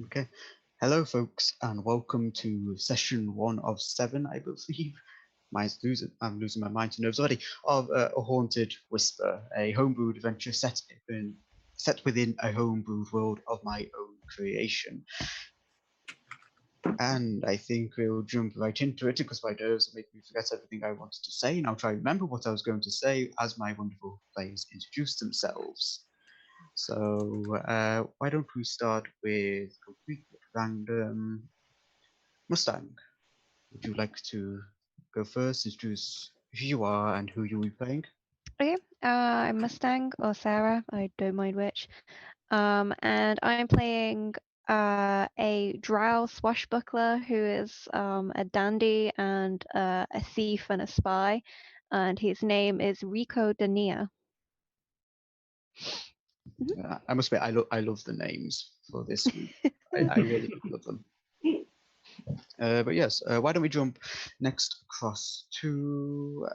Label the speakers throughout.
Speaker 1: Okay. Hello, folks, and welcome to session 1 of 7, I believe. I'm losing my mind to nerves already. Of A Haunted Whisper, a homebrewed adventure set within a homebrewed world of my own creation. And I think we'll jump right into it because my nerves will make me forget everything I wanted to say, and I'll try to remember what I was going to say as my wonderful players introduce themselves. So, why don't we start with completely random Mustang? Would you like to go first, introduce who you are and who you'll be playing?
Speaker 2: Okay, I'm Mustang or Sarah, I don't mind which. And I'm playing a drow swashbuckler who is a dandy and a thief and a spy, and his name is Rico Dania.
Speaker 1: I must admit, I love the names for this group. I really love them. But yes, why don't we jump next across to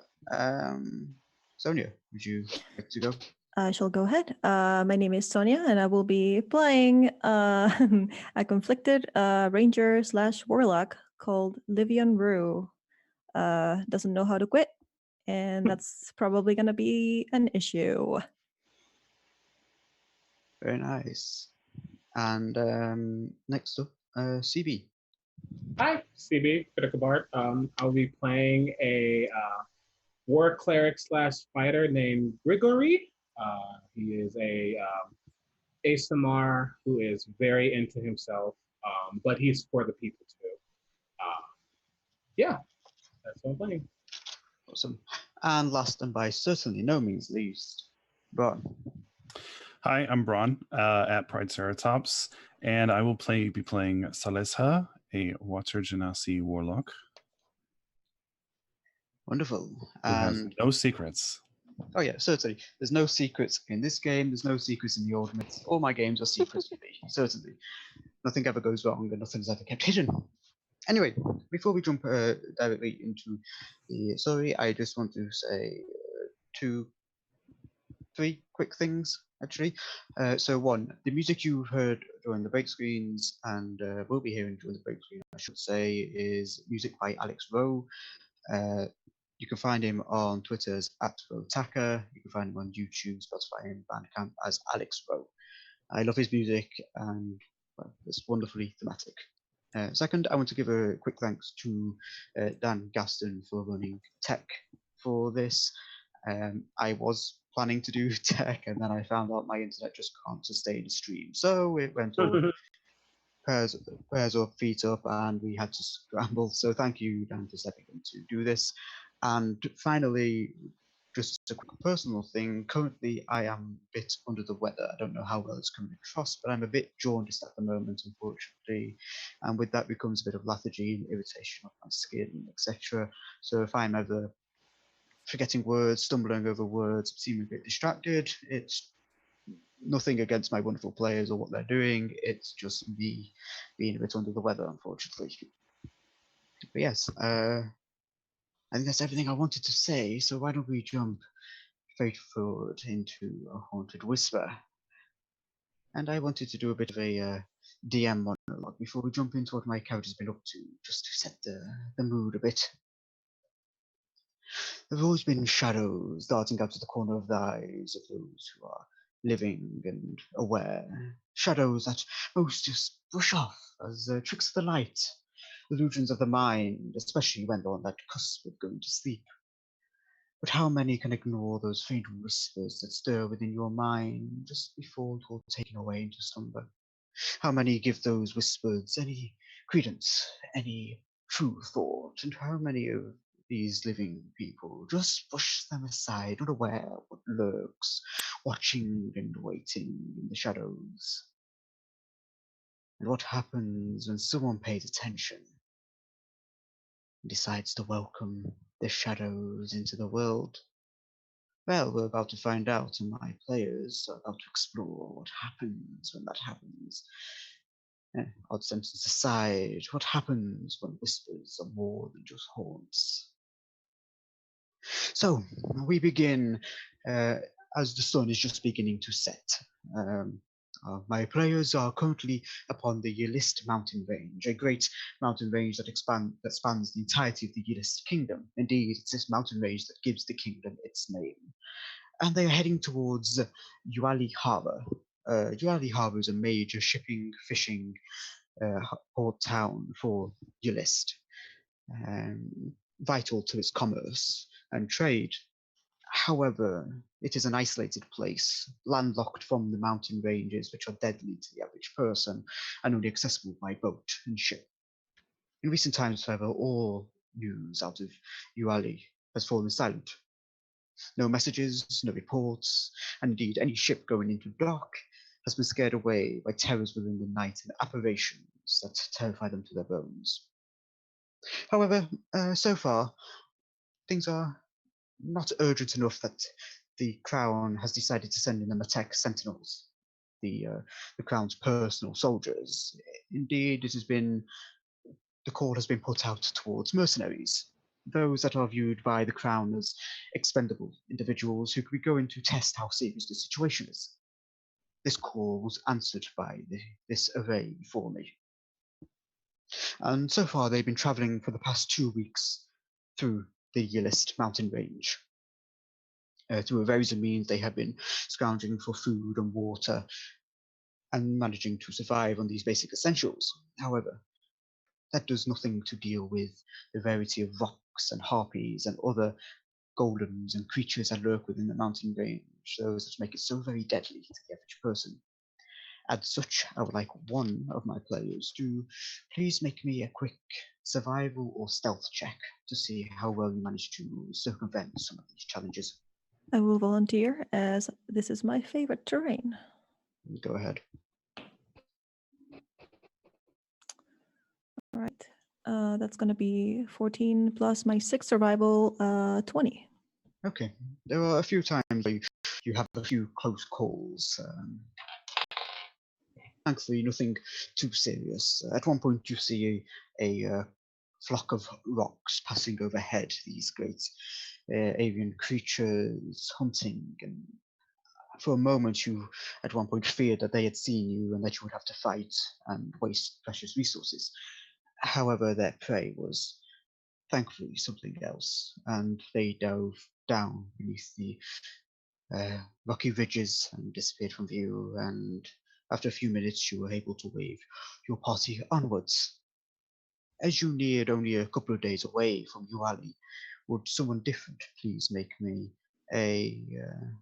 Speaker 1: Sonia? Would you like to go?
Speaker 3: I shall go ahead. My name is Sonia, and I will be playing a conflicted ranger slash warlock called Livian Rue. Doesn't know how to quit, and that's probably going to be an issue.
Speaker 1: Very nice. And next up, CB.
Speaker 4: Hi, CB, Critical Bart. I'll be playing a war cleric slash fighter named Grigory. He is a ASMR who is very into himself, but he's for the people too. Yeah, that's what I'm playing.
Speaker 1: Awesome. And last and by certainly no means least, Braun.
Speaker 5: Hi, I'm Braun at Pride Ceratops, and I will be playing Salesha, a Water Genasi warlock.
Speaker 1: Wonderful.
Speaker 5: Who has
Speaker 1: And
Speaker 5: no secrets.
Speaker 1: oh yeah, certainly. There's no secrets in this game. There's no secrets in the Ultimates. All my games are secrets for me. Certainly, nothing ever goes wrong, and nothing's ever kept hidden. Anyway, before we jump directly into the story, I just want to say three quick things actually. So one, the music you heard during the break screens and will be hearing during the break screen, I should say, is music by Alex Rowe. You can find him on Twitter as @Rotaka. You can find him on YouTube, Spotify, and Bandcamp as Alex Rowe. I love his music, and well, it's wonderfully thematic. Second, I want to give a quick thanks to Dan Gaston for running tech for this. I was planning to do tech, and then I found out my internet just can't sustain a stream, so it went all pairs up, feet up, and we had to scramble. So thank you, Dan, for stepping in to do this. And finally, just a quick personal thing. Currently, I am a bit under the weather. I don't know how well it's coming across, but I'm a bit jaundiced at the moment, unfortunately. And with that becomes a bit of lethargy and irritation of my skin, etc. So if I'm ever forgetting words, stumbling over words, seeming a bit distracted, it's nothing against my wonderful players or what they're doing. It's just me being a bit under the weather, unfortunately. But yes, I think that's everything I wanted to say. So why don't we jump straight forward into A Haunted Whisper? And I wanted to do a bit of a DM monologue before we jump into what my character's been up to, just to set the mood a bit. There have always been shadows darting out of the corner of the eyes of those who are living and aware. Shadows that most just brush off as tricks of the light, illusions of the mind, especially when they're on that cusp of going to sleep. But how many can ignore those faint whispers that stir within your mind just before you're taken away into slumber? How many give those whispers any credence, any true thought, and how many of these living people just push them aside, unaware of what lurks, watching and waiting in the shadows? And what happens when someone pays attention and decides to welcome the shadows into the world? Well, we're about to find out, and my players are about to explore what happens when that happens. Odd sentence aside, what happens when whispers are more than just haunts? So, we begin as the sun is just beginning to set. My players are currently upon the Yelist mountain range, a great mountain range that spans the entirety of the Yelist kingdom. Indeed, it's this mountain range that gives the kingdom its name. And they are heading towards Uali Harbor. Uali Harbor is a major shipping, fishing port town for Yelist, vital to its commerce and trade. However, it is an isolated place, landlocked from the mountain ranges, which are deadly to the average person and only accessible by boat and ship. In recent times, however, all news out of Uali has fallen silent. No messages, no reports, and indeed any ship going into dock has been scared away by terrors within the night and apparitions that terrify them to their bones. However, so far, things are not urgent enough that the Crown has decided to send in the Matek Sentinels, the Crown's personal soldiers. Indeed, the call has been put out towards mercenaries, those that are viewed by the Crown as expendable individuals who could be going to test how serious the situation is. This call was answered by this array before me. And so far, they've been traveling for the past 2 weeks through the Yelist mountain range. Through various means, they have been scrounging for food and water and managing to survive on these basic essentials. However, that does nothing to deal with the variety of rocks and harpies and other golems and creatures that lurk within the mountain range, those that make it so very deadly to the average person. As such, I would like one of my players to please make me a quick survival or stealth check to see how well you manage to circumvent some of these challenges.
Speaker 3: I will volunteer as this is my favorite terrain.
Speaker 1: Go ahead.
Speaker 3: All right. That's going to be 14 plus my 6 survival, 20.
Speaker 1: Okay. There are a few times where you have a few close calls. Thankfully, nothing too serious. At one point, you see a flock of rocks passing overhead, these great avian creatures hunting, and for a moment you at one point feared that they had seen you and that you would have to fight and waste precious resources. However, their prey was thankfully something else, and they dove down beneath the rocky ridges and disappeared from view, and after a few minutes you were able to wave your party onwards. As you neared only a couple of days away from Uali, would someone different please make me a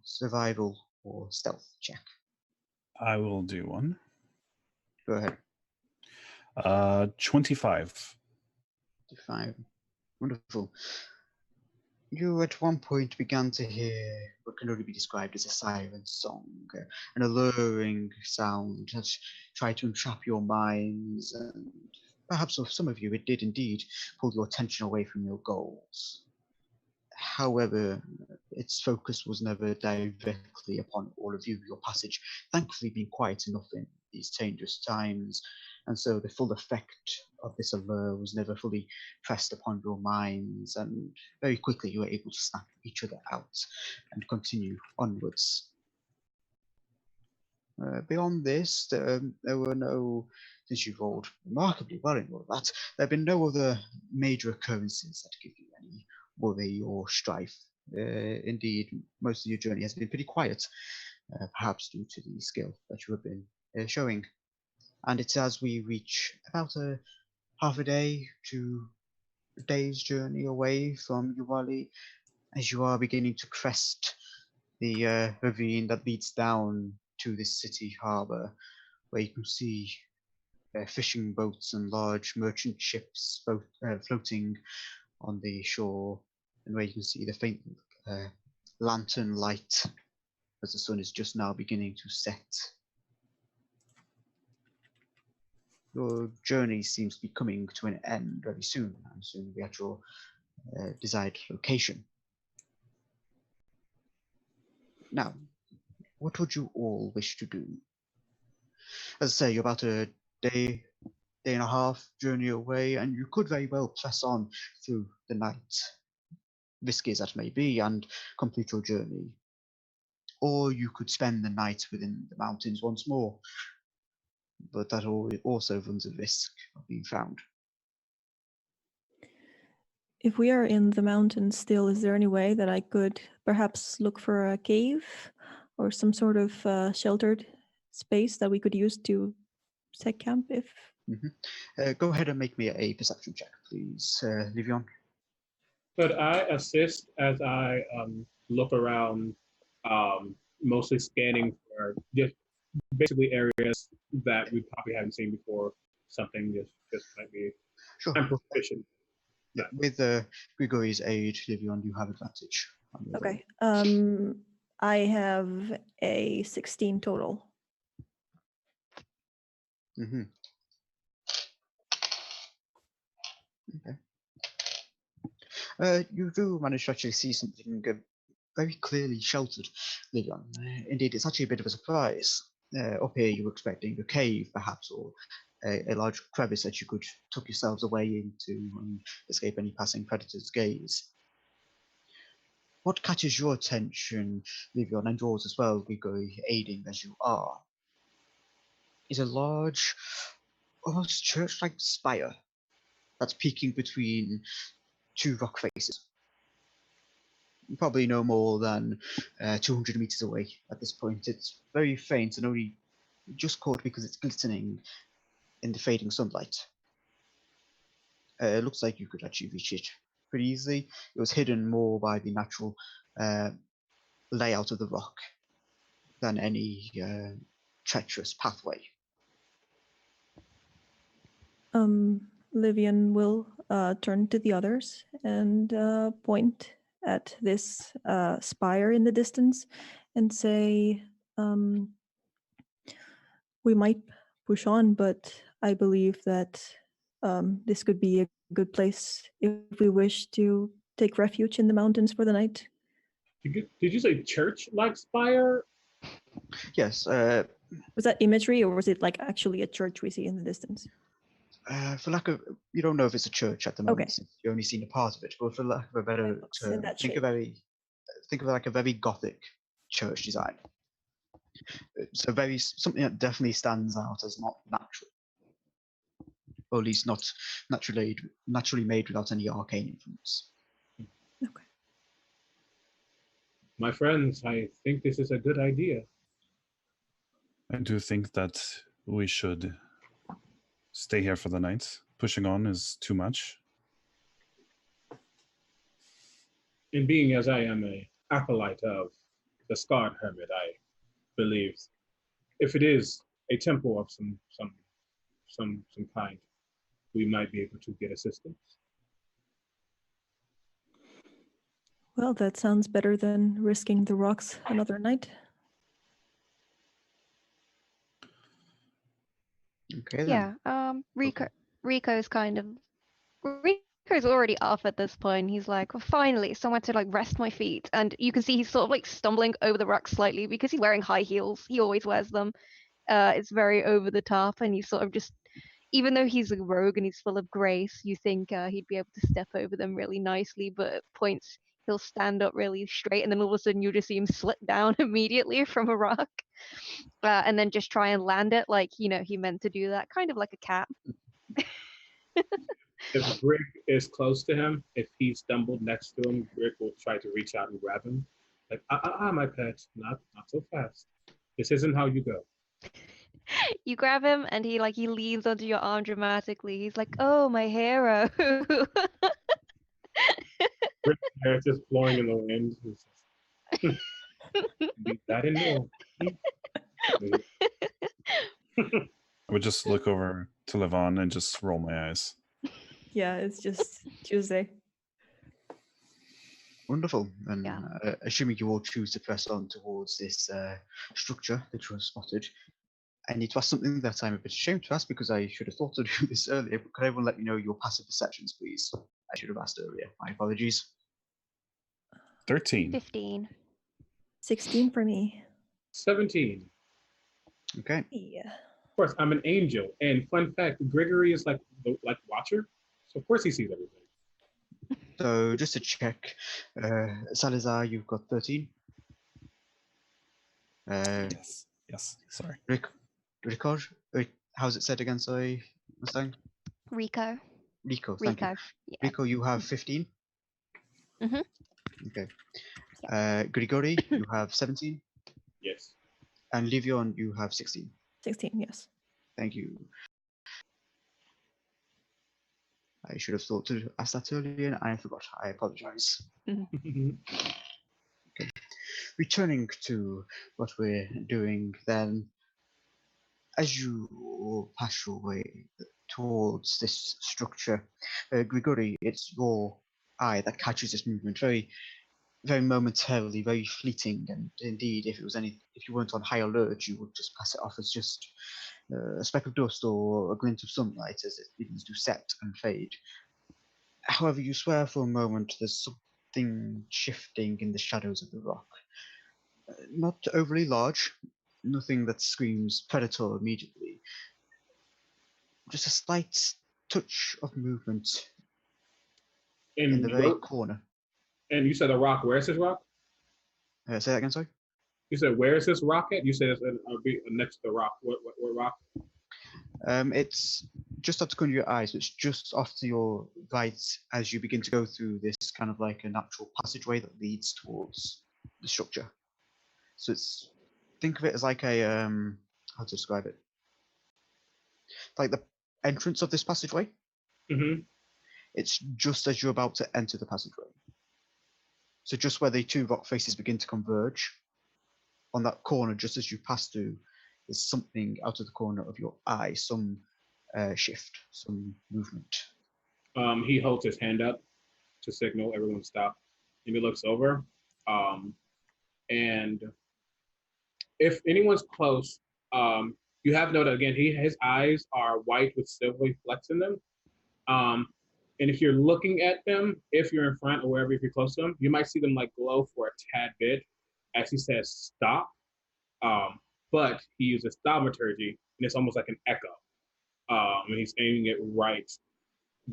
Speaker 1: survival or stealth check?
Speaker 5: I will do one.
Speaker 1: Go ahead.
Speaker 5: 25.
Speaker 1: 5. Wonderful. You at one point began to hear what can only be described as a siren song, an alluring sound that tried to entrap your minds, and perhaps for some of you it did indeed pull your attention away from your goals. However, its focus was never directly upon all of you, your passage thankfully being quiet enough in these dangerous times, and so the full effect of this allure was never fully pressed upon your minds, and very quickly you were able to snap each other out and continue onwards. Beyond this, there were no, since you've rolled remarkably well in all that, there have been no other major occurrences that give you any worry or strife. Indeed, most of your journey has been pretty quiet, perhaps due to the skill that you have been showing. And it's as we reach about a half a day to a day's journey away from Uali, as you are beginning to crest the ravine that leads down to this city harbour, where you can see fishing boats and large merchant ships both floating on the shore, and where you can see the faint lantern light as the sun is just now beginning to set. Your journey seems to be coming to an end very soon, and soon you'll be at your desired location. Now, what would you all wish to do? As I say, you're about a day and a half journey away, and you could very well press on through the night, risky as that may be, and complete your journey. or you could spend the night within the mountains once more, but that also runs a risk of being found.
Speaker 3: If we are in the mountains still, is there any way that I could perhaps look for a cave or some sort of sheltered space that we could use to set camp if...
Speaker 1: Go ahead and make me a perception check, please, Livion.
Speaker 4: Could I assist as I look around, mostly scanning for just basically areas that we probably haven't seen before? Something just might be.
Speaker 1: Sure.
Speaker 4: I'm proficient.
Speaker 1: Yeah, with Grigory's aid, Livion, you have advantage.
Speaker 3: Okay. I have a 16 total.
Speaker 1: Mm-hmm. Okay. You do manage to actually see something very clearly sheltered, Livion. Indeed, it's actually a bit of a surprise. Up here, you were expecting a cave, perhaps, or a large crevice that you could tuck yourselves away into and escape any passing predator's gaze. What catches your attention, Livion, and yours as well, Grigory, aiding as you are, is a large, almost church-like spire that's peeking between two rock faces. Probably no more than 200 meters away at this point. It's very faint and only just caught because it's glistening in the fading sunlight. It looks like you could actually reach it pretty easily. It was hidden more by the natural layout of the rock than any treacherous pathway.
Speaker 3: Livian will turn to the others and point at this spire in the distance and say, we might push on, but I believe that this could be a good place if we wish to take refuge in the mountains for the night.
Speaker 4: Did you say church-like spire?
Speaker 1: Yes.
Speaker 3: Was that imagery, or was it like actually a church we see in the distance?
Speaker 1: For lack of, you don't know if it's a church at the moment.
Speaker 3: Okay.
Speaker 1: Since you've only seen a part of it. But for lack of a better
Speaker 3: looks in
Speaker 1: term,
Speaker 3: that
Speaker 1: think
Speaker 3: shape.
Speaker 1: of it like a very Gothic church design. So something that definitely stands out as not natural, or at least not naturally made without any arcane influence.
Speaker 3: Okay.
Speaker 4: My friends, I think this is a good idea.
Speaker 5: I do think that we should stay here for the night. Pushing on is too much.
Speaker 4: And being as I am a acolyte of the Scarred Hermit, I believe if it is a temple of some kind, we might be able to get assistance.
Speaker 3: Well, that sounds better than risking the rocks another night.
Speaker 1: Okay then.
Speaker 2: Yeah. Rico's already off at this point. He's like, well, finally, somewhere to like rest my feet. And you can see he's sort of like stumbling over the rocks slightly because he's wearing high heels. He always wears them. It's very over the top, and he's sort of just, even though he's a rogue and he's full of grace, you think he'd be able to step over them really nicely, but at points he'll stand up really straight, and then all of a sudden you just see him slip down immediately from a rock, and then just try and land it like, he meant to do that, kind of like a cat.
Speaker 4: If Grig is close to him, if he stumbled next to him, Grig will try to reach out and grab him. Like, my pet, not so fast. This isn't how you go.
Speaker 2: You grab him and he leans onto your arm dramatically. He's like, oh, my hero.
Speaker 4: Grig's hair is just blowing in the wind. Beat that in more.
Speaker 5: I would just look over to Levon and just roll my eyes.
Speaker 3: Yeah, it's just Tuesday.
Speaker 1: Wonderful. And
Speaker 2: Yeah.
Speaker 1: Assuming you all choose to press on towards this structure that you have spotted, I need to ask something that I'm a bit ashamed to ask because I should have thought to do this earlier, but could everyone let me know your passive perceptions, please? I should have asked earlier. My apologies.
Speaker 5: 13.
Speaker 2: 15.
Speaker 3: 16 for me.
Speaker 4: 17.
Speaker 1: Okay.
Speaker 3: Yeah.
Speaker 4: Of course, I'm an angel. And fun fact, Grigory is like Watcher. So of course he sees everything.
Speaker 1: So just to check, Salazar, you've got 13.
Speaker 5: Yes. Yes. Sorry.
Speaker 1: Ricard? How's it said again? Sorry, Mustang.
Speaker 2: Rico.
Speaker 1: Rico. Thank you.
Speaker 2: Rico. Yeah.
Speaker 1: Rico, you have 15.
Speaker 2: Mhm.
Speaker 1: Okay. Grigori, you have 17,
Speaker 4: Yes.
Speaker 1: and Livion, you have 16.
Speaker 3: 16, yes.
Speaker 1: Thank you. I should have thought to ask that earlier, and I forgot. I apologize. Returning to what we're doing, then, as you pass your way towards this structure, Grigori, it's your eye that catches this movement very, very momentarily, very fleeting, and indeed, if you weren't on high alert, you would just pass it off as just a speck of dust or a glint of sunlight as it begins to set and fade. However, you swear for a moment there's something shifting in the shadows of the rock. Not overly large, nothing that screams predator immediately. Just a slight touch of movement in the very corner.
Speaker 4: And you said a rock. Where is this rock?
Speaker 1: Say that again, sorry?
Speaker 4: You said where is this rock at? You said it's next to the rock. What rock?
Speaker 1: It's just off the corner of your eyes. It's just off to your right as you begin to go through this kind of like a natural passageway that leads towards the structure. So think of it as like a how to describe it? Like the entrance of this passageway.
Speaker 4: Mm-hmm.
Speaker 1: It's just as you're about to enter the passageway. So just where the two rock faces begin to converge, on that corner, just as you pass through, there's something out of the corner of your eye, some shift, some movement.
Speaker 4: He holds his hand up to signal everyone stop, and he looks over. And if anyone's close, you have noted again, his eyes are white with silvery flecks in them. And if you're looking at them, if you're in front or wherever, if you're close to them, you might see them like glow for a tad bit as he says stop. But he uses thaumaturgy, and it's almost like an echo. And he's aiming it right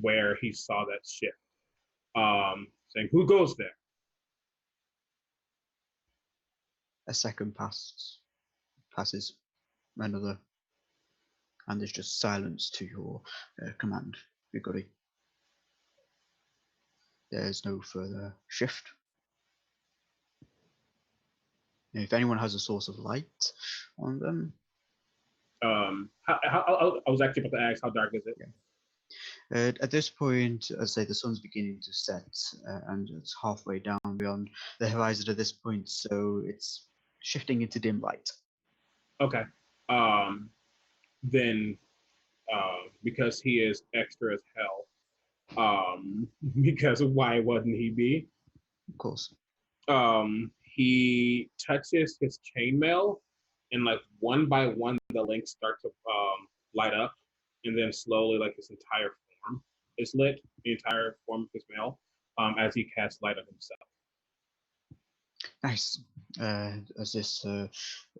Speaker 4: where he saw that shift. Saying, "Who goes there?"
Speaker 1: A second passes, another, and there's just silence to your command, Grigori. There's no further shift. If anyone has a source of light on them.
Speaker 4: I was actually about to ask, how dark is it?
Speaker 1: Yeah. At this point, as I say, the sun's beginning to set, and it's halfway down beyond the horizon at this point, so it's shifting into dim light.
Speaker 4: Okay. Then, because he is extra as hell, because why wouldn't he be?
Speaker 1: Of course.
Speaker 4: He touches his chainmail, and like one by one, the links start to light up, and then slowly, like his entire form is lit, the entire form of his mail, as he casts light on himself.
Speaker 1: Nice. As this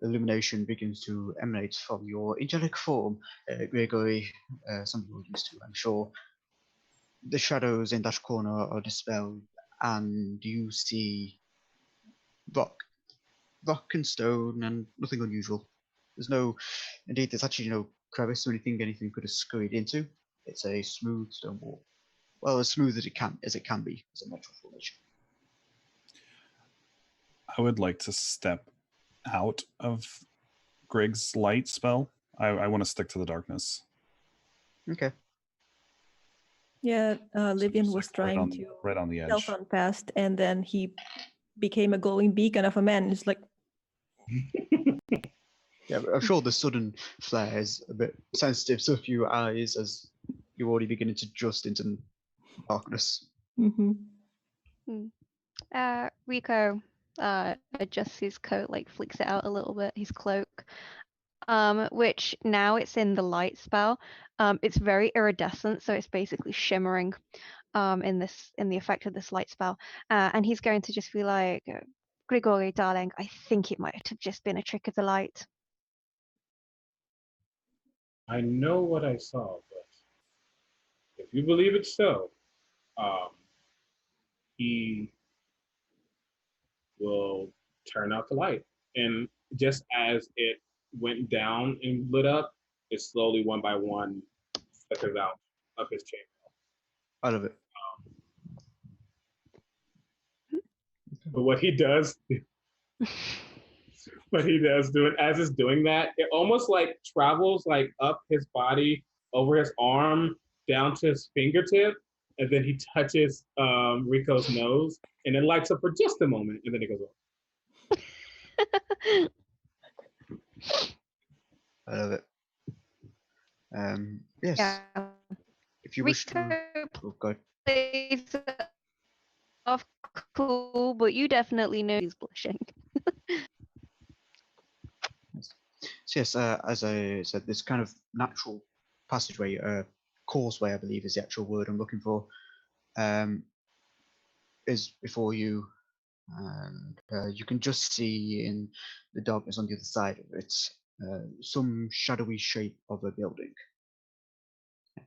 Speaker 1: illumination begins to emanate from your angelic form, Grigori, something you're used to, I'm sure, the shadows in that corner are dispelled, and you see rock and stone, and nothing unusual. There's actually no crevice or anything could have scurried into. It's a smooth stone wall. Well, as smooth as it can be as a natural formation.
Speaker 5: I would like to step out of Grig's light spell. I want to stick to the darkness.
Speaker 1: Okay.
Speaker 3: Yeah, Livian
Speaker 5: just
Speaker 3: was
Speaker 5: like
Speaker 3: trying to
Speaker 5: right on the edge.
Speaker 3: stealth on past, and then he became a glowing beacon of a man. It's like,
Speaker 1: Yeah, I'm sure the sudden flare is a bit sensitive to a few eyes as you're already beginning to adjust into darkness.
Speaker 2: Rico adjusts his coat, like flicks it out a little bit, his cloak. Which now it's in the light spell. It's very iridescent, so it's basically shimmering in the effect of this light spell. And he's going to just be like, Grigori, darling, I think it might have just been a trick of the light.
Speaker 4: I know what I saw, but if you believe it's so, he will turn out the light. And just as it went down and lit up, it slowly, one by one, flickers out of his chamber.
Speaker 1: I love it.
Speaker 4: But what he does do it as it's doing that, it almost like travels like up his body, over his arm, down to his fingertip, and then he touches Rico's nose, and it lights up for just a moment, and then it goes off.
Speaker 1: I love it. Yes.
Speaker 2: Yeah.
Speaker 1: If you wish to.
Speaker 2: Rico
Speaker 1: Oh, God.
Speaker 2: plays it off cool, but you definitely know he's blushing.
Speaker 1: So yes, as I said, this kind of natural passageway, causeway, I believe is the actual word I'm looking for, is before you, and you can just see in the darkness on the other side of it some shadowy shape of a building.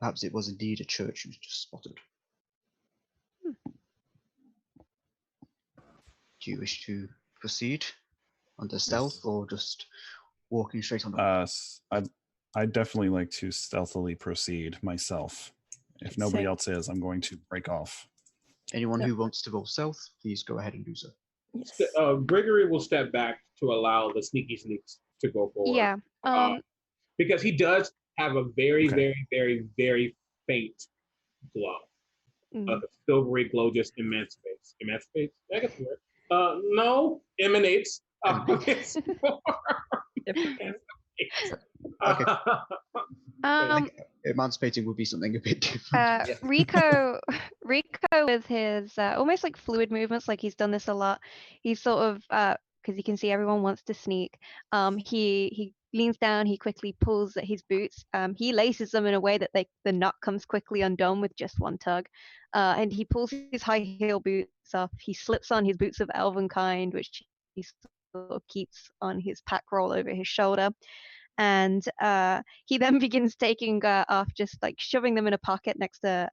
Speaker 1: Perhaps it was indeed a church you just spotted. Do you wish to proceed under stealth or just walking straight on?
Speaker 5: I'd definitely like to stealthily proceed myself. If nobody
Speaker 3: Same.
Speaker 5: else is, I'm going to break off.
Speaker 1: Anyone
Speaker 3: Yep.
Speaker 1: who wants to roll stealth, please go ahead and do so.
Speaker 3: Yes.
Speaker 4: Gregory will step back to allow the sneaky sneaks to go forward.
Speaker 2: Yeah.
Speaker 4: Because he does have a very,
Speaker 5: Okay.
Speaker 4: very, very, very faint glow.
Speaker 2: Mm.
Speaker 4: A silvery glow just emancipates. Emancipates? I guess the word. No, emanates. It's more-
Speaker 1: Okay. I
Speaker 2: Um,
Speaker 1: think emancipating would be something a bit different.
Speaker 2: Rico with his almost like fluid movements, like he's done this a lot. He's sort of because you can see everyone wants to sneak. He leans down, he quickly pulls at his boots. He laces them in a way that the knot comes quickly undone with just one tug. And he pulls his high heel boots off. He slips on his boots of elven kind, which he sort of keeps on his pack roll over his shoulder. And he then begins taking off, just like shoving them in a pocket next to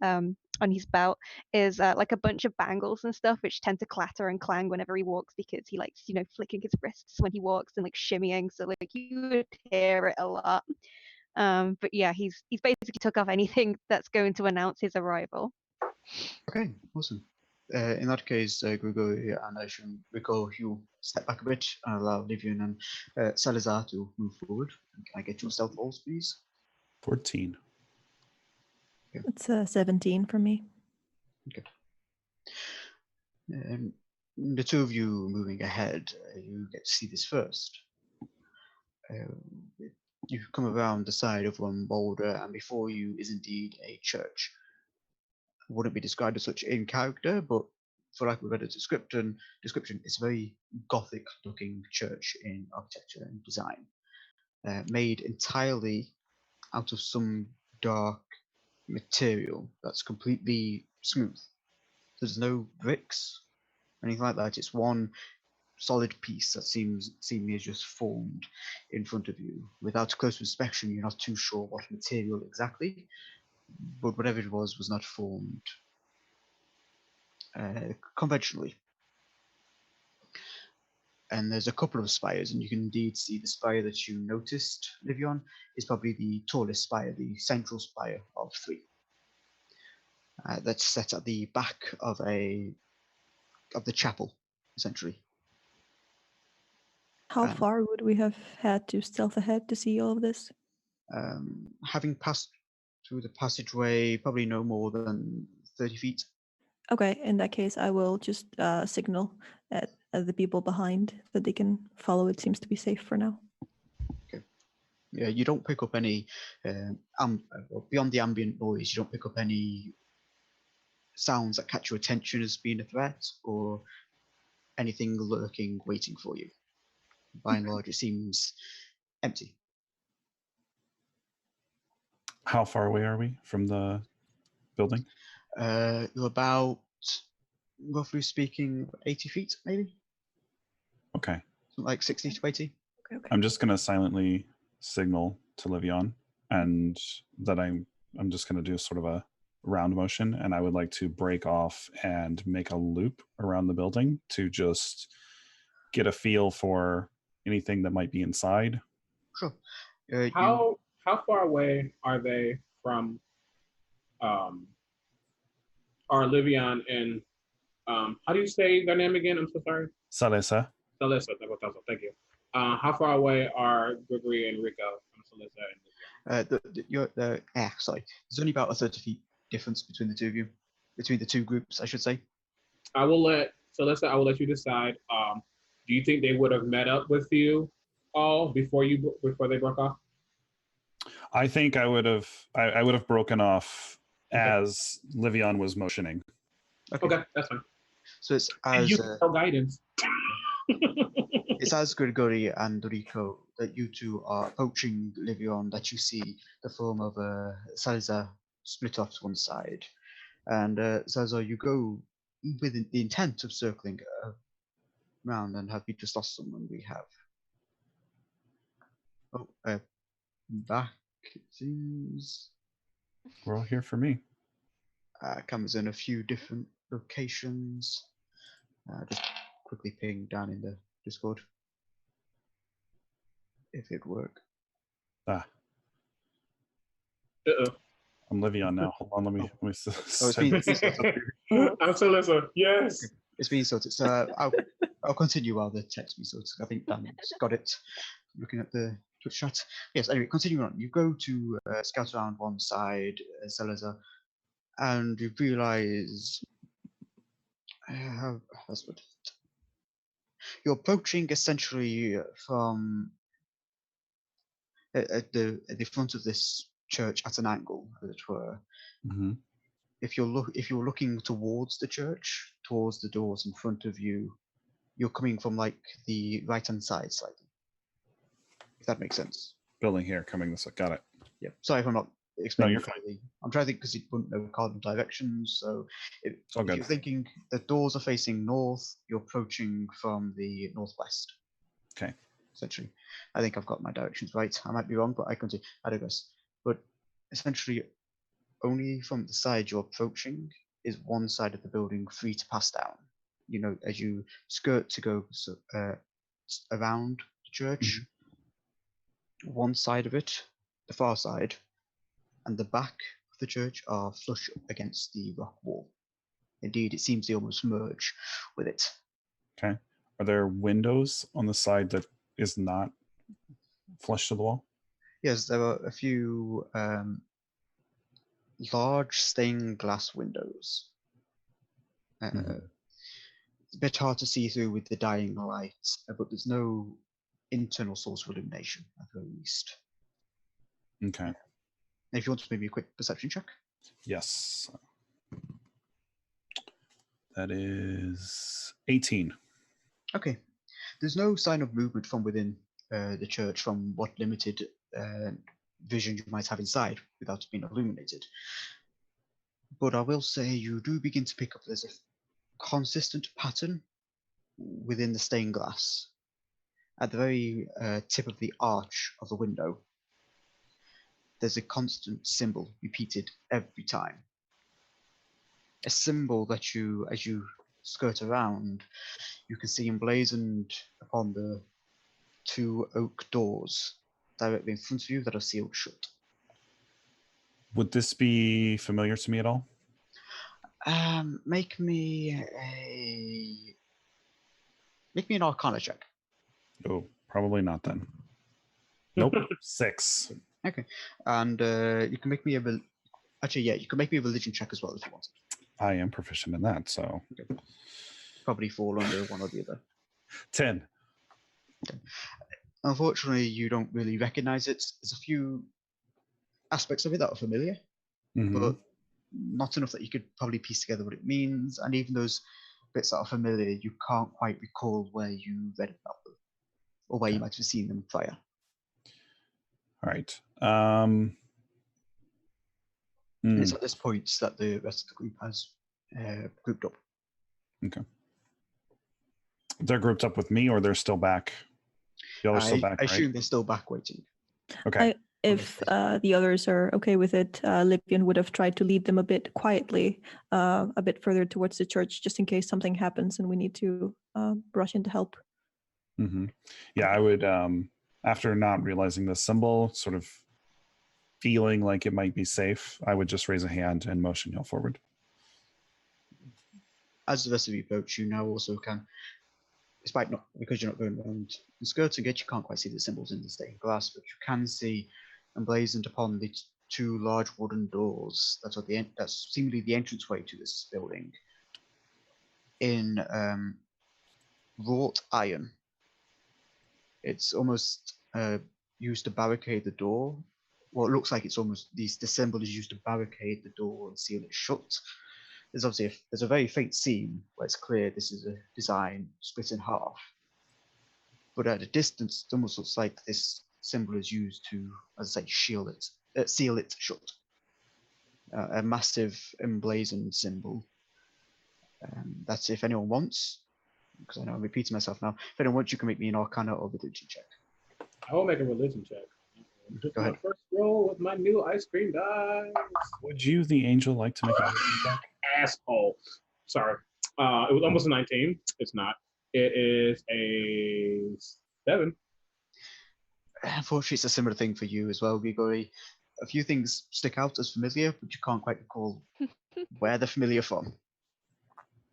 Speaker 2: on his belt is like a bunch of bangles and stuff, which tend to clatter and clang whenever he walks because he likes, flicking his wrists when he walks and like shimmying. So like you would hear it a lot. But yeah, he's basically took off anything that's going to announce his arrival.
Speaker 1: Okay, awesome. In that case, Grigori and I should recall you step back a bit and allow Livian and Salazar to move forward. Can I get your stealth rolls, please?
Speaker 5: 14.
Speaker 3: It's 17 for me.
Speaker 1: The two of you moving ahead, you get to see this first. You come around the side of one boulder, and before you is indeed a church. Wouldn't be described as such in character, but for lack of a better description, it's a very Gothic-looking church in architecture and design, made entirely out of some dark material that's completely smooth. There's no bricks or anything like that. It's one solid piece that seemingly has just formed in front of you. Without close inspection, you're not too sure what material exactly, but whatever it was not formed conventionally. And there's a couple of spires, and you can indeed see the spire that you noticed, Livion, is probably the tallest spire, the central spire of three. That's set at the back of the chapel, essentially.
Speaker 3: How far would we have had to stealth ahead to see all of this?
Speaker 1: Having passed through the passageway, probably no more than 30 feet.
Speaker 3: Okay, in that case, I will just signal at the people behind that they can follow. It seems to be safe for now.
Speaker 1: Okay. Yeah, you don't pick up any beyond the ambient noise. You don't pick up any sounds that catch your attention as being a threat or anything lurking, waiting for you. By and large, it seems empty.
Speaker 5: How far away are we from the building?
Speaker 1: You're about, roughly speaking, 80 feet, maybe?
Speaker 5: Okay.
Speaker 1: Something like 60 to 80.
Speaker 3: Okay.
Speaker 5: I'm just going to silently signal to Livion, and that I'm just going to do sort of a round motion, and I would like to break off and make a loop around the building to just get a feel for anything that might be inside.
Speaker 1: Sure. You,
Speaker 4: How far away are they from our Livion and how do you say their name again? I'm so sorry.
Speaker 5: Salesa.
Speaker 4: Salissa. Thank you. How far away are Gregory and Rico from Salissa and Livion?
Speaker 1: sorry. There's only about a 30 feet difference between the two of you, between the two groups, I should say.
Speaker 4: I will let you decide. Do you think they would have met up with you all before they broke off?
Speaker 5: I think I would have broken off
Speaker 4: Okay.
Speaker 5: as Livion was motioning.
Speaker 4: Okay, that's fine.
Speaker 1: So it's
Speaker 4: And
Speaker 1: as
Speaker 4: you no guidance.
Speaker 1: it's as Gregory and Rico that you two are approaching Livion that you see the form of Salazar split off to one side. And Salazar, you go with the intent of circling around, and have you just lost someone? We have. Oh, back it seems.
Speaker 5: We're all here for me.
Speaker 1: Comes in a few different locations. Just quickly ping down in the Discord if it work.
Speaker 5: Ah,
Speaker 4: Uh-oh.
Speaker 5: I'm Livion now. Hold on, let me.
Speaker 1: Oh, it's been sorted.
Speaker 4: I'm Salissa. Yes.
Speaker 1: It's been sorted. So I'll continue while the text being sorted. I think Dan's got it. Looking at the Twitch chat. Yes. Anyway, continuing on. You go to scout around one side, Salazar, and you realise how's it? You're approaching essentially from at the front of this church at an angle, as it were.
Speaker 5: Mm-hmm.
Speaker 1: If you're looking towards the church, towards the doors in front of you, you're coming from like the right hand side slightly. If that makes sense.
Speaker 5: Building here, coming this way. Got it.
Speaker 1: Yeah. Sorry if I'm not explaining.
Speaker 5: you're fine.
Speaker 1: Clearly. I'm trying to think because you wouldn't know cardinal directions. So if
Speaker 5: all good.
Speaker 1: you're thinking the doors are facing north, you're approaching from the northwest.
Speaker 5: Okay.
Speaker 1: Essentially, I think I've got my directions right. I might be wrong, but I digress. But essentially, only from the side you're approaching is one side of the building free to pass down. You know, as you skirt to go around the church, one side of it, the far side, and the back of the church are flush against the rock wall. Indeed, it seems they almost merge with it.
Speaker 5: Okay. Are there windows on the side that is not flush to the wall?
Speaker 1: Yes, there are a few large stained glass windows. It's a bit hard to see through with the dying light, but there's no internal source of illumination at the very least.
Speaker 5: Okay.
Speaker 1: If you want to maybe a quick perception check.
Speaker 5: Yes. That is 18.
Speaker 1: Okay. There's no sign of movement from within the church from what limited vision you might have inside without it being illuminated. But I will say you do begin to pick up there's a consistent pattern within the stained glass. At the very tip of the arch of the window, there's a constant symbol repeated every time. A symbol that you, as you skirt around, you can see emblazoned upon the two oak doors directly in front of you that are sealed shut.
Speaker 5: Would this be familiar to me at all?
Speaker 1: Make me an Arcana check.
Speaker 5: Oh, probably not then. Nope. 6.
Speaker 1: Okay, and you can make me you can make me a religion check as well if you want.
Speaker 5: I am proficient in that, so.
Speaker 1: Okay. Probably fall under one or the other.
Speaker 5: 10.
Speaker 1: Okay. Unfortunately, you don't really recognize it. There's a few aspects of it that are familiar, but not enough that you could probably piece together what it means. And even those bits that are familiar, you can't quite recall where you read about them or where you might have seen them prior.
Speaker 5: All right.
Speaker 1: It's at this point that the rest of the group has grouped up.
Speaker 5: Okay. They're grouped up with me, or they're still back? The others still back,
Speaker 1: I assume
Speaker 5: right?
Speaker 1: they're still back waiting.
Speaker 5: Okay.
Speaker 3: If the others are okay with it, Livion would have tried to lead them a bit quietly, a bit further towards the church, just in case something happens and we need to rush in to help.
Speaker 5: Yeah, I would, after not realizing the symbol, sort of feeling like it might be safe, I would just raise a hand and motion y'all forward.
Speaker 1: As the rest of you approach, you now also can, despite not, because you're not going around the skirting it, you can't quite see the symbols in the stained glass, but you can see emblazoned upon the two large wooden doors that are that's seemingly the entranceway to this building in wrought iron. It's almost used to barricade the door. Well, it looks like it's almost the symbol is used to barricade the door and seal it shut. There's obviously there's a very faint seam where it's clear this is a design split in half. But at a distance, it almost looks like this symbol is used to, as I say, seal it shut. A massive emblazoned symbol. That's if anyone wants, because I know I'm repeating myself now. If anyone wants, you can make me an Arcana or religion check.
Speaker 4: I will make a religion check.
Speaker 1: Go ahead.
Speaker 4: My first roll with my new ice cream dice.
Speaker 5: Would you, the angel, like to make a religion check?
Speaker 4: Asshole. Sorry. It was almost a 19. It's not. It is a 7.
Speaker 1: Unfortunately, it's a similar thing for you as well, Grigori. A few things stick out as familiar, but you can't quite recall where they're familiar from.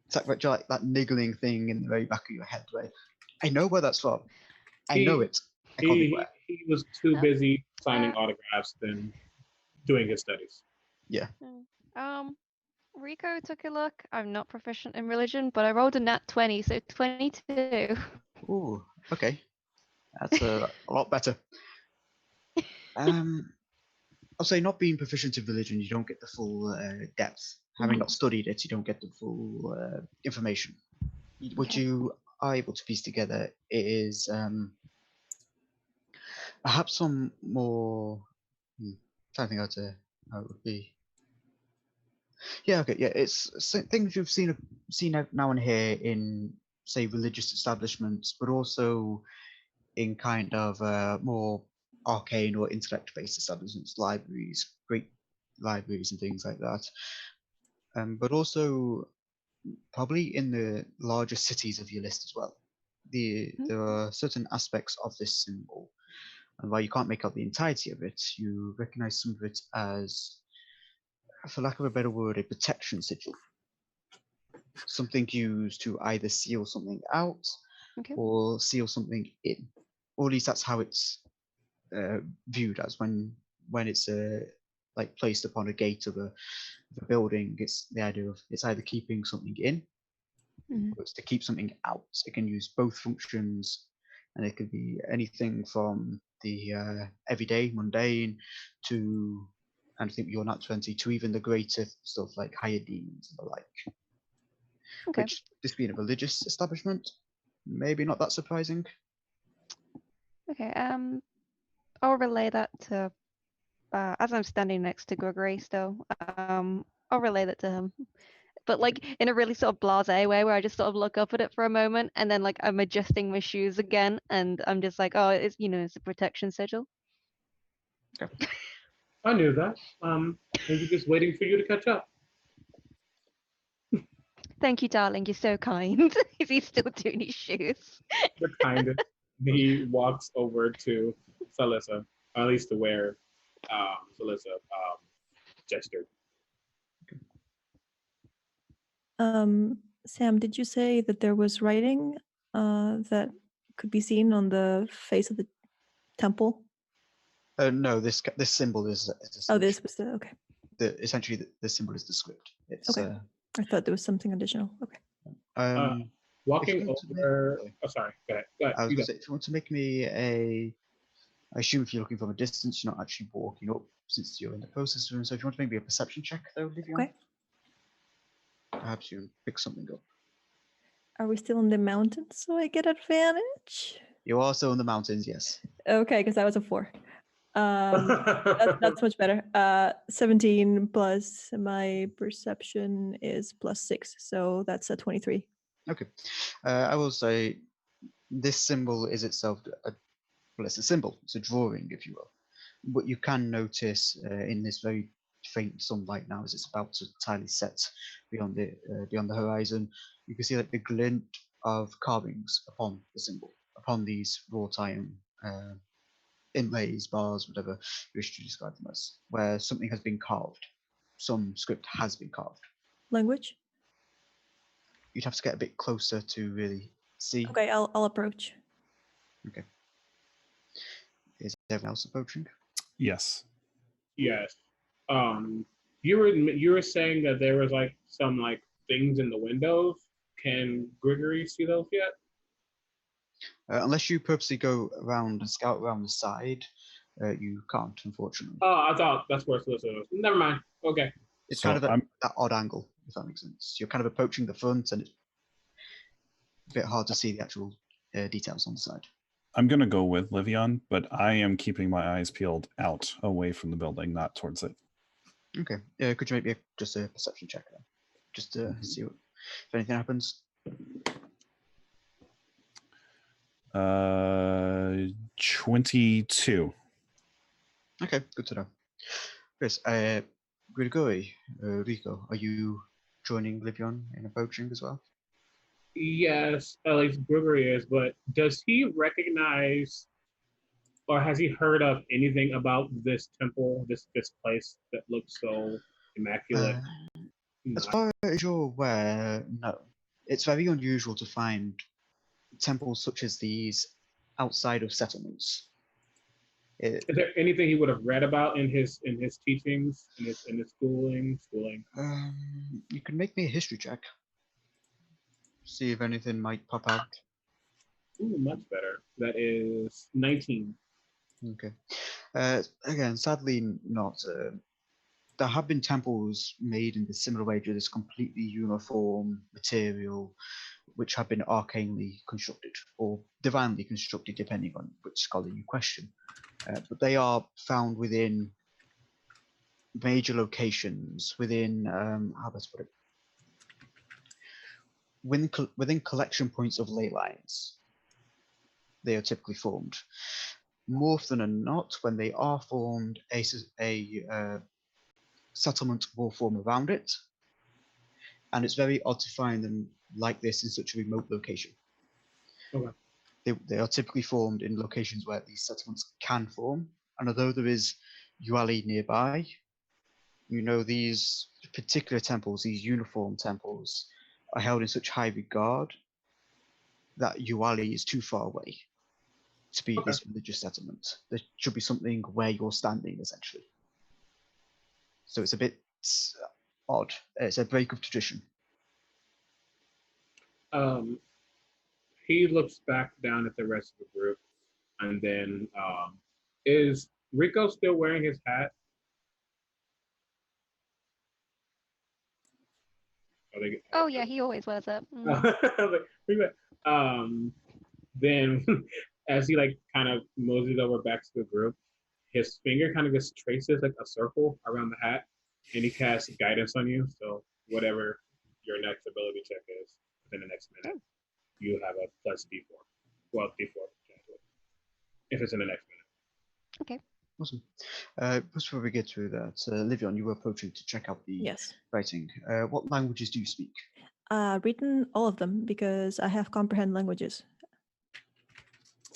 Speaker 1: It's like that niggling thing in the very back of your head where I know where that's from. I know it. I can't think where.
Speaker 4: He was too busy signing autographs than doing his studies.
Speaker 1: Yeah.
Speaker 2: Rico took a look. I'm not proficient in religion, but I rolled a nat 20, so 22.
Speaker 1: Ooh, okay. That's a lot better. I'll say not being proficient in religion, you don't get the full depth. Having not studied it, you don't get the full information. What you are able to piece together is perhaps some more. Trying to think how it would be. Yeah, okay, yeah. It's things you've seen now and here in, say, religious establishments, but also in kind of more arcane or intellect-based establishments, libraries, great libraries, and things like that. But also probably in the larger cities of your list as well. There are certain aspects of this symbol, and while you can't make out the entirety of it, you recognize some of it as, for lack of a better word, a protection sigil. Something used to either seal something out or seal something in. Or at least that's how it's viewed as when it's like placed upon a gate of a building. It's the idea of it's either keeping something in or it's to keep something out. It can use both functions, and it could be anything from the everyday, mundane, to, and I think you're not 20, to even the greater stuff like higher demons and the like.
Speaker 2: Okay.
Speaker 1: Which, this being a religious establishment, maybe not that surprising.
Speaker 2: Okay. I'll relay that to, as I'm standing next to Gregory still. I'll relay that to him, but like in a really sort of blasé way, where I just sort of look up at it for a moment, and then like I'm adjusting my shoes again, and I'm just like, oh, it's it's a protection sigil.
Speaker 1: Okay.
Speaker 4: I knew that. Maybe just waiting for you to catch up.
Speaker 2: Thank you, darling. You're so kind. Is he still doing his shoes?
Speaker 4: The kindest. He walks over to Salissa, at least to where Salissa gestured.
Speaker 3: Sam, did you say that there was writing that could be seen on the face of the temple?
Speaker 1: No, this symbol is.
Speaker 3: Oh, this was the okay.
Speaker 1: Essentially, the symbol is the script. It's
Speaker 3: Okay. I thought there was something additional. Okay.
Speaker 4: Walking over. Sorry. Go ahead.
Speaker 1: I was going to say, if you want to make me I assume if you're looking from a distance, you're not actually walking up since you're in the process of doing so. If you want to make me a perception check, though, Livion,
Speaker 3: Okay.
Speaker 1: perhaps you pick something up.
Speaker 3: Are we still in the mountains so I get advantage?
Speaker 1: You are still in the mountains, yes.
Speaker 3: Okay, because that was a 4. That's much better. 17 plus my perception is +6, so that's a 23.
Speaker 1: Okay. I will say this symbol is itself well, it's a symbol. It's a drawing, if you will. What you can notice in this very faint sunlight now, as it's about to entirely set beyond the horizon, you can see like the glint of carvings upon the symbol, upon these wrought iron inlays, bars, whatever you wish to describe them as, where something has been carved. Some script has been carved.
Speaker 3: Language?
Speaker 1: You'd have to get a bit closer to really see.
Speaker 3: Okay, I'll approach.
Speaker 1: Okay. Is everyone else approaching?
Speaker 5: Yes.
Speaker 4: Yes. You were saying that there was like some like things in the windows. Can Grigory see those yet?
Speaker 1: Unless you purposely go around and scout around the side, you can't, unfortunately.
Speaker 4: Oh, I thought that's where Solicitor was. Never mind. Okay.
Speaker 1: It's
Speaker 5: So
Speaker 1: kind of
Speaker 5: I'm
Speaker 1: that odd angle, if that makes sense. You're kind of approaching the front, and it's a bit hard to see the actual details on the side.
Speaker 5: I'm gonna go with Livion, but I am keeping my eyes peeled out, away from the building, not towards it.
Speaker 1: Okay. Could you make just a perception check then? Just to see if anything happens.
Speaker 5: 22.
Speaker 1: Okay, good to know. Chris, Grigori, Rico, are you joining Livion in approaching as well?
Speaker 4: Yes, at least Grigory is, but does he recognize or has he heard of anything about this temple, this place that looks so immaculate?
Speaker 1: As far as you're aware, no. It's very unusual to find temples such as these outside of settlements.
Speaker 4: Is there anything he would have read about in his teachings, in his schooling?
Speaker 1: You can make me a history check. See if anything might pop out.
Speaker 4: Ooh, much better. That is 19.
Speaker 1: Okay. Again, sadly not. There have been temples made in the similar way to this completely uniform material, which have been arcanely constructed or divinely constructed, depending on which scholar you question. But they are found within major locations, within how best put it, within collection points of ley lines. They are typically formed. More often than not, when they are formed, a settlement will form around it, and it's very odd to find them like this in such a remote location.
Speaker 4: Okay.
Speaker 1: They are typically formed in locations where these settlements can form, and although there is Yuali nearby, you know these particular temples, these uniform temples, are held in such high regard that Yuali is too far away to be this religious settlement. There should be something where you're standing, essentially. So it's a bit odd. It's a break of tradition.
Speaker 4: He looks back down at the rest of the group, and then is Rico still wearing his hat?
Speaker 2: Oh yeah, he always wears it. Mm.
Speaker 4: Then as he like kind of moseys over back to the group, his finger kind of just traces like a circle around the hat, and he casts guidance on you. So whatever your next ability check is within the next minute, you have a plus D4. Well, D4 if it's in the next minute.
Speaker 2: Okay.
Speaker 1: Awesome. Just before we get through that, Livion, you were approaching to check out the
Speaker 3: Yes.
Speaker 1: writing. What languages do you speak?
Speaker 3: Written all of them because I have comprehend languages.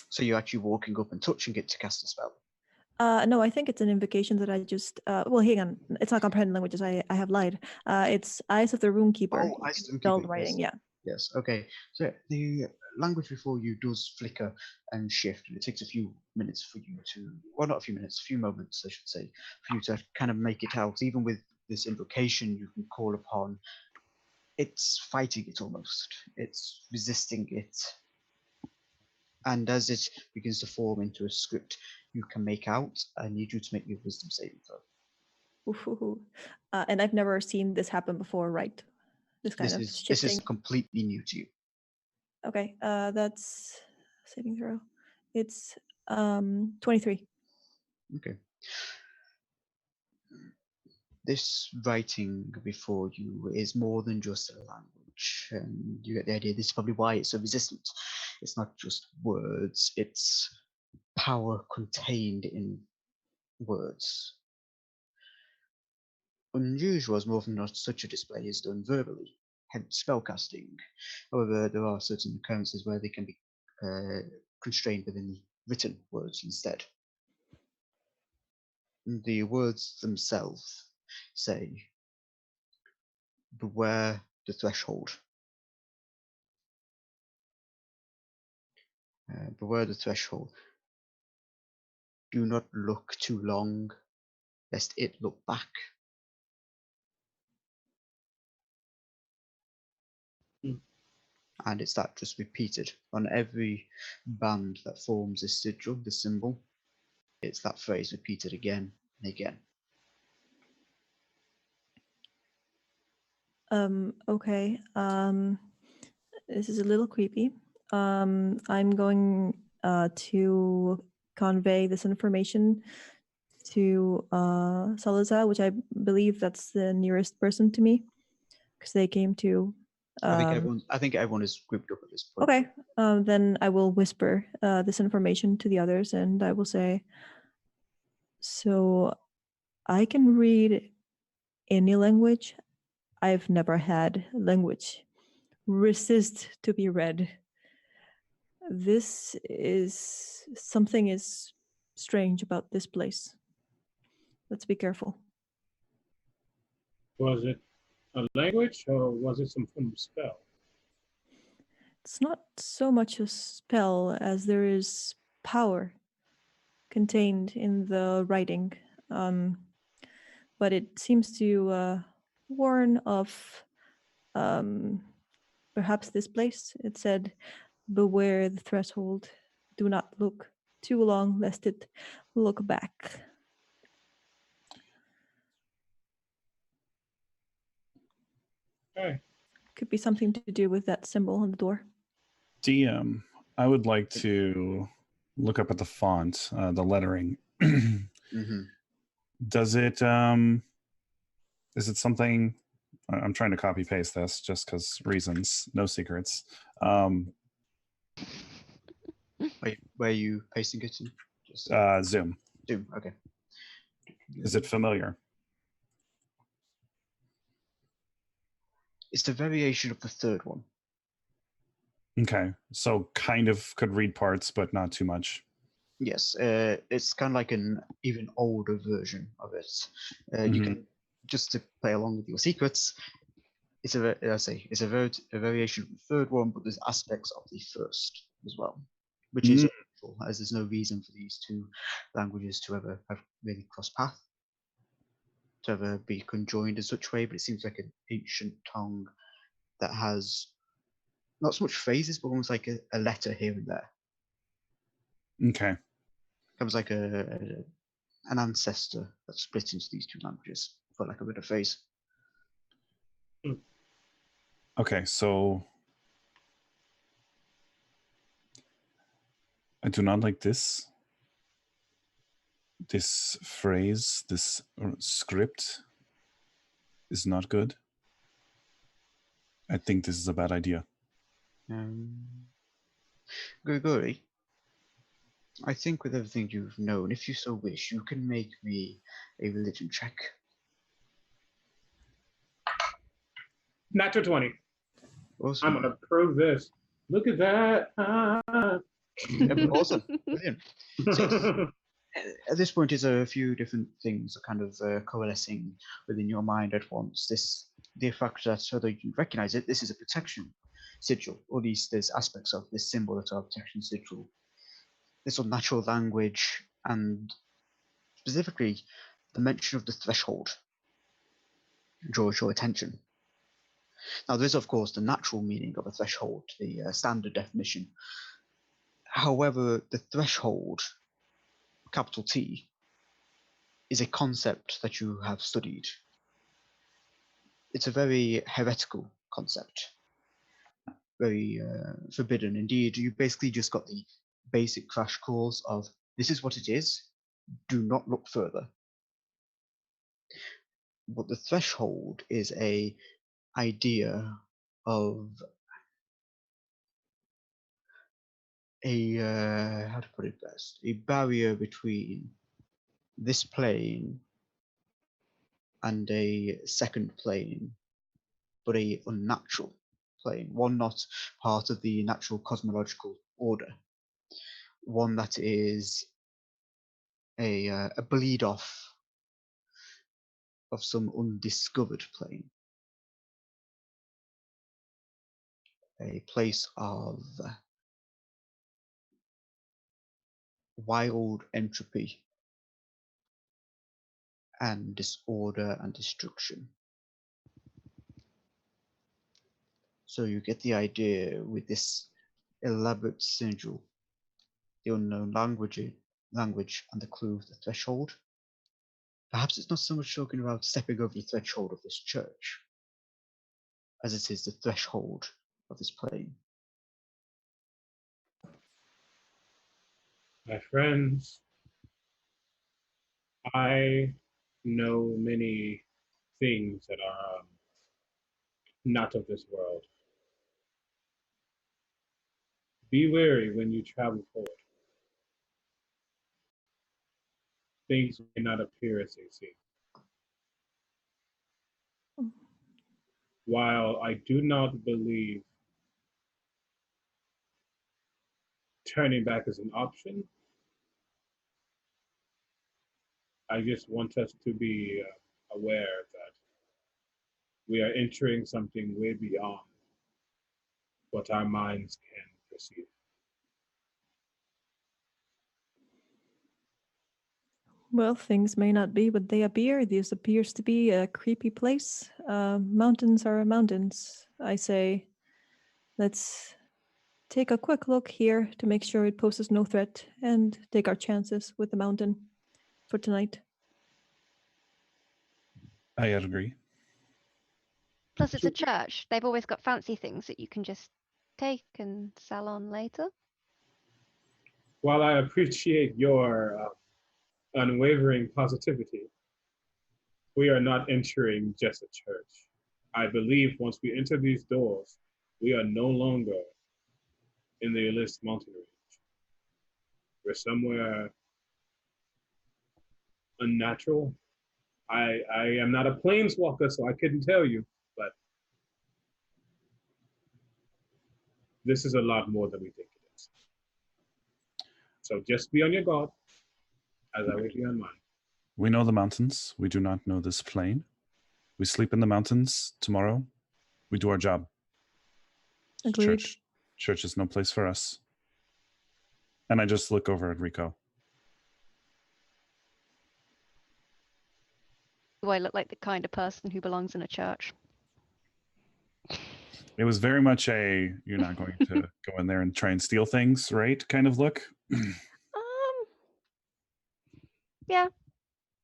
Speaker 1: So you're actually walking up and touching it to cast a spell?
Speaker 3: No, I think it's an invocation that I just. Well, hang on. It's not comprehend languages. I have lied. It's Eyes of the Runekeeper.
Speaker 1: Oh, Eyes of the Runekeeper.
Speaker 3: Spelled writing.
Speaker 1: Yes.
Speaker 3: Yeah.
Speaker 1: Yes. Okay. So the language before you does flicker and shift, and it takes a few minutes for you to, well, not a few minutes, a few moments, I should say, for you to kind of make it out. Even with this invocation, you can call upon. It's fighting it almost. It's resisting it. And as it begins to form into a script you can make out, I need you to make your wisdom saving throw.
Speaker 3: Ooh. And I've never seen this happen before, right? This
Speaker 1: is completely new to you.
Speaker 3: Okay, that's saving throw. It's 23.
Speaker 1: Okay. This writing before you is more than just a language, and you get the idea. This is probably why it's so resistant. It's not just words; it's power contained in words. Unusual as more often than not such a display is done verbally, hence spellcasting. However, there are certain occurrences where they can be constrained within the written words instead. The words themselves say, beware the threshold. Beware the threshold. Do not look too long, lest it look back. And it's that just repeated on every band that forms this sigil, this symbol. It's that phrase repeated again and again.
Speaker 3: Okay. This is a little creepy. I'm going to convey this information to Salazar, which I believe that's the nearest person to me, because they came to.
Speaker 1: I think everyone is grouped up at this point.
Speaker 3: Okay. Then I will whisper this information to the others, and I will say, so I can read any language. I've never had language resist to be read. Something is strange about this place. Let's be careful.
Speaker 4: Was it a language or was it some form of spell?
Speaker 3: It's not so much a spell as there is power contained in the writing, but it seems to warn of perhaps this place. It said, beware the threshold, do not look too long lest it look back.
Speaker 4: Okay.
Speaker 3: Could be something to do with that symbol on the door.
Speaker 5: DM, I would like to look up at the font, the lettering.
Speaker 1: Mm-hmm.
Speaker 5: Does it, is it something, I'm trying to copy paste this just because reasons, no secrets.
Speaker 1: Where are you pasting it in? Just
Speaker 5: Zoom.
Speaker 1: Zoom, okay.
Speaker 5: Is it familiar?
Speaker 1: It's the variation of the third one.
Speaker 5: Okay, so kind of could read parts, but not too much.
Speaker 1: Yes, it's kind of like an even older version of it. You can, just to play along with your secrets, it's a variation of the third one, but there's aspects of the first as well, which is unusual, as there's no reason for these two languages to ever have really crossed path, to ever be conjoined in such a way. But it seems like an ancient tongue that has not so much phrases, but almost like a letter here and there.
Speaker 5: Okay.
Speaker 1: Comes like an ancestor that split into these two languages for like a bit of phrase.
Speaker 5: Okay, so I do not like this. This phrase, this script is not good. I think this is a bad idea.
Speaker 1: Grigori, I think with everything you've known, if you so wish, you can make me a religion check.
Speaker 4: Natural 20.
Speaker 1: Awesome.
Speaker 4: I'm going to prove this. Look at that.
Speaker 1: Awesome. Brilliant. So, at this point, there's a few different things kind of coalescing within your mind at once. The fact that although you recognize it, this is a protection sigil, or at least there's aspects of this symbol that are protection sigil. This unnatural language, and specifically the mention of the threshold draws your attention. Now, there is, of course, the natural meaning of a threshold, the standard definition. However, the threshold, capital T, is a concept that you have studied. It's a very heretical concept, very forbidden. Indeed, you basically just got the basic crash course of this is what it is, do not look further. But the threshold is a idea of a how to put it best, a barrier between this plane and a second plane, but a unnatural plane, one not part of the natural cosmological order. one that is a bleed off of some undiscovered plane, a place of wild entropy and disorder and destruction. So you get the idea with this elaborate sigil, the unknown language, and the clue of the threshold. Perhaps it's not so much talking about stepping over the threshold of this church, as it is the threshold of this plane.
Speaker 4: My friends, I know many things that are not of this world. Be wary when you travel forward. Things may not appear as they seem. While I do not believe turning back is an option, I just want us to be aware that we are entering something way beyond what our minds can perceive.
Speaker 3: Well, things may not be what they appear. This appears to be a creepy place. Mountains are mountains. I say, let's take a quick look here to make sure it poses no threat and take our chances with the mountain for tonight.
Speaker 5: I agree.
Speaker 2: Plus, it's a church. They've always got fancy things that you can just take and sell on later.
Speaker 4: While I appreciate your unwavering positivity, we are not entering just a church. I believe once we enter these doors, we are no longer in the Elist mountain range. We're somewhere unnatural. I am not a planeswalker, so I couldn't tell you, but this is a lot more than we think it is. So just be on your guard, as I would be on mine.
Speaker 5: We know the mountains. We do not know this plane. We sleep in the mountains tomorrow. We do our job.
Speaker 3: Agreed.
Speaker 5: Church is no place for us. And I just look over at Rico.
Speaker 2: Do I look like the kind of person who belongs in a church?
Speaker 5: It was very much a, you're not going to go in there and try and steal things, right? Kind of look.
Speaker 2: Yeah.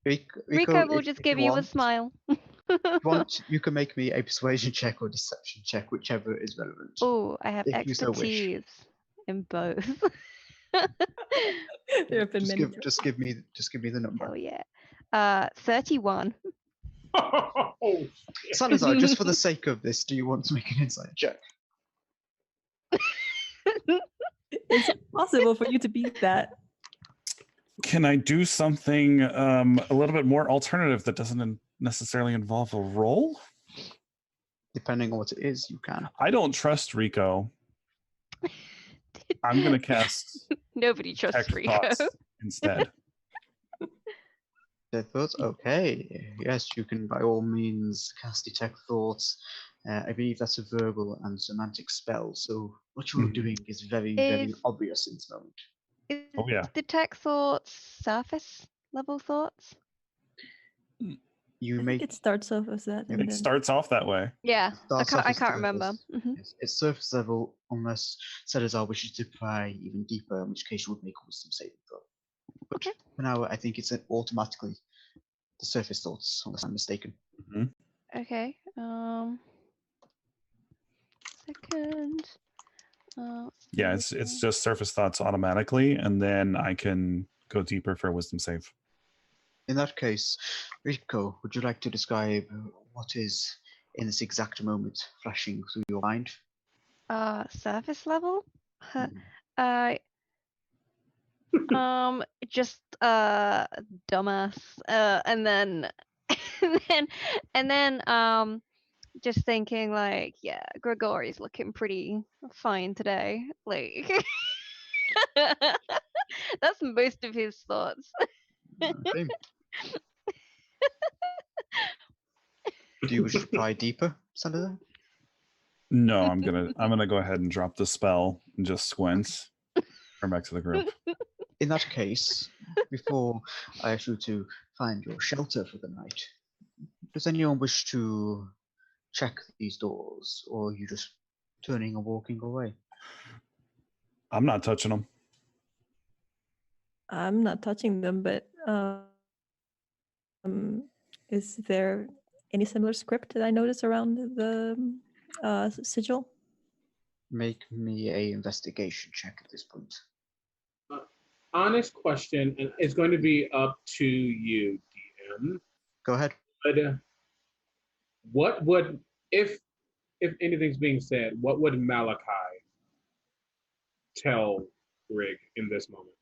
Speaker 2: Rico will just give you a smile.
Speaker 1: If you want, you can make me a persuasion check or deception check, whichever is relevant.
Speaker 2: Oh, I have
Speaker 1: if you so wish.
Speaker 2: expertise in both.
Speaker 3: There have been many.
Speaker 1: Just give me the number.
Speaker 2: Hell yeah. 31.
Speaker 4: Oh,
Speaker 1: Salazar, just for the sake of this, do you want to make an insight check?
Speaker 3: It's possible for you to beat that.
Speaker 5: Can I do something a little bit more alternative that doesn't necessarily involve a roll?
Speaker 1: Depending on what it is, you can.
Speaker 5: I don't trust Rico. I'm going to cast
Speaker 2: Nobody trusts
Speaker 5: Detect
Speaker 2: Rico.
Speaker 5: Thoughts instead.
Speaker 1: Detect Thoughts? Okay. Yes, you can by all means cast Detect Thoughts. I believe that's a verbal and semantic spell. So what you're doing is very, very obvious in this moment.
Speaker 5: Oh, yeah.
Speaker 2: Detect thoughts, surface level thoughts?
Speaker 1: You
Speaker 3: I
Speaker 1: make
Speaker 3: think it starts off as that. and
Speaker 5: It
Speaker 3: then-
Speaker 5: starts off that way.
Speaker 2: Yeah, I
Speaker 1: starts off as
Speaker 2: can't remember.
Speaker 1: surface.
Speaker 2: Mhm.
Speaker 1: Yes, it's surface level unless Salazar wishes to pry even deeper, in which case you would make a wisdom saving throw. But
Speaker 2: Okay.
Speaker 1: for now, I think it's automatically the surface thoughts, unless I'm mistaken.
Speaker 2: Okay. Second.
Speaker 5: Yeah, it's just surface thoughts automatically, and then I can go deeper for a wisdom save.
Speaker 1: In that case, Rico, would you like to describe what is in this exact moment flashing through your mind?
Speaker 2: Surface level?
Speaker 1: Mhm.
Speaker 2: Just dumbass. And then and then just thinking like, yeah, Grigori's looking pretty fine today. Like That's most of his thoughts.
Speaker 1: Okay. Do you wish to pry deeper, Salazar?
Speaker 5: No, I'm gonna go ahead and drop the spell and just squint. Come back to the group.
Speaker 1: In that case, before I ask you to find your shelter for the night, does anyone wish to check these doors, or are you just turning and walking away?
Speaker 5: I'm not touching them.
Speaker 3: I'm not touching them, but is there any similar script that I notice around the sigil?
Speaker 1: Make me a investigation check at this point.
Speaker 4: Honest question, and it's going to be up to you, DM.
Speaker 1: Go ahead.
Speaker 4: But what would, if anything's being said, what would Malachi tell Rig in this moment?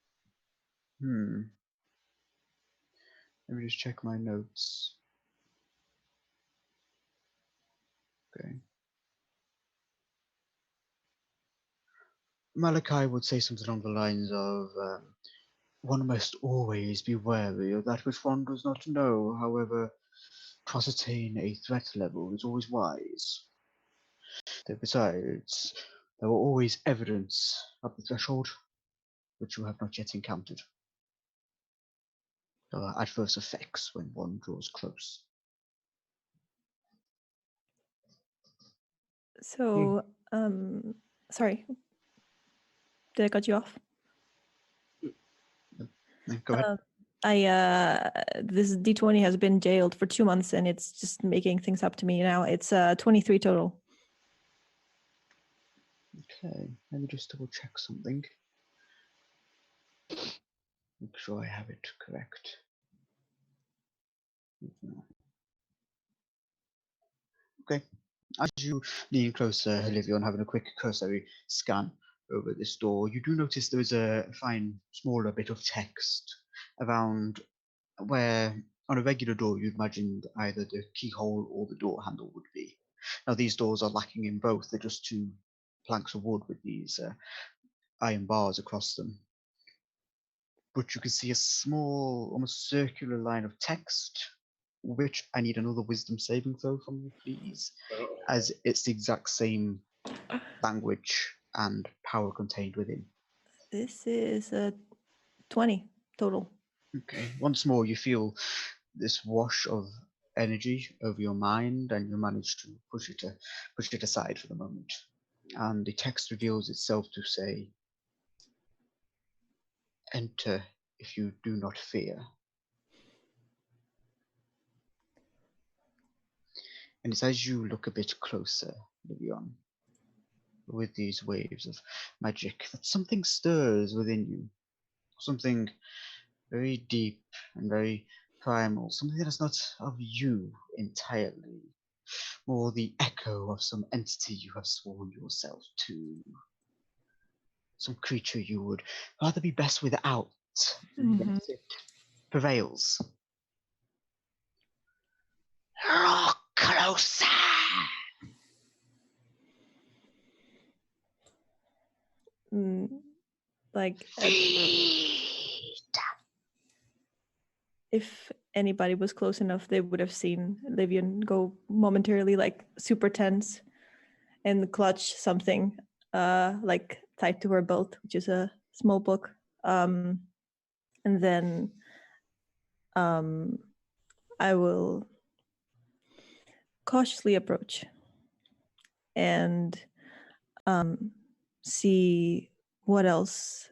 Speaker 1: Let me just check my notes. Okay. Malachi would say something along the lines of, one must always be wary of that which one does not know. However, to ascertain a threat level is always wise. Besides, there are always evidence of the threshold which you have not yet encountered. There are adverse effects when one draws close.
Speaker 3: So, sorry, did I cut you off?
Speaker 1: Go ahead.
Speaker 3: This D20 has been jailed for 2 months, and it's just making things up to me now. It's 23 total.
Speaker 1: Okay, let me just double check something. Make sure I have it correct. Okay, as you lean closer, Olivia, and having a quick cursory scan over this door, you do notice there is a fine, smaller bit of text around where on a regular door you'd imagine either the keyhole or the door handle would be. Now these doors are lacking in both, they're just two planks of wood with these iron bars across them. But you can see a small, almost circular line of text, which I need another wisdom saving throw from you, please, as it's the exact same language and power contained within.
Speaker 3: This is 20 total.
Speaker 1: Okay, once more you feel this wash of energy over your mind, and you manage to push it aside for the moment. And the text reveals itself to say, "Enter if you do not fear." And it's as you look a bit closer, Livion, with these waves of magic, that something stirs within you. Something very deep and very primal, something that is not of you entirely, more the echo of some entity you have sworn yourself to. Some creature you would rather be best without, yet it prevails. Look closer!
Speaker 3: Like,
Speaker 1: Feed!
Speaker 3: if anybody was close enough, they would have seen Livian go momentarily like super tense and clutch something like tied to her belt, which is a small book. And then I will cautiously approach and see what else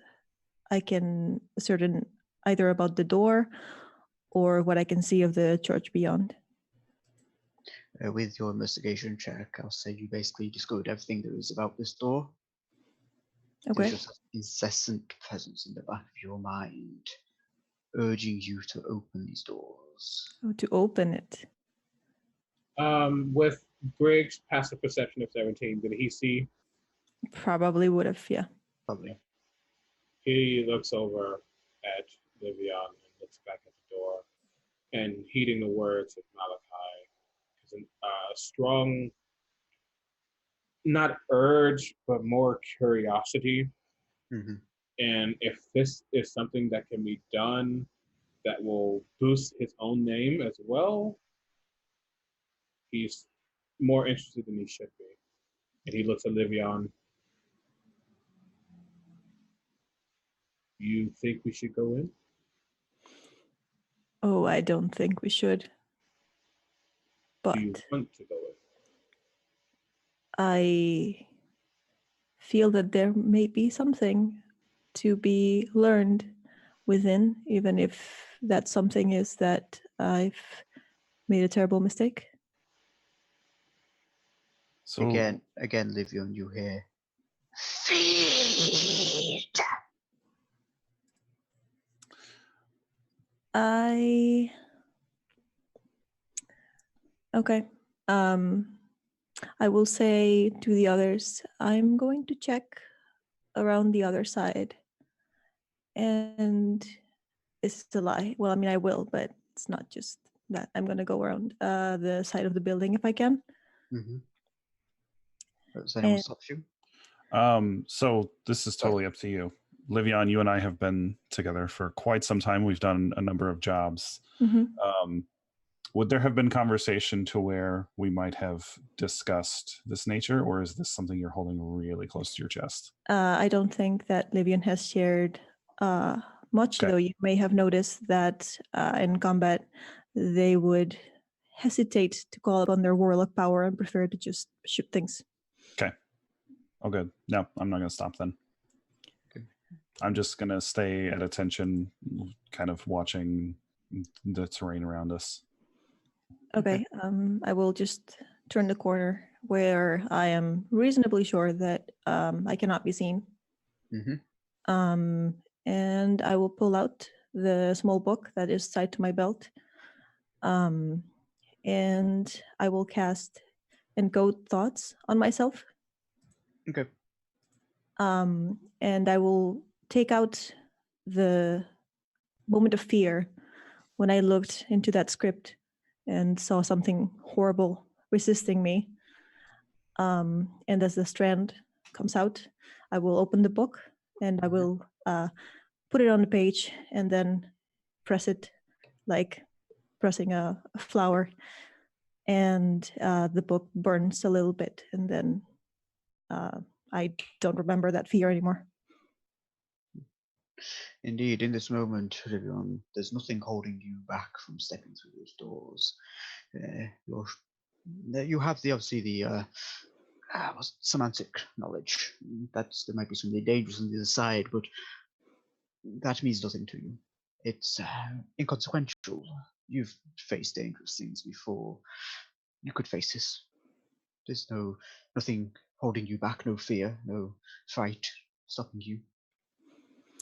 Speaker 3: I can ascertain, either about the door or what I can see of the church beyond.
Speaker 1: With your investigation check, I'll say you basically discovered everything there is about this door.
Speaker 3: Okay.
Speaker 1: There's just an incessant presence in the back of your mind, urging you to open these doors.
Speaker 3: Oh, to open it.
Speaker 4: With Briggs' passive perception of 17, did he see?
Speaker 3: Probably would have, yeah.
Speaker 1: Probably.
Speaker 4: He looks over at Livion and looks back at the door, and heeding the words of Malachi, is a strong, not urge, but more curiosity And if this is something that can be done that will boost his own name as well, he's more interested than he should be. And he looks at Livion. You think we should go in?
Speaker 3: Oh, I don't think we should. But
Speaker 4: Do you want to go in?
Speaker 3: I feel that there may be something to be learned within, even if that something is that I've made a terrible mistake.
Speaker 5: So
Speaker 1: Again, Livion, you hear feed.
Speaker 3: Okay. I will say to the others, I'm going to check around the other side. And this is a lie. Well, I mean, I will, but it's not just that. I'm going to go around the side of the building if I can.
Speaker 1: Mm-hmm. Does anyone
Speaker 3: And-
Speaker 1: stop you?
Speaker 5: So this is totally up to you. Livion, you and I have been together for quite some time. We've done a number of jobs.
Speaker 3: Mhm.
Speaker 5: Would there have been conversation to where we might have discussed this nature, or is this something you're holding really close to your chest?
Speaker 3: I don't think that Livian has shared much,
Speaker 5: Okay.
Speaker 3: though you may have noticed that in combat they would hesitate to call upon their warlock power and prefer to just shoot things.
Speaker 5: Okay. Oh, good. No, I'm not going to stop then.
Speaker 1: Okay.
Speaker 5: I'm just going to stay at attention, kind of watching the terrain around us.
Speaker 3: Okay, I will just turn the corner where I am reasonably sure that I cannot be seen.
Speaker 1: Mm-hmm.
Speaker 3: And I will pull out the small book that is tied to my belt. And I will cast Encode Thoughts on myself.
Speaker 1: Okay.
Speaker 3: And I will take out the moment of fear when I looked into that script and saw something horrible resisting me. And as the strand comes out, I will open the book and I will put it on the page and then press it like pressing a flower. And the book burns a little bit, and then I don't remember that fear anymore.
Speaker 1: Indeed, in this moment, Livion, there's nothing holding you back from stepping through those doors. You have obviously the semantic knowledge. That's there might be something dangerous on the other side, but that means nothing to you. It's inconsequential. You've faced dangerous things before. You could face this. There's nothing holding you back, no fear, no fright stopping you.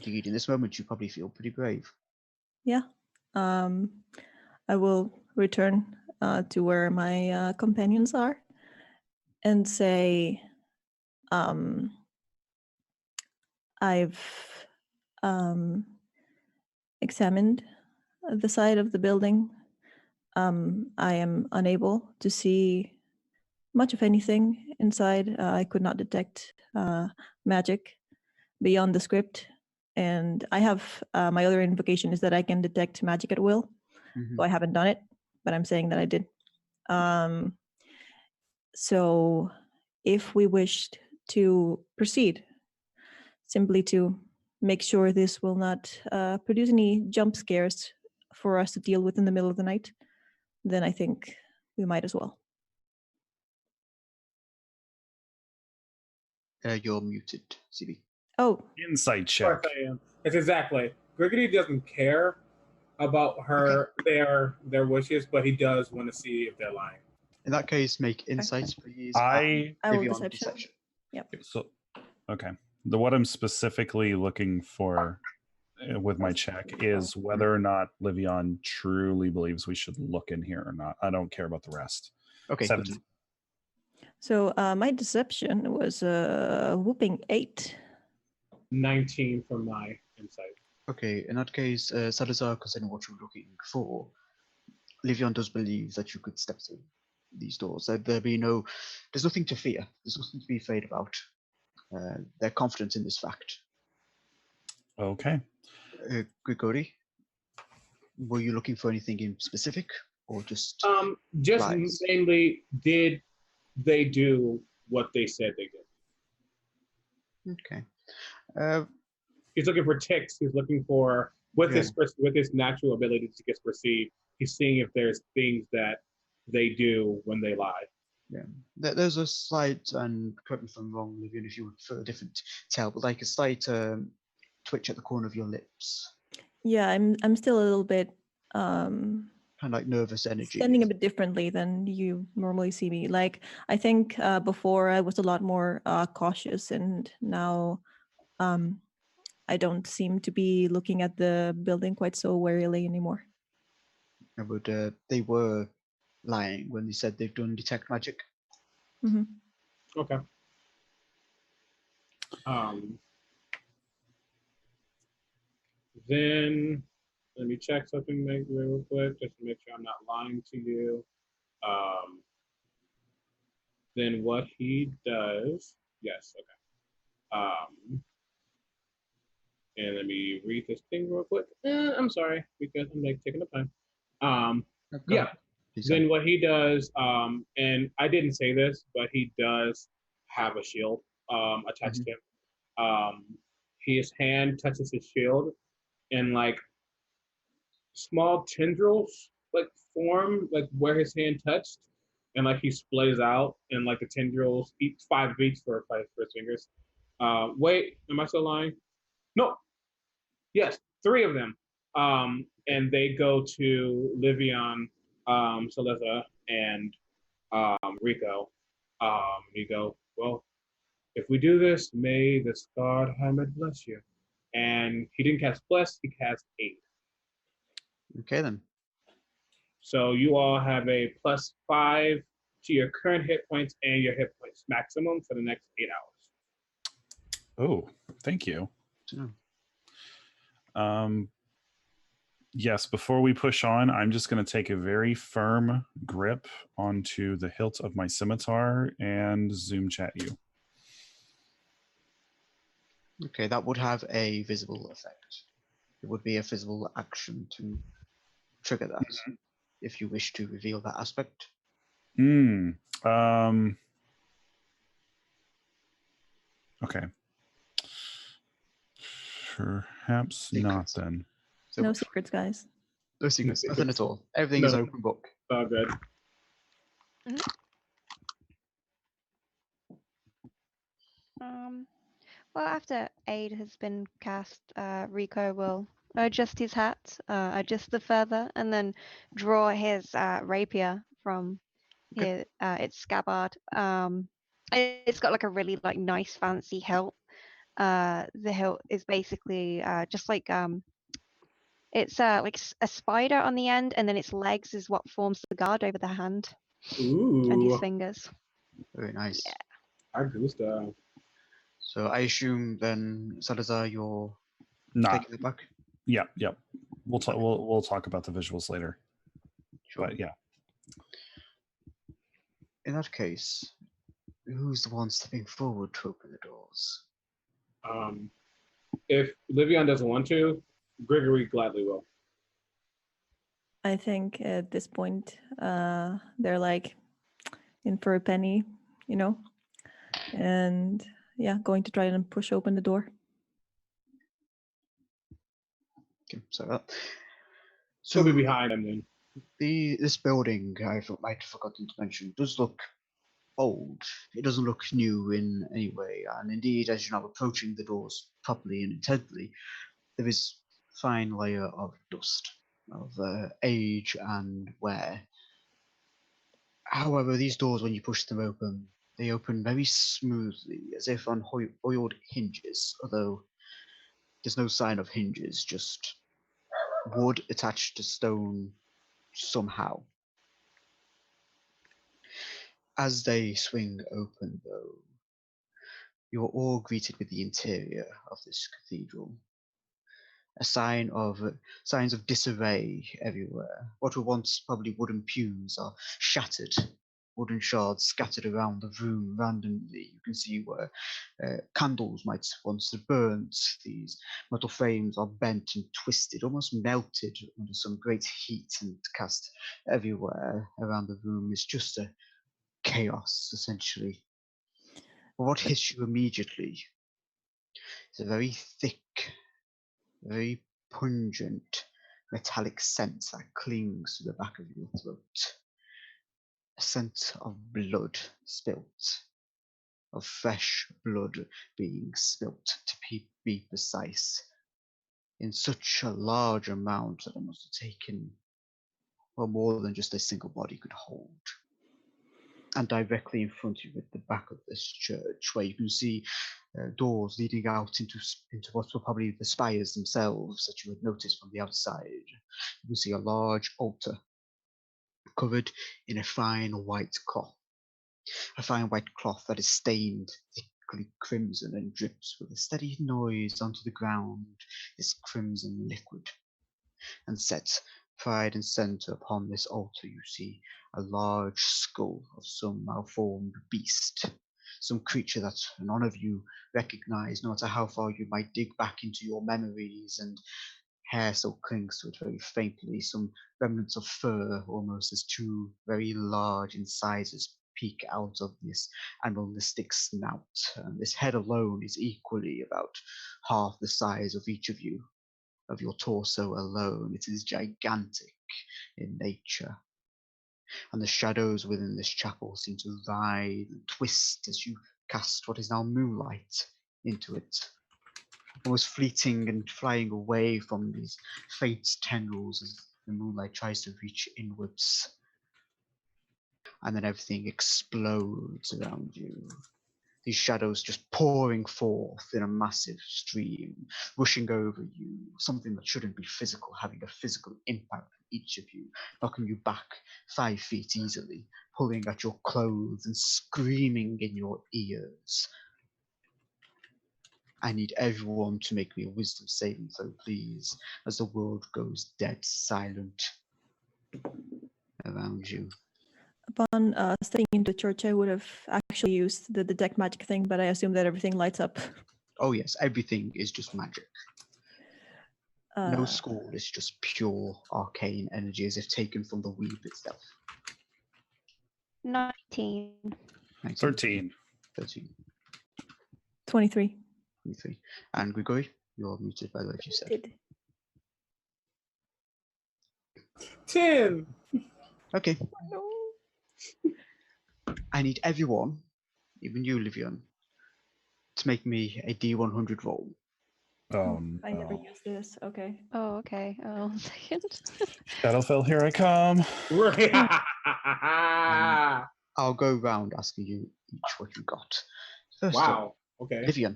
Speaker 1: Indeed, in this moment, you probably feel pretty brave.
Speaker 3: Yeah. I will return to where my companions are and say, I've examined the side of the building. I am unable to see much of anything inside. I could not detect magic beyond the script. And I have my other invocation is that I can detect magic at will.
Speaker 1: Mhm.
Speaker 3: So I haven't done it, but I'm saying that I did. So if we wished to proceed, simply to make sure this will not produce any jump scares for us to deal with in the middle of the night, then I think we might as well.
Speaker 1: You're muted, CB.
Speaker 3: Oh,
Speaker 5: Insight
Speaker 4: Of
Speaker 5: check.
Speaker 4: course I am. It's exactly. Griggity doesn't care about her their wishes, but he does want to see if they're lying.
Speaker 1: In that case, make insights, please.
Speaker 5: I
Speaker 3: I will
Speaker 1: Livion,
Speaker 3: deception.
Speaker 5: so okay. What I'm specifically looking for with my check is whether or not Livion truly believes we should look in here or not. I don't care about the rest.
Speaker 1: Okay,
Speaker 5: Seven.
Speaker 1: good.
Speaker 3: So my deception was a whooping 8.
Speaker 4: 19 from my insight.
Speaker 1: Okay, in that case, Salazar, considering what you're looking for, Livion does believe that you could step through these doors. There's nothing to fear. There's nothing to be afraid about. They're confident in this fact.
Speaker 5: Okay.
Speaker 1: Grigori, were you looking for anything in specific, or just
Speaker 4: Just
Speaker 1: Lies.
Speaker 4: mainly, did they do what they said they did?
Speaker 1: okay?
Speaker 4: He's looking for ticks. He's looking for with
Speaker 1: Yeah.
Speaker 4: his natural ability to get perceived. He's seeing if there's things that they do when they lie.
Speaker 1: Yeah, there's a slight, and correct me if I'm wrong, Livian, if you would prefer a different tell, but like a slight twitch at the corner of your lips,
Speaker 3: Yeah, I'm still a little bit um
Speaker 1: kind of like nervous energy.
Speaker 3: standing a bit differently than you normally see me. Like I think before I was a lot more cautious, and now I don't seem to be looking at the building quite so warily anymore.
Speaker 1: But they were lying when they said they've done detect magic.
Speaker 3: Hmm.
Speaker 4: Okay. Then let me check something real quick just to make sure I'm not lying to you. Then what he does, yes, okay. And let me read this thing real quick. I'm sorry because I'm like taking the time. Yeah. Then what he does, and I didn't say this, but he does have a shield attached to him. His hand touches his shield, and like small tendrils like form like where his hand touched, and like he splays out, and like the tendrils each 5 beats for his fingers. Wait, am I still lying? No. Yes, 3 of them. And they go to Livion, Saleza, and Rico. You go, well, if we do this, may the God Hamid bless you. And he didn't cast bless, he cast aid.
Speaker 1: Okay then.
Speaker 4: So you all have a +5 to your current hit points and your hit points maximum for the next 8 hours.
Speaker 5: Oh, thank you. Yes, before we push on, I'm just going to take a very firm grip onto the hilt of my scimitar and zoom chat you.
Speaker 1: Okay, that would have a visible effect. It would be a physical action to trigger that, if you wish to reveal that aspect.
Speaker 5: Okay. Perhaps not then.
Speaker 1: So
Speaker 3: No secrets, guys.
Speaker 1: no secrets,
Speaker 4: No
Speaker 1: nothing
Speaker 4: secrets.
Speaker 1: at all. Everything is
Speaker 4: No.
Speaker 1: open book.
Speaker 4: Oh, good.
Speaker 2: Well, after aid has been cast, Rico will adjust his hat, adjust the feather, and then draw his rapier from its scabbard. It's got like a really like nice fancy hilt. The hilt is basically just like it's like a spider on the end, and then its legs is what forms the guard over the hand and his
Speaker 4: Ooh,
Speaker 2: fingers.
Speaker 1: Very nice.
Speaker 2: Yeah.
Speaker 4: I gusta.
Speaker 1: So I assume then, Salazar, you're
Speaker 5: Not.
Speaker 1: taking it back?
Speaker 5: Yep. We'll talk. We'll talk about the visuals later.
Speaker 1: Sure.
Speaker 5: But yeah.
Speaker 1: In that case, who's the one stepping forward to open the doors?
Speaker 4: If Livion doesn't want to, Gregory gladly will.
Speaker 3: I think at this point, they're like in for a penny, you know, and yeah, going to try and push open the door.
Speaker 1: Okay, so
Speaker 4: She'll be behind him then.
Speaker 1: this building, I might have forgotten to mention, does look old. It doesn't look new in any way, and indeed, as you're now approaching the doors properly and intently, there is a fine layer of dust, of age and wear. However, these doors, when you push them open, they open very smoothly, as if on oiled hinges, although there's no sign of hinges, just wood attached to stone somehow. As they swing open, though, you are all greeted with the interior of this cathedral. A signs of disarray everywhere. What were once probably wooden pews are shattered wooden shards scattered around the room randomly. You can see where candles might once have burnt. These metal frames are bent and twisted, almost melted under some great heat, and cast everywhere around the room is just a chaos, essentially. But what hits you immediately is a very thick, very pungent, metallic scent that clings to the back of your throat. A scent of blood spilt, of fresh blood being spilt, to be precise, in such a large amount that it must have taken well more than just a single body could hold. And directly in front of you at the back of this church, where you can see doors leading out into what were probably the spires themselves that you had noticed from the outside. You can see a large altar covered in a fine white cloth. A fine white cloth that is stained thickly crimson and drips with a steady noise onto the ground this crimson liquid. And set pride and center upon this altar you see a large skull of some malformed beast, some creature that none of you recognize, no matter how far you might dig back into your memories, and hair still clings to it very faintly, some remnants of fur, almost as two very large incisors peek out of this animalistic snout. And this head alone is equally about half the size of each of you, of your torso alone. It is gigantic in nature. And the shadows within this chapel seem to writhe and twist as you cast what is now moonlight into it, almost fleeting and flying away from these faint tendrils as the moonlight tries to reach inwards. And then everything explodes around you. These shadows just pouring forth in a massive stream, rushing over you, something that shouldn't be physical, having a physical impact on each of you, knocking you back 5 feet easily, pulling at your clothes and screaming in your ears. I need everyone to make me a wisdom saving throw, please, as the world goes dead silent around you.
Speaker 3: Upon stepping into the church, I would have actually used the detect magic thing, but I assume that everything lights up.
Speaker 1: Oh yes, everything is just magic. No
Speaker 3: Uh,
Speaker 1: school is just pure arcane energy as if taken from the weave itself.
Speaker 2: 19.
Speaker 1: 19,
Speaker 5: 13.
Speaker 1: 13,
Speaker 3: 23.
Speaker 1: 23. And Grigori, you're muted by the way, if you said.
Speaker 4: 10.
Speaker 1: Okay. I need everyone, even you, Livion, to make me a D100 roll.
Speaker 5: Oh,
Speaker 3: I never
Speaker 5: no.
Speaker 3: used this. Okay.
Speaker 2: Oh, okay. Oh, 1 second.
Speaker 5: Shadowfell, here I come.
Speaker 1: I'll go round asking you each what you got. First up,
Speaker 4: Wow. Okay.
Speaker 1: Livion,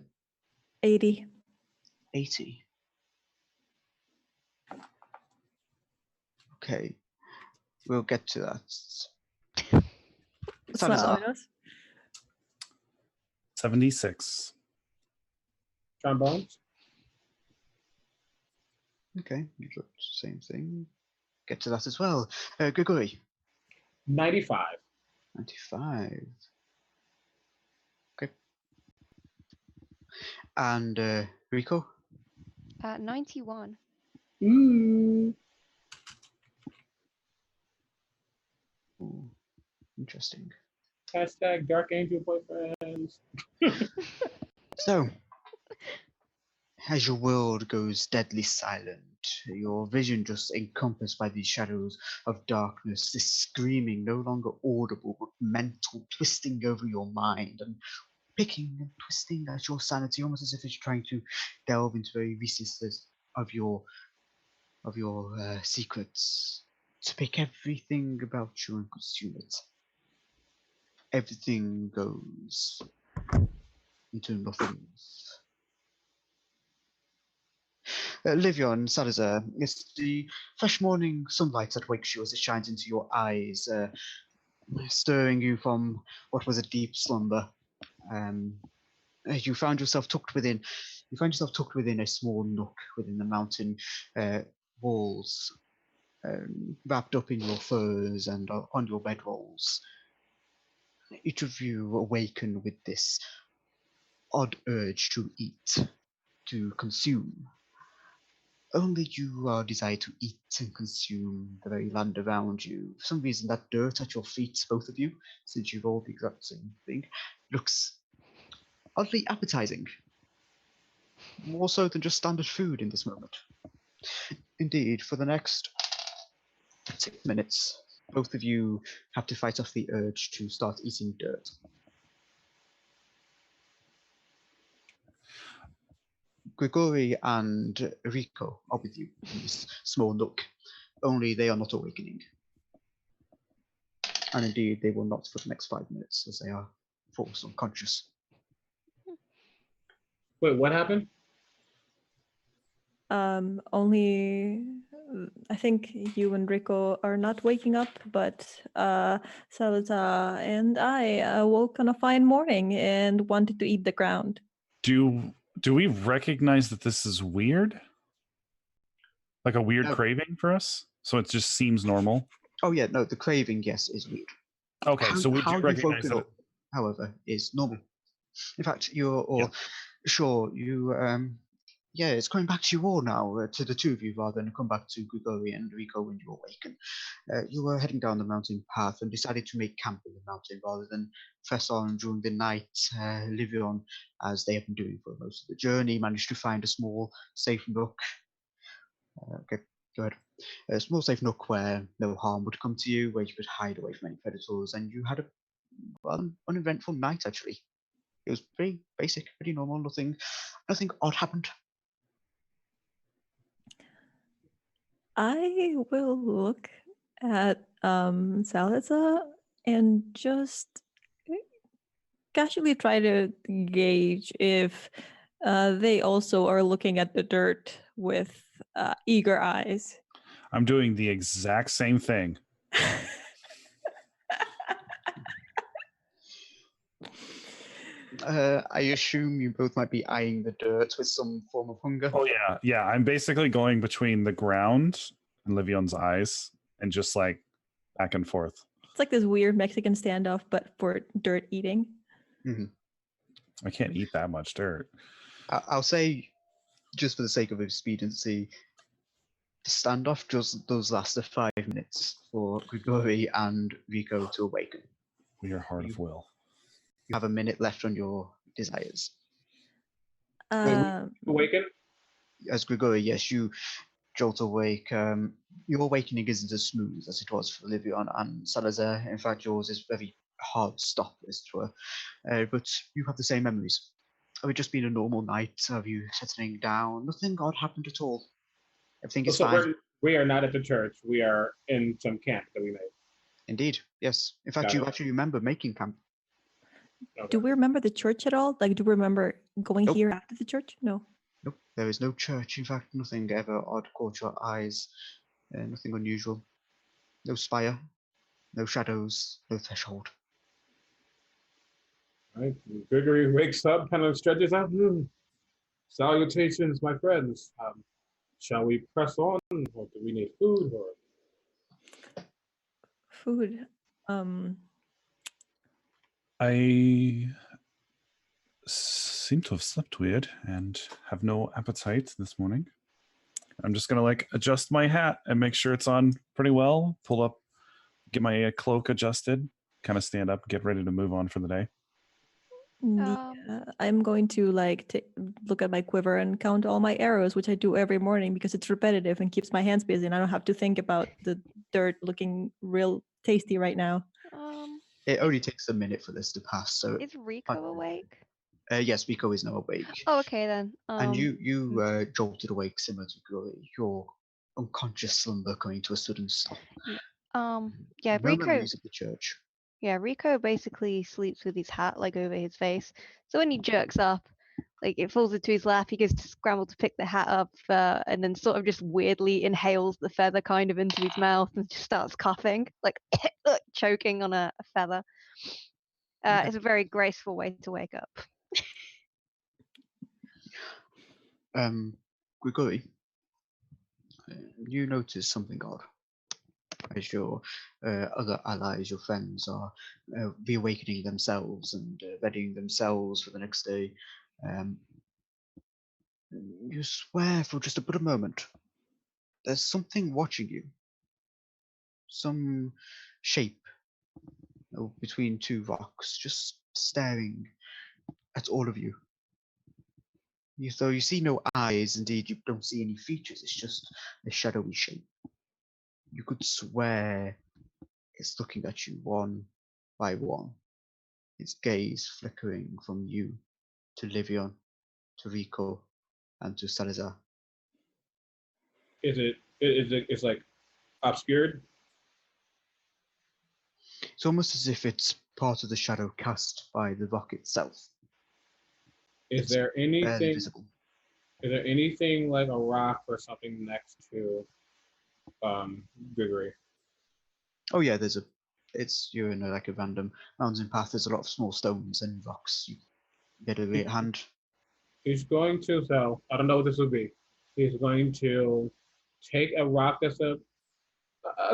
Speaker 3: 80.
Speaker 1: 80. Okay, we'll get to that.
Speaker 3: It's not
Speaker 1: Salazar,
Speaker 3: ominous.
Speaker 5: 76.
Speaker 4: Trombones.
Speaker 1: okay, you got the same thing. Get to that as well. Grigori,
Speaker 4: 95.
Speaker 1: 95. Okay. And Rico?
Speaker 2: 91.
Speaker 4: Mm.
Speaker 1: Ooh, interesting.
Speaker 4: Hashtag Dark Angel boyfriends.
Speaker 1: So, as your world goes deadly silent, your vision just encompassed by these shadows of darkness, this screaming no longer audible but mental, twisting over your mind and picking and twisting at your sanity, almost as if it's trying to delve into very recesses of your secrets, to pick everything about you and consume it. Everything goes into nothingness. Livion, Salazar, it's the fresh morning sunlight that wakes you as it shines into your eyes, stirring you from what was a deep slumber. You found yourself tucked within. You find yourself tucked within a small nook within the mountain walls, wrapped up in your furs and on your bedrolls. each of you awaken with this odd urge to eat, to consume. Only you desire to eat and consume the very land around you. For some reason, that dirt at your feet, both of you, since you've all the exact same thing, looks oddly appetizing. More so than just standard food in this moment. Indeed, for the next 6 minutes, both of you have to fight off the urge to start eating dirt. Grigori and Rico are with you in this small nook, only they are not awakening. And indeed, they will not for the next 5 minutes, as they are forced unconscious.
Speaker 4: Wait, what happened?
Speaker 3: Only I think you and Rico are not waking up, but Salazar and I woke on a fine morning and wanted to eat the ground.
Speaker 5: Do we recognize that this is weird? Like a weird
Speaker 1: No.
Speaker 5: craving for us? So it just seems normal.
Speaker 1: Oh yeah, no, the craving, yes, is weird.
Speaker 5: Okay, so we do
Speaker 1: you've
Speaker 5: recognize
Speaker 1: woken
Speaker 5: that.
Speaker 1: up, however, is normal. In fact, you're all
Speaker 5: Yeah.
Speaker 1: sure you yeah, it's coming back to you all now, to the two of you rather than come back to Grigori and Rico when you awaken. You were heading down the mountain path and decided to make camp in the mountain rather than press on during the night. Livion, as they have been doing for most of the journey, managed to find a small safe nook. Okay, go ahead. A small safe nook where no harm would come to you, where you could hide away from any predators, and you had a uneventful night actually. It was pretty basic, pretty normal. Nothing odd happened.
Speaker 3: I will look at Salazar and just casually try to gauge if they also are looking at the dirt with eager eyes.
Speaker 5: I'm doing the exact same thing.
Speaker 1: I assume you both might be eyeing the dirt with some form of hunger.
Speaker 5: Oh yeah. I'm basically going between the ground and Livion's eyes and just like back and forth.
Speaker 3: It's like this weird Mexican standoff, but for dirt eating.
Speaker 5: I can't eat that much dirt.
Speaker 1: I'll say, just for the sake of expediency, the standoff just does last 5 minutes for Grigori and Rico to awaken.
Speaker 5: We are hard of will.
Speaker 1: You have a minute left on your desires.
Speaker 4: Awaken?
Speaker 1: As Grigori, yes, you jolt awake. Your awakening isn't as smooth as it was for Livion and Salazar. In fact, yours is very hard stop, as it were. But you have the same memories. Have it just been a normal night of you settling down? Nothing odd happened at all. Everything is fine.
Speaker 4: We are not at the church. We are in some camp that we made.
Speaker 1: Indeed, yes. In fact,
Speaker 4: Got
Speaker 1: you
Speaker 4: it.
Speaker 1: actually remember making camp.
Speaker 4: Okay.
Speaker 3: Do we remember the church at all? Like, do we remember going
Speaker 1: Nope.
Speaker 3: here after the church? No.
Speaker 1: Nope, there is no church. In fact, nothing ever odd caught your eyes. Nothing unusual. No spire, no shadows, no threshold.
Speaker 4: Right. Gregory wakes up, kind of stretches out. Salutations, my friends. Shall we press on, or do we need food? Or
Speaker 3: Food.
Speaker 5: I seem to have slept weird and have no appetite this morning. I'm just gonna like adjust my hat and make sure it's on pretty well. Pull up, get my cloak adjusted, kind of stand up, get ready to move on for the day.
Speaker 3: I'm going to like look at my quiver and count all my arrows, which I do every morning because it's repetitive and keeps my hands busy, and I don't have to think about the dirt looking real tasty right now.
Speaker 1: It only takes a minute for this to pass, so
Speaker 2: Is Rico awake?
Speaker 1: yes, Rico is now awake.
Speaker 2: Oh, okay then.
Speaker 1: And you jolted awake similar to Glory, your unconscious slumber coming to a sudden stop.
Speaker 2: Yeah,
Speaker 1: No
Speaker 2: Rico.
Speaker 1: memories of the church.
Speaker 2: Yeah, Rico basically sleeps with his hat like over his face. So when he jerks up, like it falls into his lap, he goes to scramble to pick the hat up, and then sort of just weirdly inhales the feather kind of into his mouth and just starts coughing, like choking on a feather.
Speaker 1: Okay.
Speaker 2: It's a very graceful way to wake up.
Speaker 1: Grigori, you notice something odd. as your other allies, your friends, are reawakening themselves and readying themselves for the next day. Um, you swear for just a but a moment. There's something watching you. Some shape between two rocks, just staring at all of you. Though you see no eyes, indeed you don't see any features, it's just a shadowy shape. You could swear it's looking at you one by one, its gaze flickering from you to Livion, to Rico, and to Salazar.
Speaker 4: It's like obscured?
Speaker 1: It's almost as if it's part of the shadow cast by the rock itself.
Speaker 4: Is
Speaker 1: It's
Speaker 4: there
Speaker 1: barely
Speaker 4: anything
Speaker 1: visible.
Speaker 4: is there anything like a rock or something next to Gregory?
Speaker 1: Oh yeah, you're in like a random mountain path. There's a lot of small stones and rocks. You get a right hand.
Speaker 4: He's going to, so I don't know what this would be. He's going to take a rock that's a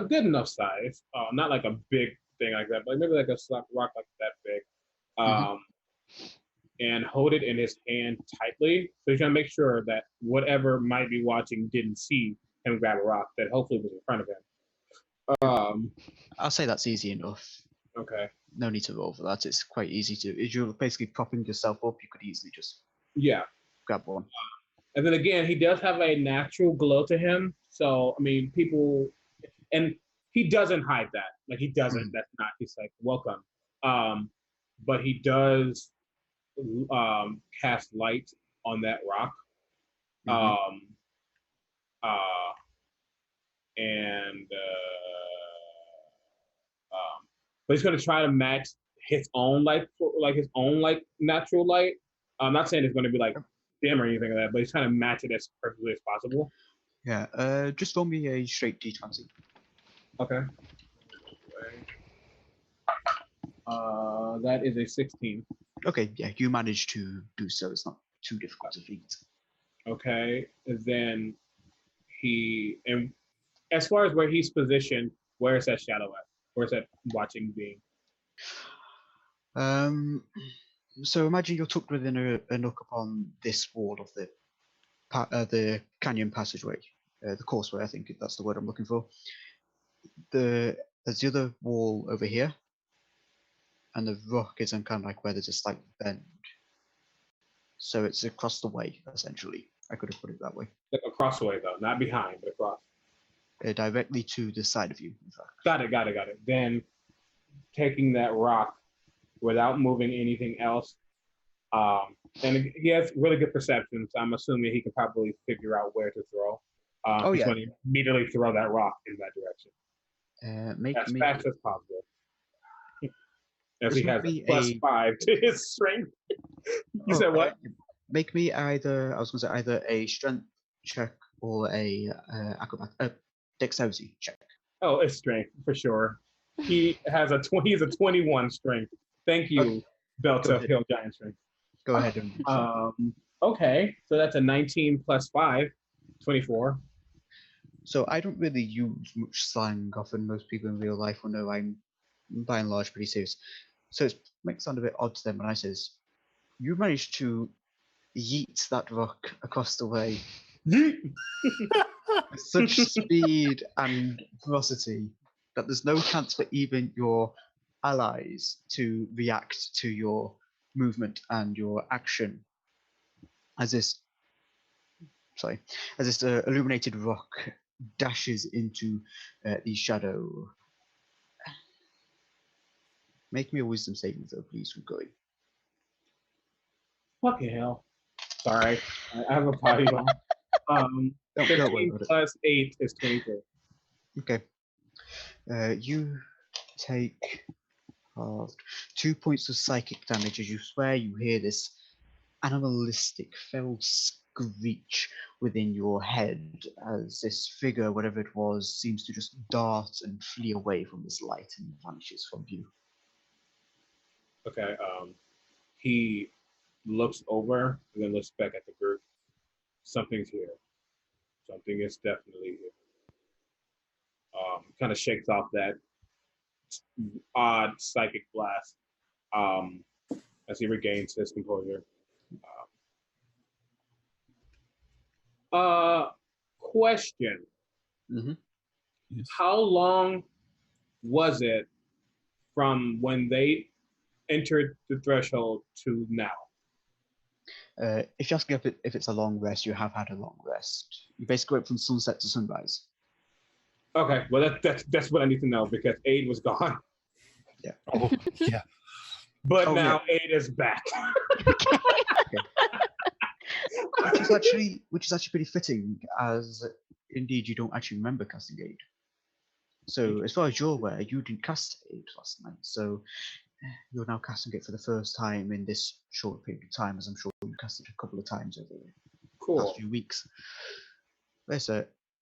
Speaker 4: good enough size, not like a big thing like that, but maybe like a rock like that big, and hold it in his hand tightly. So he's gonna make sure that whatever might be watching didn't see him grab a rock that hopefully was in front of him.
Speaker 1: I'll say that's easy enough.
Speaker 4: Okay.
Speaker 1: No need to roll for that. It's quite easy to. If you're basically propping yourself up, you could easily just
Speaker 4: Yeah.
Speaker 1: grab one.
Speaker 4: And then again, he does have a natural glow to him. So I mean, people, and he doesn't hide that. Like he doesn't. That's not. He's like welcome. But he does cast light on that rock. And but he's gonna try to match his own light, like his own like natural light. I'm not saying it's gonna be like dim or anything like that, but he's trying to match it as perfectly as possible.
Speaker 1: Yeah. Just roll me a straight d20.
Speaker 4: Okay. That is a 16.
Speaker 1: Okay. Yeah, you managed to do so. It's not too difficult to feat.
Speaker 4: Okay. And then and as far as where he's positioned, where is that shadow at? Where's that watching being?
Speaker 1: So imagine you're tucked within a nook upon this wall of the canyon passageway, the causeway. I think that's the word I'm looking for. There's the other wall over here, and the rock is on kind of like where there's a slight bend. So it's across the way, essentially. I could have put it that way.
Speaker 4: Like across the way though, not behind, but across.
Speaker 1: Directly to the side of you, in fact.
Speaker 4: Got it. Then taking that rock without moving anything else. And he has really good perception, so I'm assuming he can probably figure out where to throw. He's going to immediately throw that rock in that direction. As fast as possible. As he has a +5 to his strength. You said what?
Speaker 1: Make me either a strength check or a dexterity check.
Speaker 4: Oh, it's strength for sure. He has he's a 21 strength. Thank you, Belt of Hill Giant Strength.
Speaker 1: Go ahead.
Speaker 4: Okay, so that's a 19 + 5, 24.
Speaker 1: So I don't really use much slang. Often most people in real life will know I'm by and large pretty serious. So it might sound a bit odd to them when I says, you managed to yeet that rock across the way with such speed and velocity that there's no chance for even your allies to react to your movement and your action as this illuminated rock dashes into the shadow. Make me a wisdom saving throw, please, from going.
Speaker 4: Fucking hell. Sorry, I have a potty on. 15 + 8 is 22.
Speaker 1: Okay. You take 2 points of psychic damage as you swear you hear this animalistic, fell screech within your head as this figure, whatever it was, seems to just dart and flee away from this light and vanishes from view.
Speaker 4: Okay. He looks over and then looks back at the group. Something's here. Something is definitely here. kind of shakes off that odd psychic blast as he regains his composure. Question.
Speaker 1: Mm-hmm.
Speaker 5: Yes.
Speaker 4: How long was it from when they entered the threshold to now?
Speaker 1: If you're asking if it's a long rest, you have had a long rest. You basically went from sunset to sunrise.
Speaker 4: Okay, well that's what I need to know because Aid was gone,
Speaker 5: Oh, yeah.
Speaker 4: but
Speaker 1: Oh,
Speaker 4: now Aid is back.
Speaker 1: Which is actually pretty fitting, as indeed you don't actually remember casting Aid. So as far as you're aware, you didn't cast Aid last night, so you're now casting it for the first time in this short period of time, as I'm sure you cast it a couple of times over the
Speaker 4: Cool.
Speaker 1: past few weeks.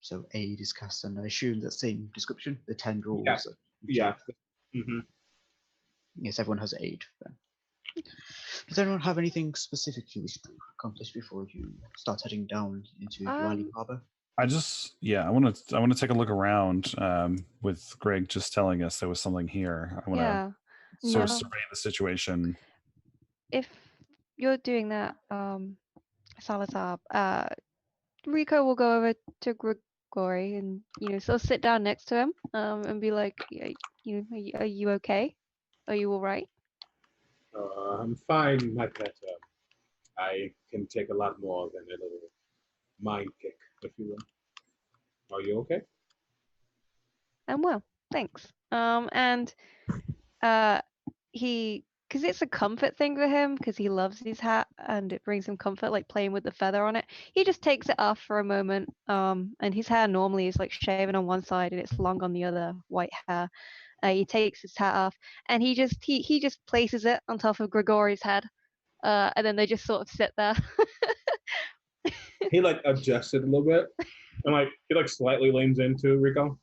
Speaker 1: So Aid is cast, and I assume that same description, the tendrils.
Speaker 4: Yeah. Yeah. Mm-hmm.
Speaker 1: Yes, everyone has Aid. Then. Does anyone have anything specific you wish to accomplish before you start heading down into Dwelling Harbor?
Speaker 5: I want to take a look around with Greg just telling us there was something here. I want to sort of survey the situation.
Speaker 2: If you're doing that, Salazar, Rico will go over to Grigori and sort of sit down next to him and be like, are you okay? Are you all right?
Speaker 4: I'm fine, my pet. I can take a lot more than a little mind kick, if you will. Are you okay?
Speaker 2: I'm well, thanks. And because it's a comfort thing for him, because he loves his hat and it brings him comfort, like playing with the feather on it. He just takes it off for a moment. And his hair normally is like shaven on one side and it's long on the other, white hair. He takes his hat off and he just places it on top of Grigori's head. And then they just sort of sit there.
Speaker 4: He like adjusts it a little bit, and like he like slightly leans into Rico,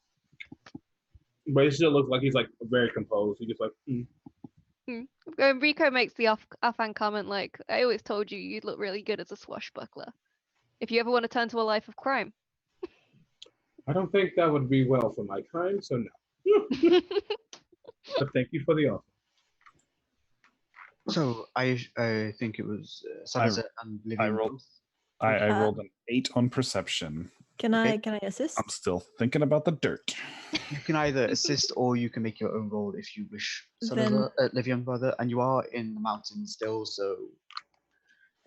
Speaker 4: but he still looks like he's like very composed. He just like.
Speaker 2: Rico makes the offhand comment like, "I always told you you'd look really good as a swashbuckler. If you ever want to turn to a life of crime."
Speaker 4: I don't think that would be well for my kind, so no. But thank you for the offer.
Speaker 1: So I think it was Salazar and Livian both.
Speaker 5: I rolled an 8 on perception.
Speaker 3: Can I assist?
Speaker 5: I'm still thinking about the dirt.
Speaker 1: You can either assist or you can make your own roll if you wish. Salazar, Livian, brother, and you are in the mountains still, so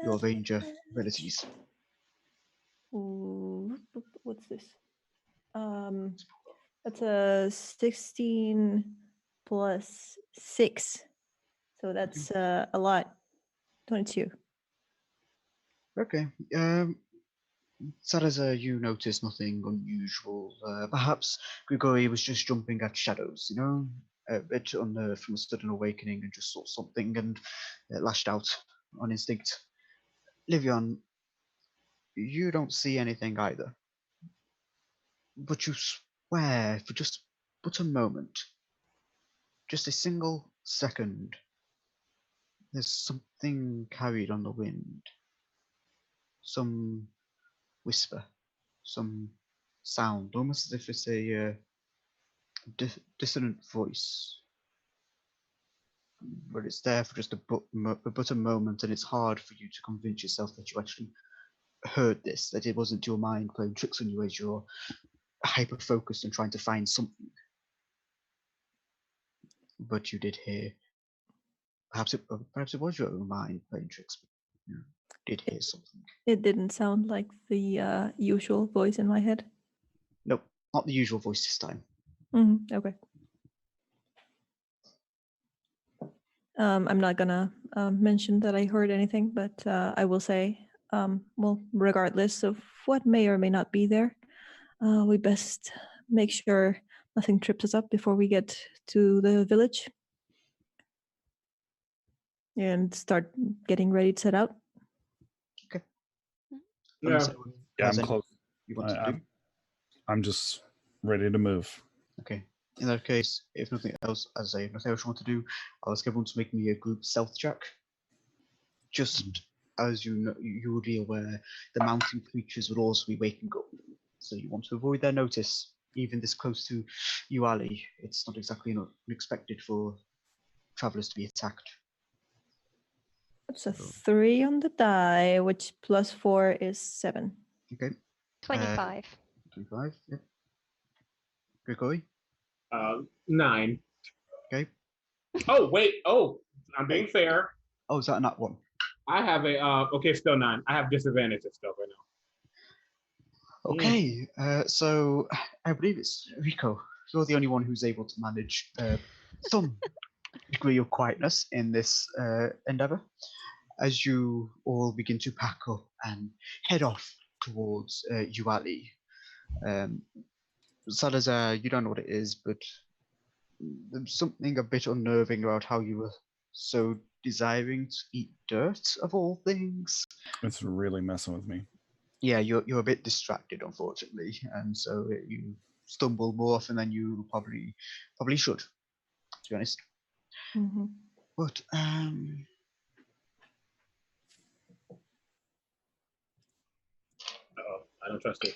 Speaker 1: your ranger abilities.
Speaker 3: Ooh, what's this? That's a 16 plus 6, so that's a lot. 22.
Speaker 1: Okay. Salazar, you notice nothing unusual. Perhaps Grigori was just jumping at shadows, a bit from a sudden awakening and just saw something and lashed out on instinct. Livian, you don't see anything either. But you swear for just but a moment, just a single second, there's something carried on the wind. Some whisper, some sound, almost as if it's a dissonant voice. But it's there for just but a moment, and it's hard for you to convince yourself that you actually heard this, that it wasn't your mind playing tricks on you as you're hyper focused and trying to find something. But you did hear. Perhaps it was your own mind playing tricks. But you did hear something.
Speaker 3: It didn't sound like the usual voice in my head.
Speaker 1: Nope, not the usual voice this time.
Speaker 3: Okay. I'm not gonna mention that I heard anything, but I will say, well, regardless of what may or may not be there, we best make sure nothing trips us up before we get to the village and start getting ready to set out.
Speaker 1: Okay.
Speaker 4: Yeah.
Speaker 5: I'm close.
Speaker 1: You want to do?
Speaker 5: I'm just ready to move.
Speaker 1: Okay. In that case, if nothing else, as I say, if nothing else you want to do, I'll ask everyone to make me a group stealth check. Just as you know, you would be aware, the mountain creatures would also be waking up, so you want to avoid their notice. even this close to Uali, it's not exactly unexpected for travelers to be attacked.
Speaker 3: That's a 3 on the die, which plus 4 is 7.
Speaker 1: Okay,
Speaker 2: 25.
Speaker 1: 25. Yep. Grigori.
Speaker 4: 9.
Speaker 1: Okay.
Speaker 4: Oh wait. Oh, I'm being fair.
Speaker 1: Oh, is that not one?
Speaker 4: I have a okay, still 9. I have disadvantages still right now.
Speaker 1: Okay, so I believe it's Rico. You're the only one who's able to manage some degree of quietness in this endeavor. As you all begin to pack up and head off towards Uali. Salazar, you don't know what it is, but there's something a bit unnerving about how you were so desiring to eat dirt of all things.
Speaker 5: It's really messing with me.
Speaker 1: Yeah, you're a bit distracted, unfortunately, and so you stumble more often than you probably should, to be honest.
Speaker 3: Mm-hmm.
Speaker 1: But
Speaker 4: I don't trust it.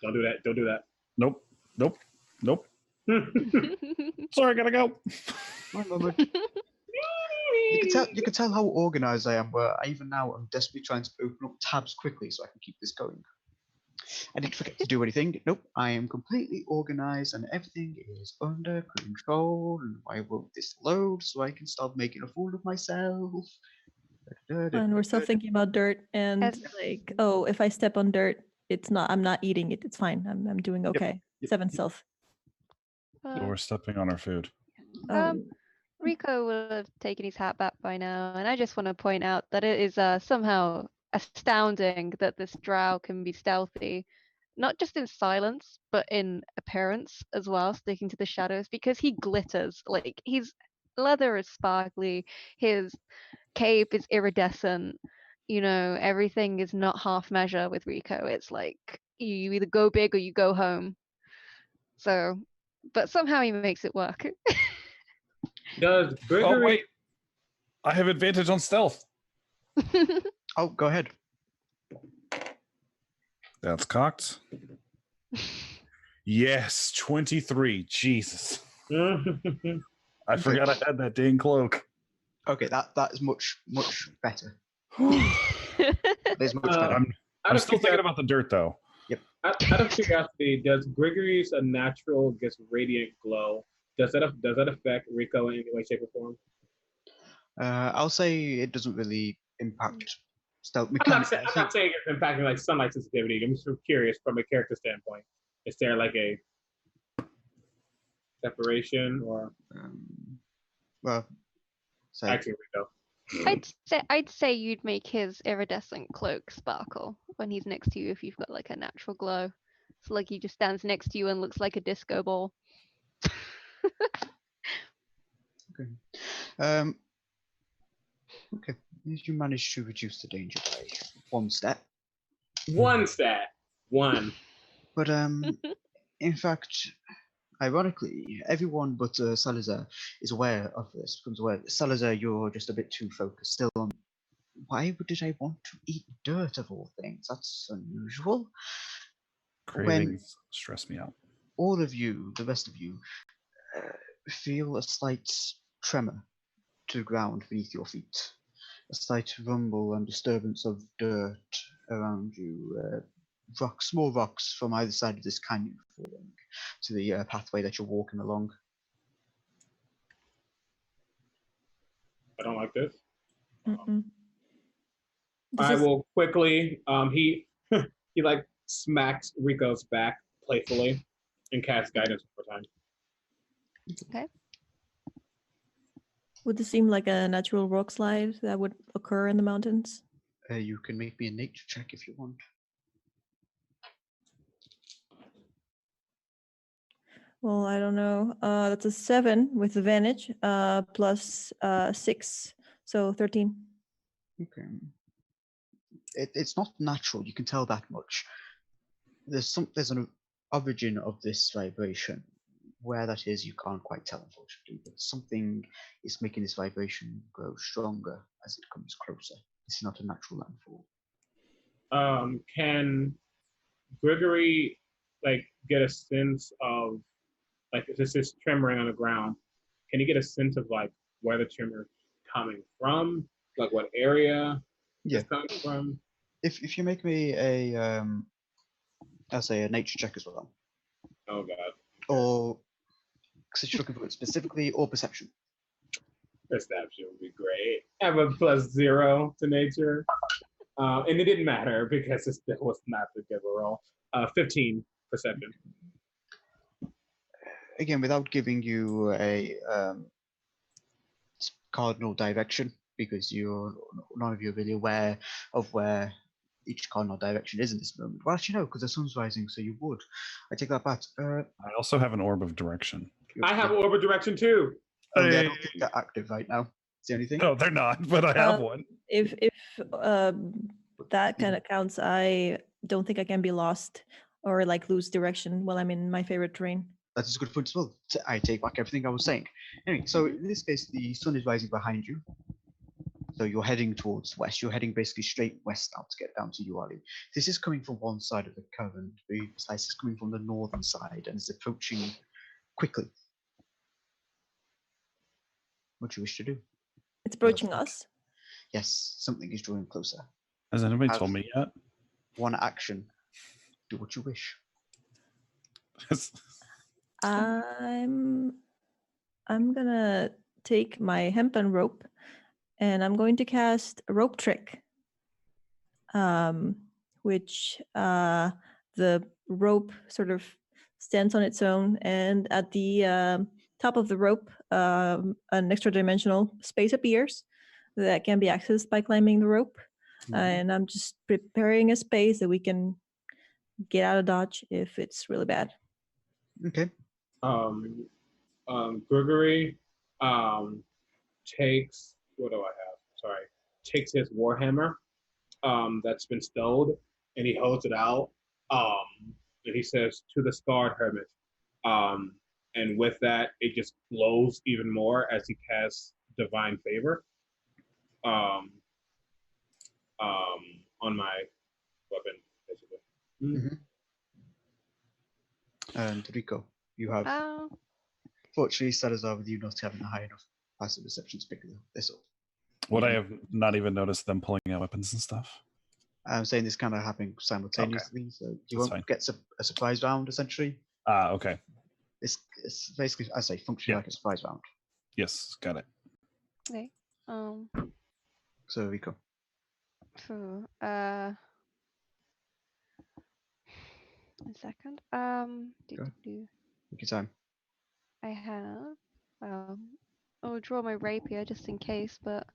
Speaker 4: Don't do that. Don't do that.
Speaker 5: Nope. Sorry, I gotta go.
Speaker 1: one moment. You can tell how organized I am. Where even now I'm desperately trying to open up tabs quickly so I can keep this going. I didn't forget to do anything. Nope, I am completely organized and everything is under control. And why won't this load so I can stop making a fool of myself?
Speaker 3: And we're still thinking about dirt and
Speaker 2: As-
Speaker 3: like, oh, if I step on dirt, I'm not eating it. It's fine. I'm doing okay.
Speaker 1: Yep.
Speaker 3: 7 stealth.
Speaker 5: We're stepping on our food.
Speaker 3: Oh,
Speaker 2: Rico will have taken his hat back by now, and I just want to point out that it is somehow astounding that this drow can be stealthy, not just in silence, but in appearance as well, sticking to the shadows, because he glitters. Like, his leather is sparkly, his cape is iridescent, everything is not half measure with Rico. It's like, you either go big or you go home. So, but somehow he makes it work.
Speaker 4: Does Gregory?
Speaker 5: Oh wait, I have advantage on stealth.
Speaker 1: Oh, go ahead.
Speaker 5: That's cocked. Yes, 23. Jesus, I forgot I had that dang cloak.
Speaker 1: Okay, that is much better. That is much better.
Speaker 5: I'm still thinking about the dirt though.
Speaker 4: Out of curiosity, does Gregory's a natural, radiant glow? Does that affect Rico in any way, shape, or form?
Speaker 1: I'll say it doesn't really impact stealth
Speaker 4: I'm not
Speaker 1: mechanically.
Speaker 4: saying it's impacting like sunlight sensitivity. I'm just curious from a character standpoint. Is there like a separation or?
Speaker 1: Well, so
Speaker 4: Actually, Rico.
Speaker 2: I'd say you'd make his iridescent cloak sparkle when he's next to you if you've got like a natural glow. It's like he just stands next to you and looks like a disco ball.
Speaker 1: okay, you managed to reduce the danger by 1 step.
Speaker 4: One stat. One.
Speaker 1: But in fact, ironically, everyone but Salazar is aware of this. Becomes aware. Salazar, you're just a bit too focused still on. Why did I want to eat dirt of all things? That's unusual.
Speaker 5: Cravings stress me out.
Speaker 1: All of you, the rest of you, feel a slight tremor to the ground beneath your feet. A slight rumble and disturbance of dirt around you. Small rocks from either side of this canyon falling to the pathway that you're walking along.
Speaker 4: I don't like this.
Speaker 3: mm-mm.
Speaker 4: I will quickly. He he like smacks Rico's back playfully and casts guidance over time.
Speaker 2: Okay.
Speaker 3: Would this seem like a natural rock slide that would occur in the mountains?
Speaker 1: You can make me a nature check if you want.
Speaker 3: Well, I don't know. That's a 7 with advantage, plus 6, so 13.
Speaker 1: Okay. It's not natural. You can tell that much. There's an origin of this vibration. Where that is, you can't quite tell, unfortunately. But something is making this vibration grow stronger as it comes closer. It's not a natural landfall.
Speaker 4: Can Gregory like get a sense of like if this is tremoring on the ground? Can you get a sense of like where the tremor is coming from? Like what area
Speaker 1: Yeah.
Speaker 4: it's coming from?
Speaker 1: If you make me a I'll say a nature check as well,
Speaker 4: Oh god.
Speaker 1: or because you're looking for it specifically, or perception.
Speaker 4: Perception would be great. Have a +0 to nature. And it didn't matter because it still was not the good roll. 15 perception.
Speaker 1: Again, without giving you a cardinal direction, because none of you are really aware of where each cardinal direction is in this moment. Well, actually, no, because the sun's rising, so you would. I take that back.
Speaker 5: I also have an orb of direction.
Speaker 4: I have orb of direction too.
Speaker 1: Only I don't think they're active right now. It's the only thing.
Speaker 5: No, they're not, but I have one.
Speaker 3: If that kind of counts, I don't think I can be lost or like lose direction while I'm in my favorite terrain.
Speaker 1: That is a good point as well. I take back everything I was saying. Anyway, so in this case, the sun is rising behind you. So you're heading towards west. You're heading basically straight west now to get down to Uali. This is coming from one side of the cavern. To be precise, it's coming from the northern side and is approaching quickly. What do you wish to do?
Speaker 3: It's approaching us.
Speaker 1: Yes, something is drawing closer.
Speaker 5: Has anybody
Speaker 1: Have-
Speaker 5: told me yet?
Speaker 1: One action. Do what you wish.
Speaker 3: I'm gonna take my hempen rope and I'm going to cast a rope trick. Which the rope sort of stands on its own, and at the top of the rope, an extra dimensional space appears that can be accessed by climbing the rope. And I'm just preparing a space that we can get out of Dodge if it's really bad.
Speaker 1: Okay.
Speaker 4: Gregory takes, what do I have? Sorry. Takes his warhammer that's been stowed and he holds it out. And he says, "To the scarred hermit." And with that, it just glows even more as he casts divine favor on my weapon, basically.
Speaker 1: Mhm. And Rico, you have.
Speaker 2: Oh,
Speaker 1: Fortunately, Salazar, with you not having a high enough passive perception to pick this up.
Speaker 5: Would I have not even noticed them pulling out weapons and stuff?
Speaker 1: I'm saying this kind of happening simultaneously, so you
Speaker 5: That's
Speaker 1: won't
Speaker 5: fine.
Speaker 1: get a surprise round, essentially.
Speaker 5: Okay.
Speaker 1: It's basically, I say, functioning
Speaker 5: Yeah.
Speaker 1: like a surprise round.
Speaker 5: Yes, got it.
Speaker 2: okay.
Speaker 1: So, Rico.
Speaker 2: Phew, 1 second.
Speaker 1: Go. Take your time.
Speaker 2: I have. I'll draw my rapier just in case, but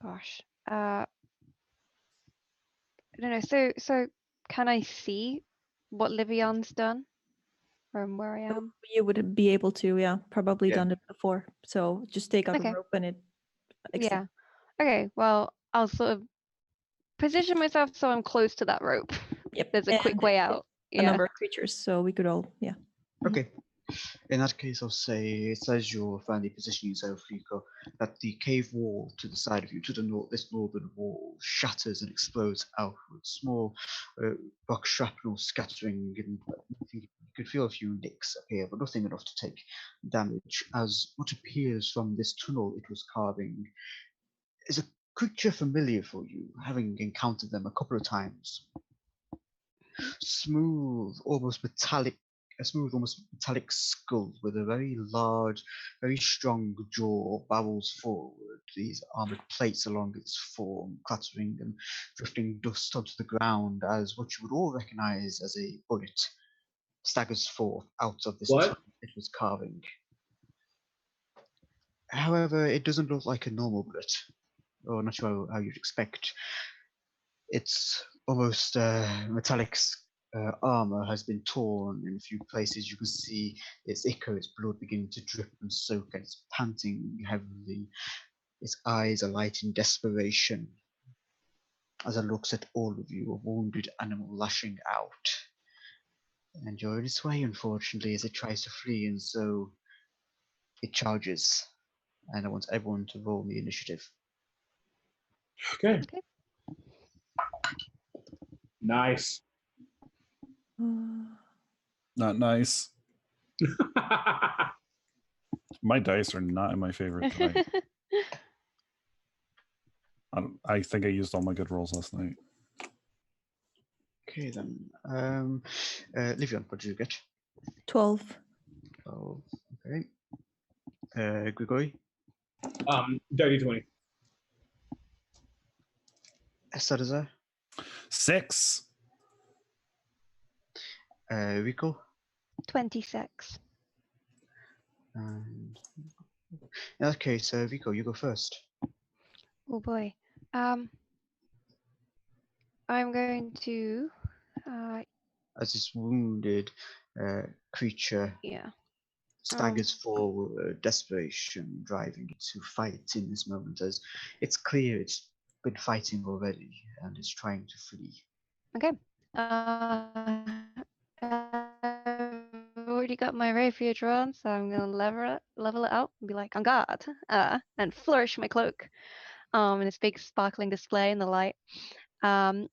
Speaker 2: gosh. I don't know. So can I see what Livion's done from where I am?
Speaker 3: You would be able to, yeah, probably
Speaker 1: Yeah.
Speaker 3: done it before. So just take out
Speaker 2: Okay.
Speaker 3: the rope and it.
Speaker 2: Yeah. Okay. Well, I'll sort of position myself so I'm close to that rope.
Speaker 3: Yep.
Speaker 2: There's a quick
Speaker 3: and
Speaker 2: way
Speaker 3: it's
Speaker 2: out.
Speaker 3: A
Speaker 2: Yeah.
Speaker 3: number of creatures, so we could all, yeah.
Speaker 1: Okay. In that case, I'll say it's as you're finally positioning yourself, Rico, that the cave wall to the side of you, to the north, this northern wall, shatters and explodes outwards. Small rock shrapnel scattering, and you could feel a few nicks appear, but nothing enough to take damage. As what appears from this tunnel it was carving is a creature familiar for you, having encountered them a couple of times. Smooth, almost metallic skull with a very large, very strong jaw, barrels forward, these armored plates along its form, clattering and drifting dust onto the ground as what you would all recognize as a bullet staggers forth out of this
Speaker 4: What?
Speaker 1: tunnel it was carving. However, it doesn't look like a normal bullet, or not sure how you'd expect. It's almost metallic armor has been torn in a few places. You can see its ichor, its blood beginning to drip and soak, and it's panting heavily. Its eyes are light in desperation as it looks at all of you, a wounded animal lashing out. And you're in its way, unfortunately, as it tries to flee, and so it charges. And I want everyone to roll the initiative.
Speaker 4: Okay. Nice.
Speaker 5: Not nice. My dice are not in my favorite tonight. I think I used all my good rolls last night.
Speaker 1: Okay then. Livion, what did you get?
Speaker 3: 12.
Speaker 1: Oh, okay. Grigori,
Speaker 4: Dirty 20.
Speaker 1: Salazar,
Speaker 5: 6.
Speaker 1: Rico,
Speaker 2: 26.
Speaker 1: and in that case, Rico, you go first.
Speaker 2: Oh boy. I'm going to
Speaker 1: As this wounded creature
Speaker 2: yeah.
Speaker 1: staggers forward, desperation driving it to fight in this moment, as it's clear it's been fighting already and it's trying to flee.
Speaker 2: Okay. I've already got my rapier drawn, so I'm gonna level it out and be like, on guard, and flourish my cloak, in this big sparkling display in the light. And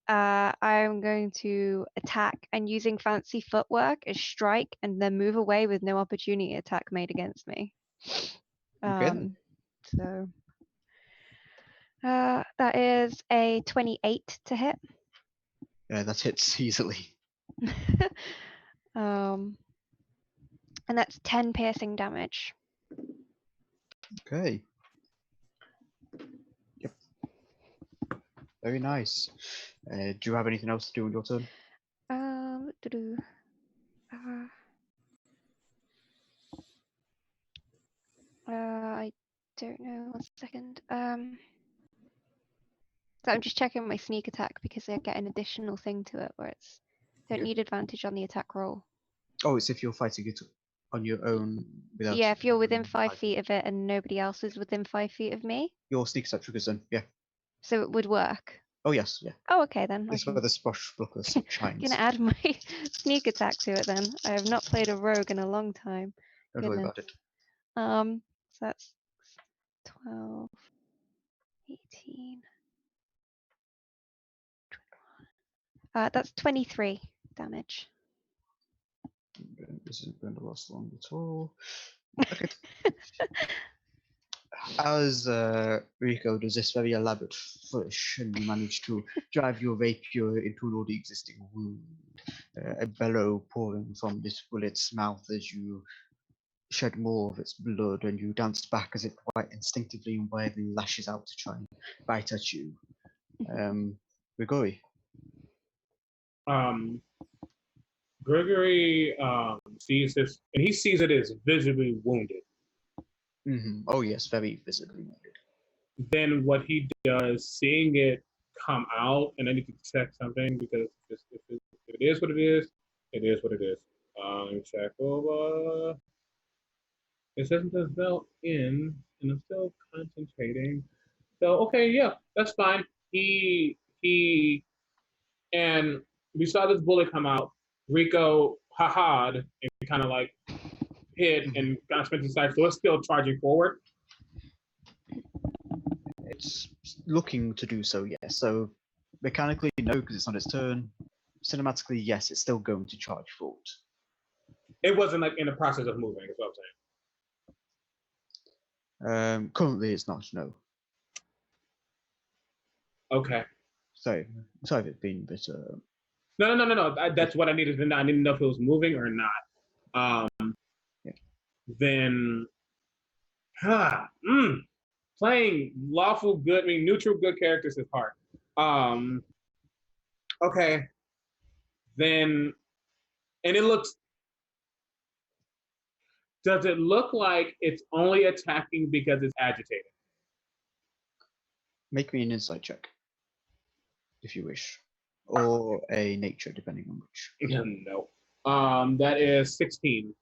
Speaker 2: I'm going to attack and using fancy footwork as strike and then move away with no opportunity attack made against me.
Speaker 1: Okay then.
Speaker 2: So that is a 28 to hit.
Speaker 1: Yeah, that hits easily.
Speaker 2: And that's 10 piercing damage.
Speaker 1: Okay. Yep. Very nice. Do you have anything else to do on your turn?
Speaker 2: I don't know. 1 second. So I'm just checking my sneak attack because I get an additional thing to it where it's don't
Speaker 1: Yeah.
Speaker 2: need advantage on the attack roll.
Speaker 1: Oh, it's if you're fighting it on your own without.
Speaker 2: Yeah, if you're within 5
Speaker 1: fighting.
Speaker 2: feet of it and nobody else is within 5 feet of me,
Speaker 1: Your sneak attack triggers then, yeah.
Speaker 2: so it would work.
Speaker 1: Oh yes, yeah.
Speaker 2: Oh, okay then.
Speaker 1: This is where the swashbuckler shines.
Speaker 2: Gonna add my sneak attack to it then. I have not played a rogue in a long time.
Speaker 1: Don't worry
Speaker 2: goodness.
Speaker 1: about it.
Speaker 2: So that's 12, 18, 21. That's 23 damage.
Speaker 1: This isn't going to last long at all. Okay. As Rico does this very elaborate flourish, and you manage to drive your rapier into an already existing wound, a bellow pouring from this bullet's mouth as you shed more of its blood, and you dance back as it quite instinctively and wildly lashes out to try and bite at you. Grigori.
Speaker 4: Gregory sees this, and he sees it as visibly wounded.
Speaker 1: Oh yes, very visibly wounded.
Speaker 4: Then what he does, seeing it come out, and I need to check something because if it is what it is, it is what it is. Check over. It says the spell in, and I'm still concentrating. So okay, yeah, that's fine. He and we saw this bullet come out. Rico ha-ha'd and kind of like hit and kind of spent his side, so it's still charging forward.
Speaker 1: It's looking to do so, yes. So mechanically, no, because it's not its turn. Cinematically, yes, it's still going to charge forward.
Speaker 4: It wasn't like in the process of moving, is what I'm saying.
Speaker 1: Currently, it's not, no.
Speaker 4: Okay.
Speaker 1: Sorry if it's been a bit.
Speaker 4: No. That's what I needed to know. I didn't know if it was moving or not.
Speaker 1: Yeah.
Speaker 4: Then, playing lawful good, neutral good characters is hard. Okay. Then, and it looks. Does it look like it's only attacking because it's agitated?
Speaker 1: Make me an insight check, if you wish, or a nature, depending on which.
Speaker 4: No. That is 16.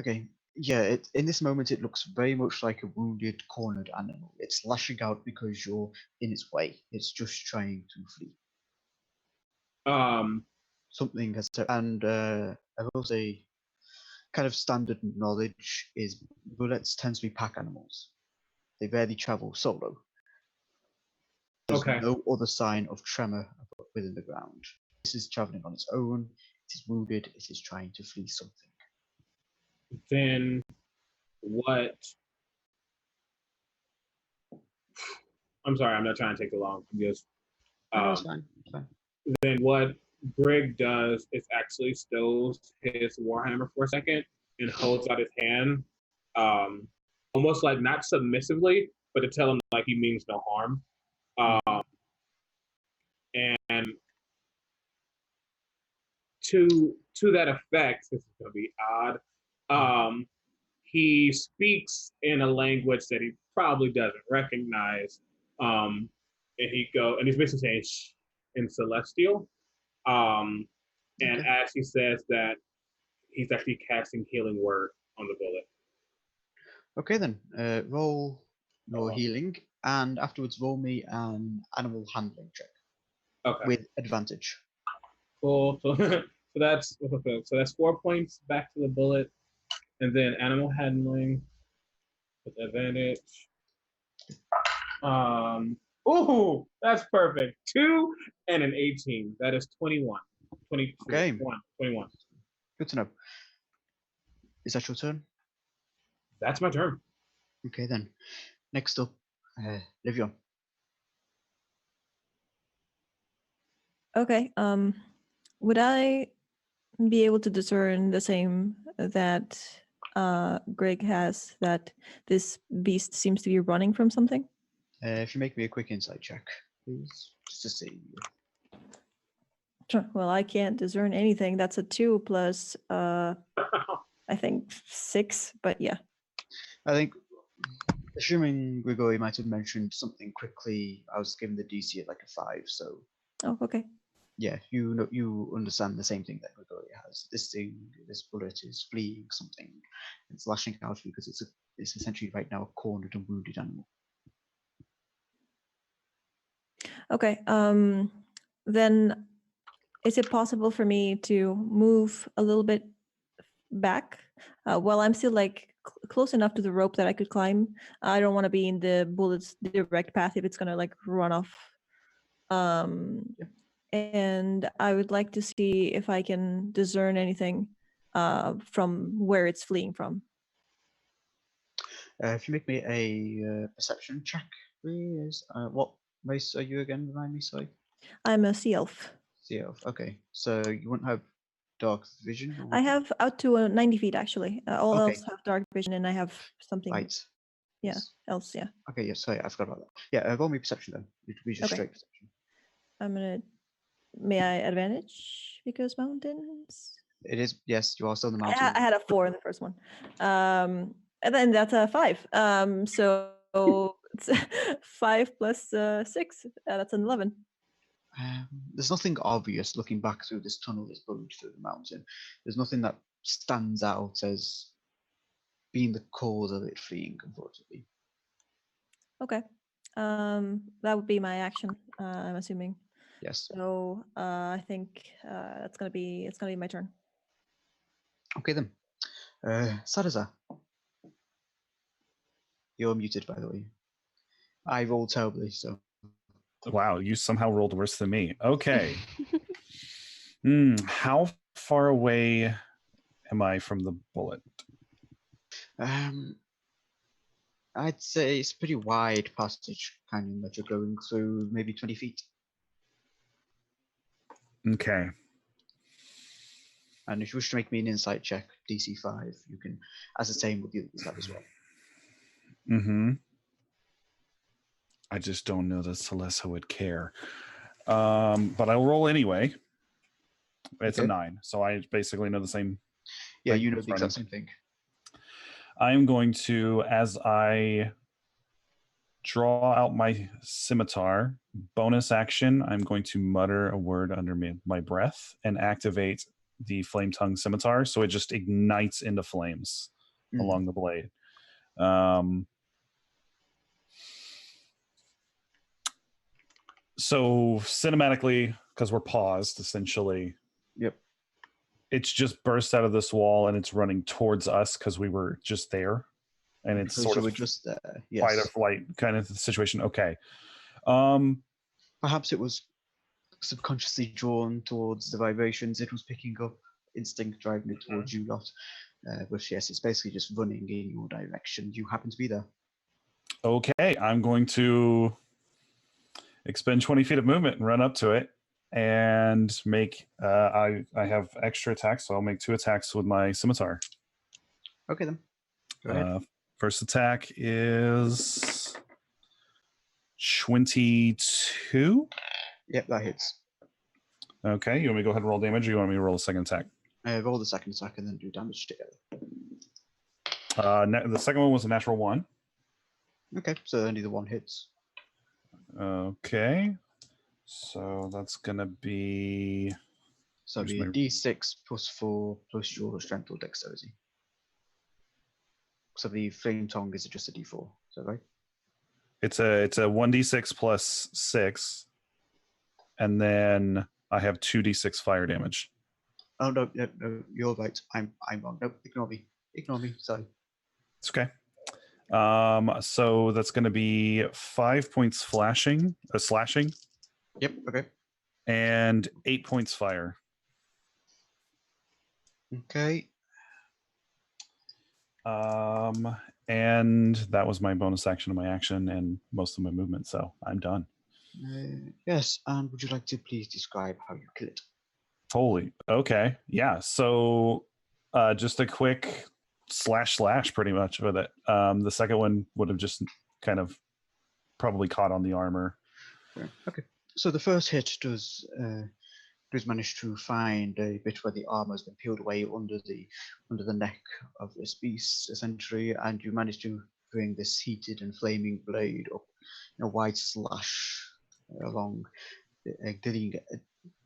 Speaker 1: Okay. Yeah. In this moment, it looks very much like a wounded, cornered animal. It's lashing out because you're in its way. It's just trying to flee. Something has to, and I will say, kind of standard knowledge is bullets tend to be pack animals. They rarely travel solo. There's
Speaker 4: Okay.
Speaker 1: no other sign of tremor within the ground. This is traveling on its own. It is wounded. It is trying to flee something.
Speaker 4: Then what? I'm sorry, I'm not trying to take too long. I'm just.
Speaker 1: No, it's fine. It's fine.
Speaker 4: Then what Greg does is actually stills his warhammer for a second and holds out his hand, almost like not submissively, but to tell him like he means no harm. And to that effect, this is gonna be odd. He speaks in a language that he probably doesn't recognize, and he's basically saying "shh" in Celestial. And as he says that, he's actually casting Healing Word on the bullet.
Speaker 1: Okay then. Roll your healing, and afterwards roll me an animal handling check
Speaker 4: Okay.
Speaker 1: with advantage.
Speaker 4: Cool. So that's 4 points back to the bullet, and then animal handling with advantage. Oh, that's perfect. 2 and an 18. That is 21. 22.
Speaker 1: Okay.
Speaker 4: 21.
Speaker 1: Good to know. Is that your turn?
Speaker 4: That's my turn.
Speaker 1: Okay then. Next up, Livion.
Speaker 3: Okay. Would I be able to discern the same that Greg has, that this beast seems to be running from something?
Speaker 1: If you make me a quick insight check, please, just to see.
Speaker 3: Sure. Well, I can't discern anything. That's a 2 plus, I think 6, but yeah.
Speaker 1: I think, assuming Grigori might have mentioned something quickly, I was given the DC at like a 5, so
Speaker 3: Oh, okay.
Speaker 1: yeah, you understand the same thing that Grigori has. This bullet is fleeing something. It's lashing out because it's essentially right now a cornered and wounded animal.
Speaker 3: Okay. Then is it possible for me to move a little bit back while I'm still like close enough to the rope that I could climb? I don't want to be in the bullet's direct path if it's gonna like run off. And I would like to see if I can discern anything from where it's fleeing from.
Speaker 1: If you make me a perception check, please. What race are you again? Remind me, sorry.
Speaker 3: I'm a sea elf.
Speaker 1: Sea elf. Okay, so you wouldn't have dark vision. Or
Speaker 3: I
Speaker 1: would you?
Speaker 3: have out to 90 feet actually. All
Speaker 1: Okay.
Speaker 3: elves have dark vision, and I have something
Speaker 1: Right.
Speaker 3: Yeah.
Speaker 1: Yes.
Speaker 3: else. Yeah.
Speaker 1: Okay. Yeah. Sorry, I forgot about that. Yeah. Roll me perception then. It would be just
Speaker 3: Okay.
Speaker 1: straight perception.
Speaker 3: I'm gonna. May I advantage because mountains?
Speaker 1: It is. Yes, you are still in the
Speaker 3: I
Speaker 1: mountain.
Speaker 3: had a 4 in the first one. And then that's a 5. So it's 5 plus 6. That's an 11.
Speaker 1: There's nothing obvious looking back through this tunnel that's burrowed through the mountain. There's nothing that stands out as being the cause of it fleeing, unfortunately.
Speaker 3: Okay. That would be my action. I'm assuming.
Speaker 1: Yes.
Speaker 3: So I think it's gonna be my turn.
Speaker 1: Okay then. Sadazar. You're muted, by the way. I rolled terribly, so.
Speaker 5: Wow, you somehow rolled worse than me. Okay. How far away am I from the bullet?
Speaker 1: I'd say it's a pretty wide passage canyon that you're going through, maybe 20 feet.
Speaker 5: Okay.
Speaker 1: And if you wish to make me an insight check, DC 5, you can ascertain with the other side as well.
Speaker 5: Mm-hmm. I just don't know that Celessa would care. But I'll roll anyway. It's a 9, so I basically know the same.
Speaker 1: Yeah, you know the exact same thing.
Speaker 5: I'm going to, as I draw out my scimitar, bonus action, I'm going to mutter a word under my breath and activate the flame tongue scimitar, so it just ignites into flames along the blade. So cinematically, because we're paused, essentially.
Speaker 1: Yep.
Speaker 5: It's just burst out of this wall and it's running towards us because we were just there. And it's
Speaker 1: So
Speaker 5: sort of
Speaker 1: we're just there. Yes.
Speaker 5: fight or flight kind of situation. Okay.
Speaker 1: Perhaps it was subconsciously drawn towards the vibrations it was picking up, instinct driving it towards you lot. But yes, it's basically just running in your direction. You happen to be there.
Speaker 5: Okay, I'm going to expend 20 feet of movement and run up to it and make. I have extra attacks, so I'll make 2 attacks with my scimitar.
Speaker 1: Okay then. Go ahead.
Speaker 5: First attack is 22.
Speaker 1: Yep, that hits.
Speaker 5: Okay, you want me to go ahead and roll damage, or you want me to roll a second attack?
Speaker 1: Roll the second attack and then do damage together.
Speaker 5: The second one was a natural 1.
Speaker 1: Okay, so only the one hits.
Speaker 5: Okay, so that's gonna be.
Speaker 1: So
Speaker 5: Where's
Speaker 1: it'd
Speaker 5: my-
Speaker 1: be a d6 plus 4 plus your strength or dexterity. So the flame tongue is just a d4. Is that right?
Speaker 5: It's a 1d6 plus 6, and then I have 2d6 fire damage.
Speaker 1: Oh no, you're right. I'm wrong. No, ignore me. Ignore me. Sorry.
Speaker 5: It's okay. So that's going to be 5 points slashing,
Speaker 1: Yep. Okay.
Speaker 5: and 8 points fire.
Speaker 1: Okay.
Speaker 5: And that was my bonus action of my action and most of my movement. So I'm done.
Speaker 1: Yes. And would you like to please describe how you kill it?
Speaker 5: Holy. Okay. Yeah. So just a quick slash pretty much with it. The second one would have just kind of probably caught on the armor.
Speaker 1: Okay. So the first hit does manage to find a bit where the armor has been peeled away under the neck of this beast, essentially, and you manage to bring this heated and flaming blade up in a wide slash along,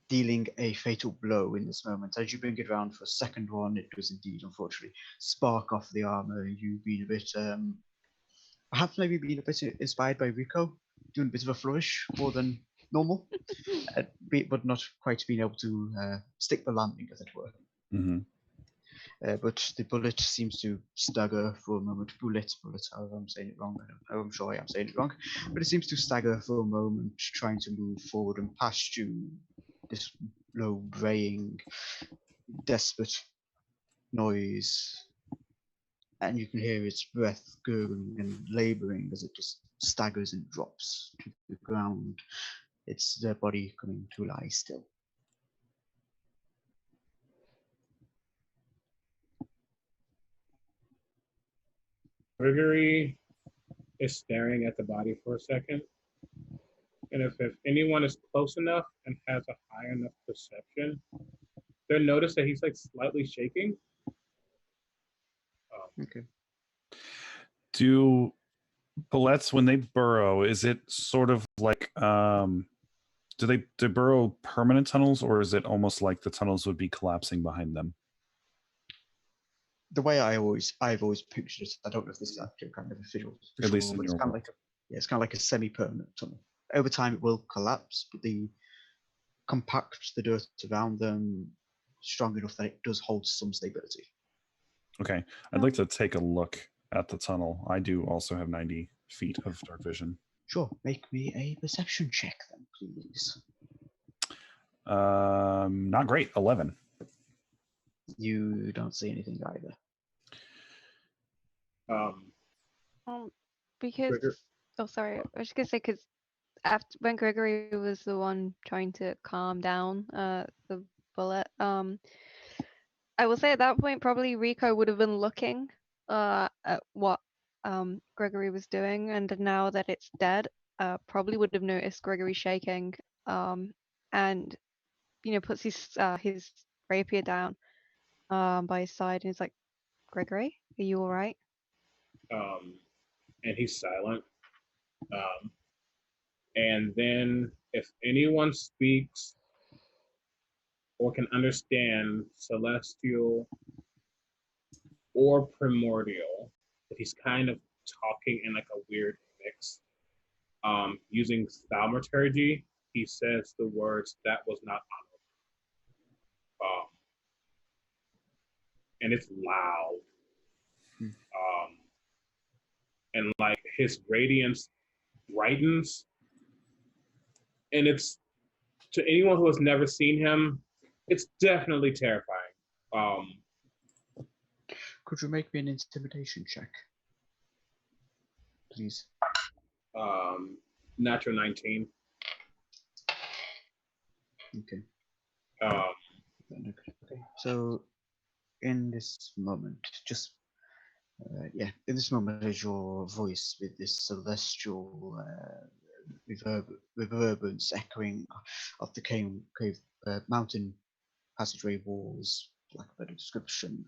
Speaker 1: dealing a fatal blow in this moment. As you bring it around for a second one, it does indeed, unfortunately, spark off the armor. You've been a bit, perhaps maybe been a bit inspired by Rico, doing a bit of a flourish more than normal, but not quite being able to stick the landing, as it were.
Speaker 5: Mm-hmm.
Speaker 1: But the bullet seems to stagger for a moment. Bullet, however I'm saying it wrong. I don't know, I'm sure I am saying it wrong. But it seems to stagger for a moment, trying to move forward and past you. This low, braying, desperate noise. And you can hear its breath gurgling and laboring as it just staggers and drops to the ground. It's their body coming to lie still.
Speaker 4: Gregory is staring at the body for a second. And if anyone is close enough and has a high enough perception, they'll notice that he's like slightly shaking.
Speaker 1: Okay.
Speaker 5: Do bullets, when they burrow, is it sort of like do they burrow permanent tunnels, or is it almost like the tunnels would be collapsing behind them?
Speaker 1: The way I've always pictured it, I don't know if this is actually kind of a visual,
Speaker 5: At least in
Speaker 1: but
Speaker 5: your
Speaker 1: it's kind of
Speaker 5: world.
Speaker 1: it's kind of like a semi-permanent tunnel. Over time, it will collapse, but the compact the dirt around them strong enough that it does hold some stability.
Speaker 5: Okay, I'd like to take a look at the tunnel. I do also have 90 feet of dark vision.
Speaker 1: Sure, make me a perception check then, please.
Speaker 5: Not great. 11.
Speaker 1: You don't see anything either.
Speaker 2: Because
Speaker 4: Gregor-
Speaker 2: oh, sorry, I was just gonna say because after when Gregory was the one trying to calm down the bullet, I will say at that point probably Rico would have been looking at what Gregory was doing, and now that it's dead, probably would have noticed Gregory shaking, and puts his rapier down by his side, and he's like, Gregory, are you all right?
Speaker 4: And he's silent. And then if anyone speaks or can understand celestial or primordial, that he's kind of talking in like a weird mix. Using thaumaturgy, he says the words, "That was not honorable." And it's loud. And like his radiance brightens, and it's to anyone who has never seen him, it's definitely terrifying.
Speaker 1: Could you make me an intimidation check, please?
Speaker 4: Natural 19.
Speaker 1: Okay.
Speaker 4: Um,
Speaker 1: Okay. So, in this moment, in this moment, as your voice with this celestial reverberance echoing of the cave mountain passageway walls, like a better description,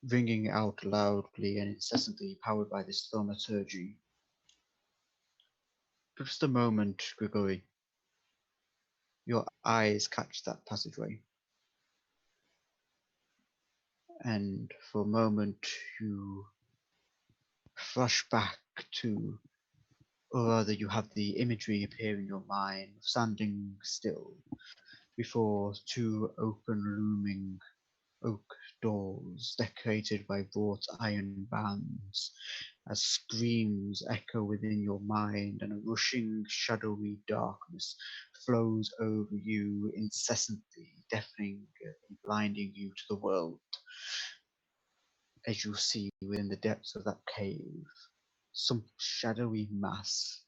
Speaker 1: ringing out loudly and incessantly, powered by this thaumaturgy. For just a moment, Grigori, your eyes catch that passageway. And for a moment, you flash back to, or rather, you have the imagery appear in your mind, standing still before two open, looming oak doors decorated by wrought iron bands, as screams echo within your mind and a rushing, shadowy darkness flows over you incessantly, deafening and blinding you to the world. As you see within the depths of that cave, some shadowy mass,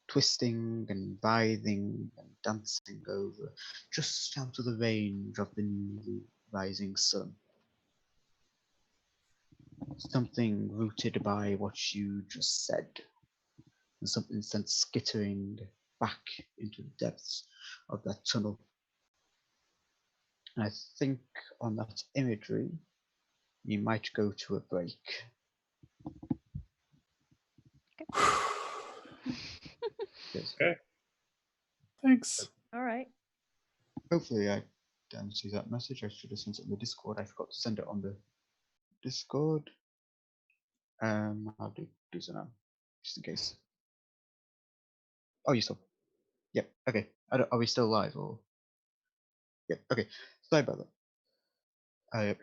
Speaker 1: twisting and writhing and dancing over, just out of the range of the newly rising sun. Something rooted by what you just said, and something sent skittering back into the depths of that tunnel. And I think on that imagery, you might go to a break. Yes.
Speaker 4: Okay.
Speaker 5: Thanks.
Speaker 3: All right.
Speaker 1: Hopefully I didn't see that message. I should have sent it on the Discord. I forgot to send it on the Discord. I'll do so now, just in case. Oh, you still? Yep. Okay. Are we still live or? Yep. Okay. Sorry about that.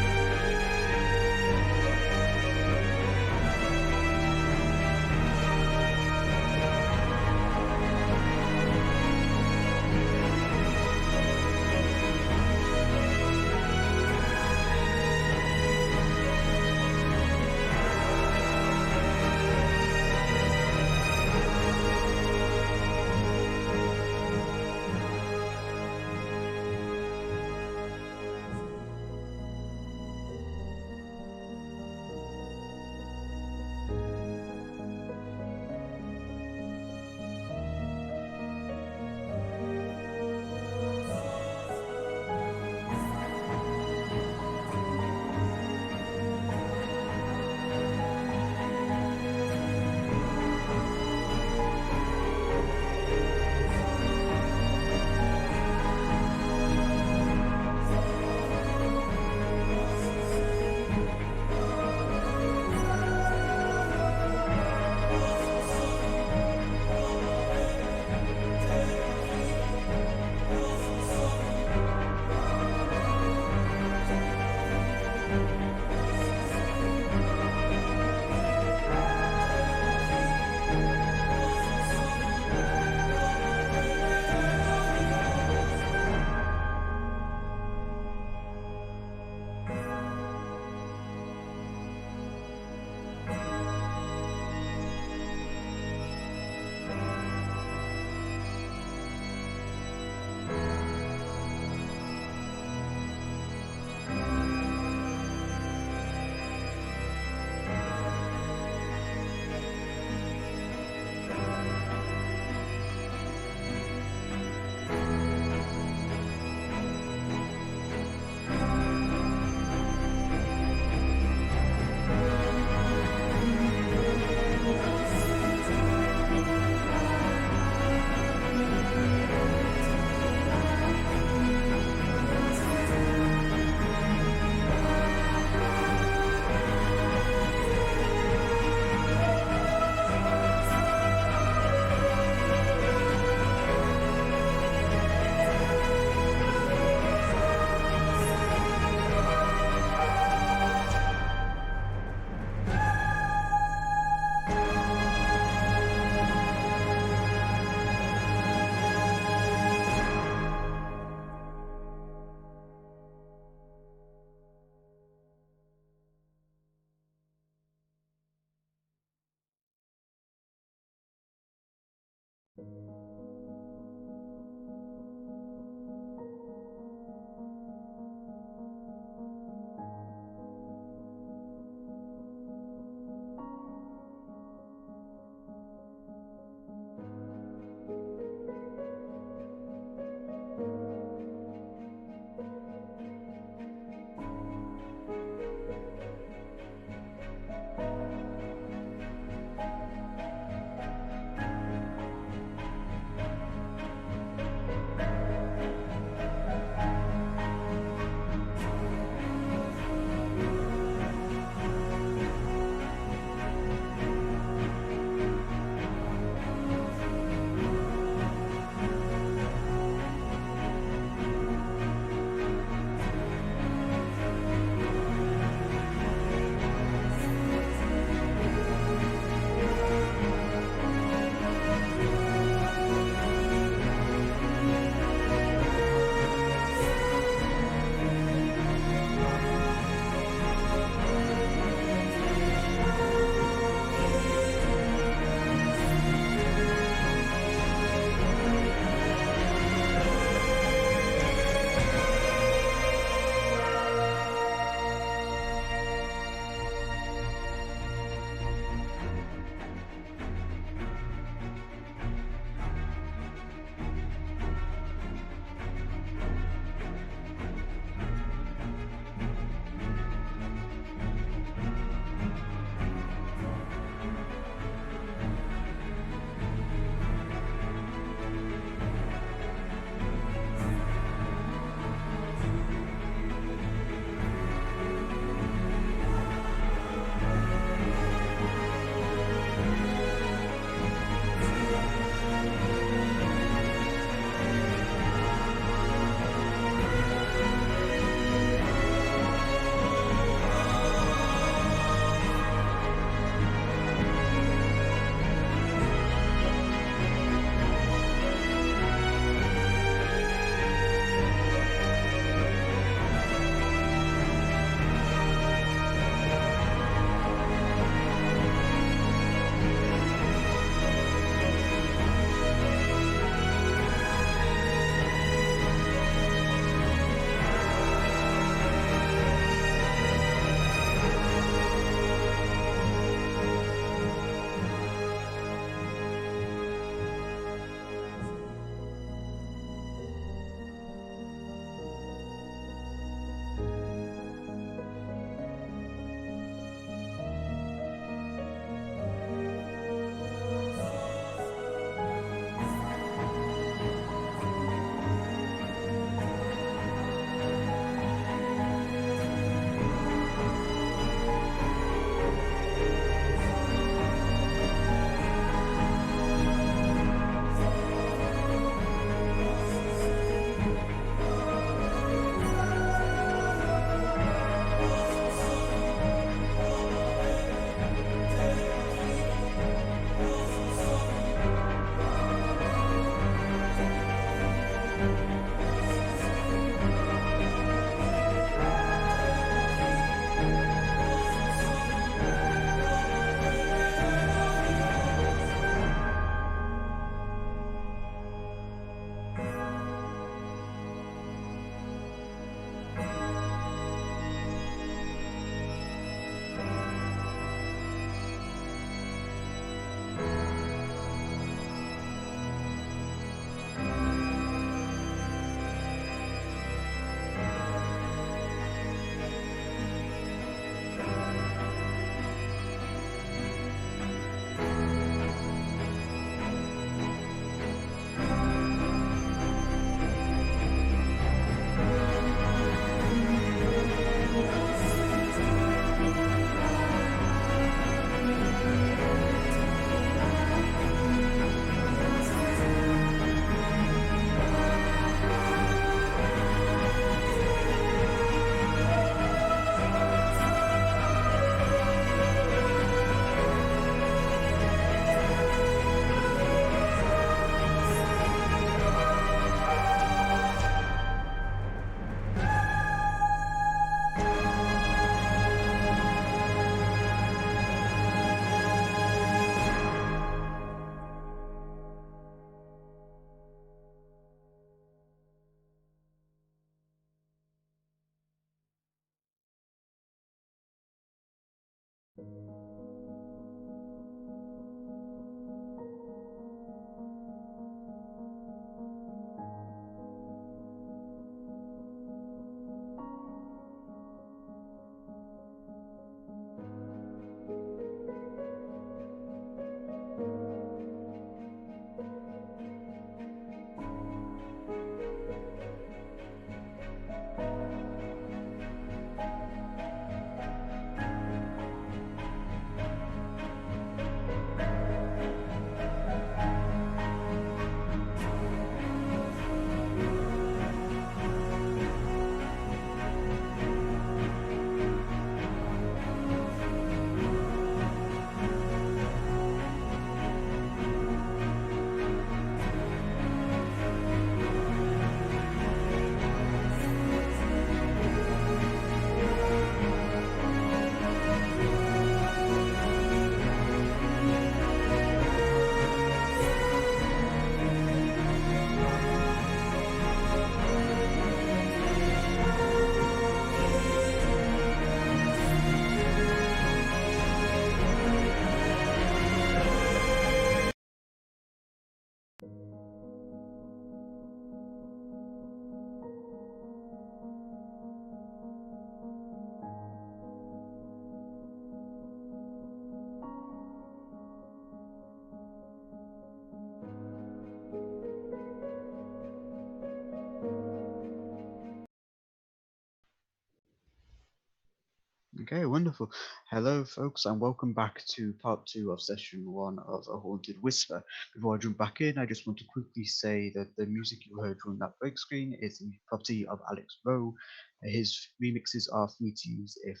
Speaker 1: Okay, wonderful. Hello, folks, and welcome back to part 2 of session 1 of A Haunted Whisper. Before I jump back in, I just want to quickly say that the music you heard during that break screen is the property of Alex Rowe. His remixes are free to use if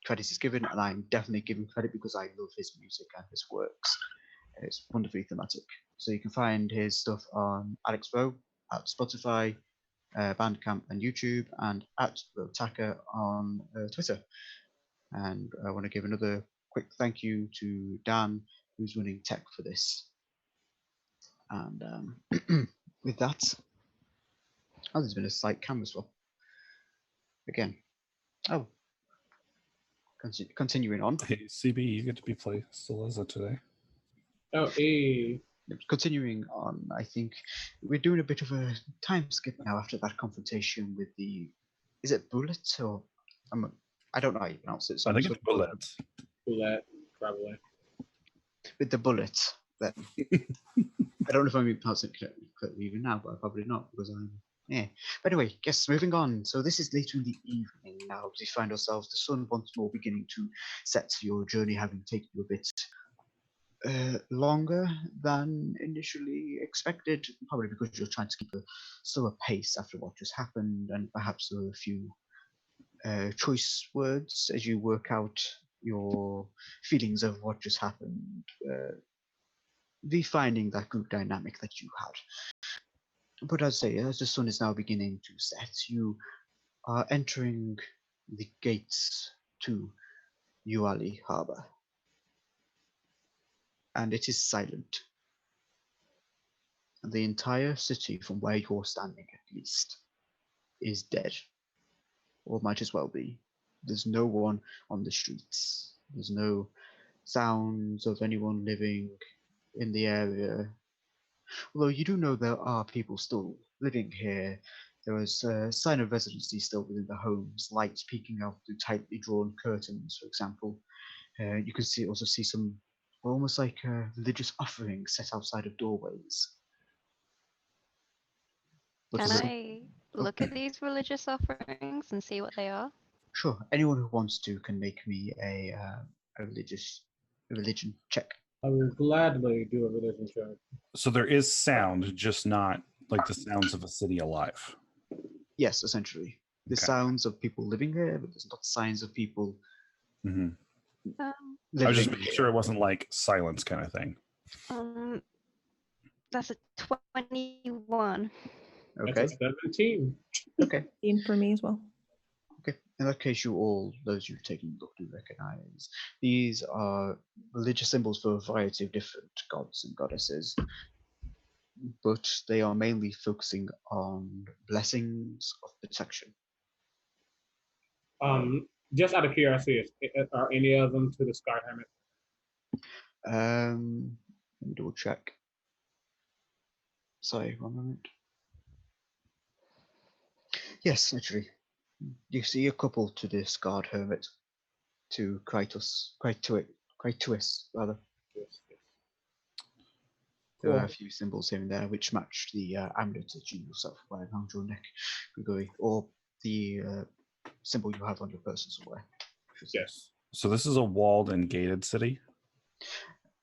Speaker 1: credit is given, and I'm definitely giving credit because I love his music and his works. It's wonderfully thematic. So you can find his stuff on Alex Rowe at Spotify, Bandcamp and YouTube, and at Rotaka on Twitter. And I want to give another quick thank you to Dan, who's running tech for this. And with that, oh, there's been a slight camera swap again. Oh, continuing on.
Speaker 5: Hey, CB, you get to be play Steleza today.
Speaker 4: Oh, hey.
Speaker 1: Continuing on, I think we're doing a bit of a time skip now after that confrontation with the, is it Bullet or I don't know how you pronounce it. So
Speaker 5: I think it's Bullet.
Speaker 4: Bullet, probably.
Speaker 1: With the Bullet, then. I don't know if I'm pronouncing it correctly even now, but probably not because I'm yeah. But anyway, yes, moving on. So this is later in the evening now. We find ourselves the sun once more beginning to set. Your journey having taken you a bit longer than initially expected, probably because you're trying to keep a slower pace after what just happened, and perhaps a few choice words as you work out your feelings of what just happened, refining that group dynamic that you had. But as I say, as the sun is now beginning to set, you are entering the gates to Uali Harbor. And it is silent. The entire city, from where you're standing at least, is dead. Or might as well be. There's no one on the streets. There's no sounds of anyone living in the area. Although you do know there are people still living here. There is a sign of residency still within the homes, lights peeking out through tightly drawn curtains, for example. You can also see some almost like religious offerings set outside of doorways. But
Speaker 2: Can I look at these religious offerings and see what they are?
Speaker 1: Sure. Anyone who wants to can make me a religion check.
Speaker 4: I will gladly do a religion check.
Speaker 5: So there is sound, just not like the sounds of a city alive.
Speaker 1: Yes, essentially. The
Speaker 5: Okay.
Speaker 1: sounds of people living here, but there's not signs of people
Speaker 5: Mm-hmm.
Speaker 1: living
Speaker 5: I was just making
Speaker 1: here.
Speaker 5: sure it wasn't like silence kind of thing.
Speaker 2: That's a 21.
Speaker 1: Okay.
Speaker 4: That's a 17.
Speaker 1: Okay.
Speaker 3: 15 for me as well.
Speaker 1: Okay. In that case, those you've taken a look, do recognize these are religious symbols for a variety of different gods and goddesses, but they are mainly focusing on blessings of protection.
Speaker 4: Just out of curiosity, are any of them to the Scarred Hermit?
Speaker 1: Let me double check. Sorry, one moment. Yes, actually, you see a couple to the Scarred Hermit, to Kratos rather.
Speaker 4: Yes, yes.
Speaker 1: There are
Speaker 4: Cool.
Speaker 1: a few symbols here and there which match the amulet that you yourself wear around your neck, Grigori, or the symbol you have on your person somewhere. I should say.
Speaker 4: Yes.
Speaker 5: So this is a walled and gated city.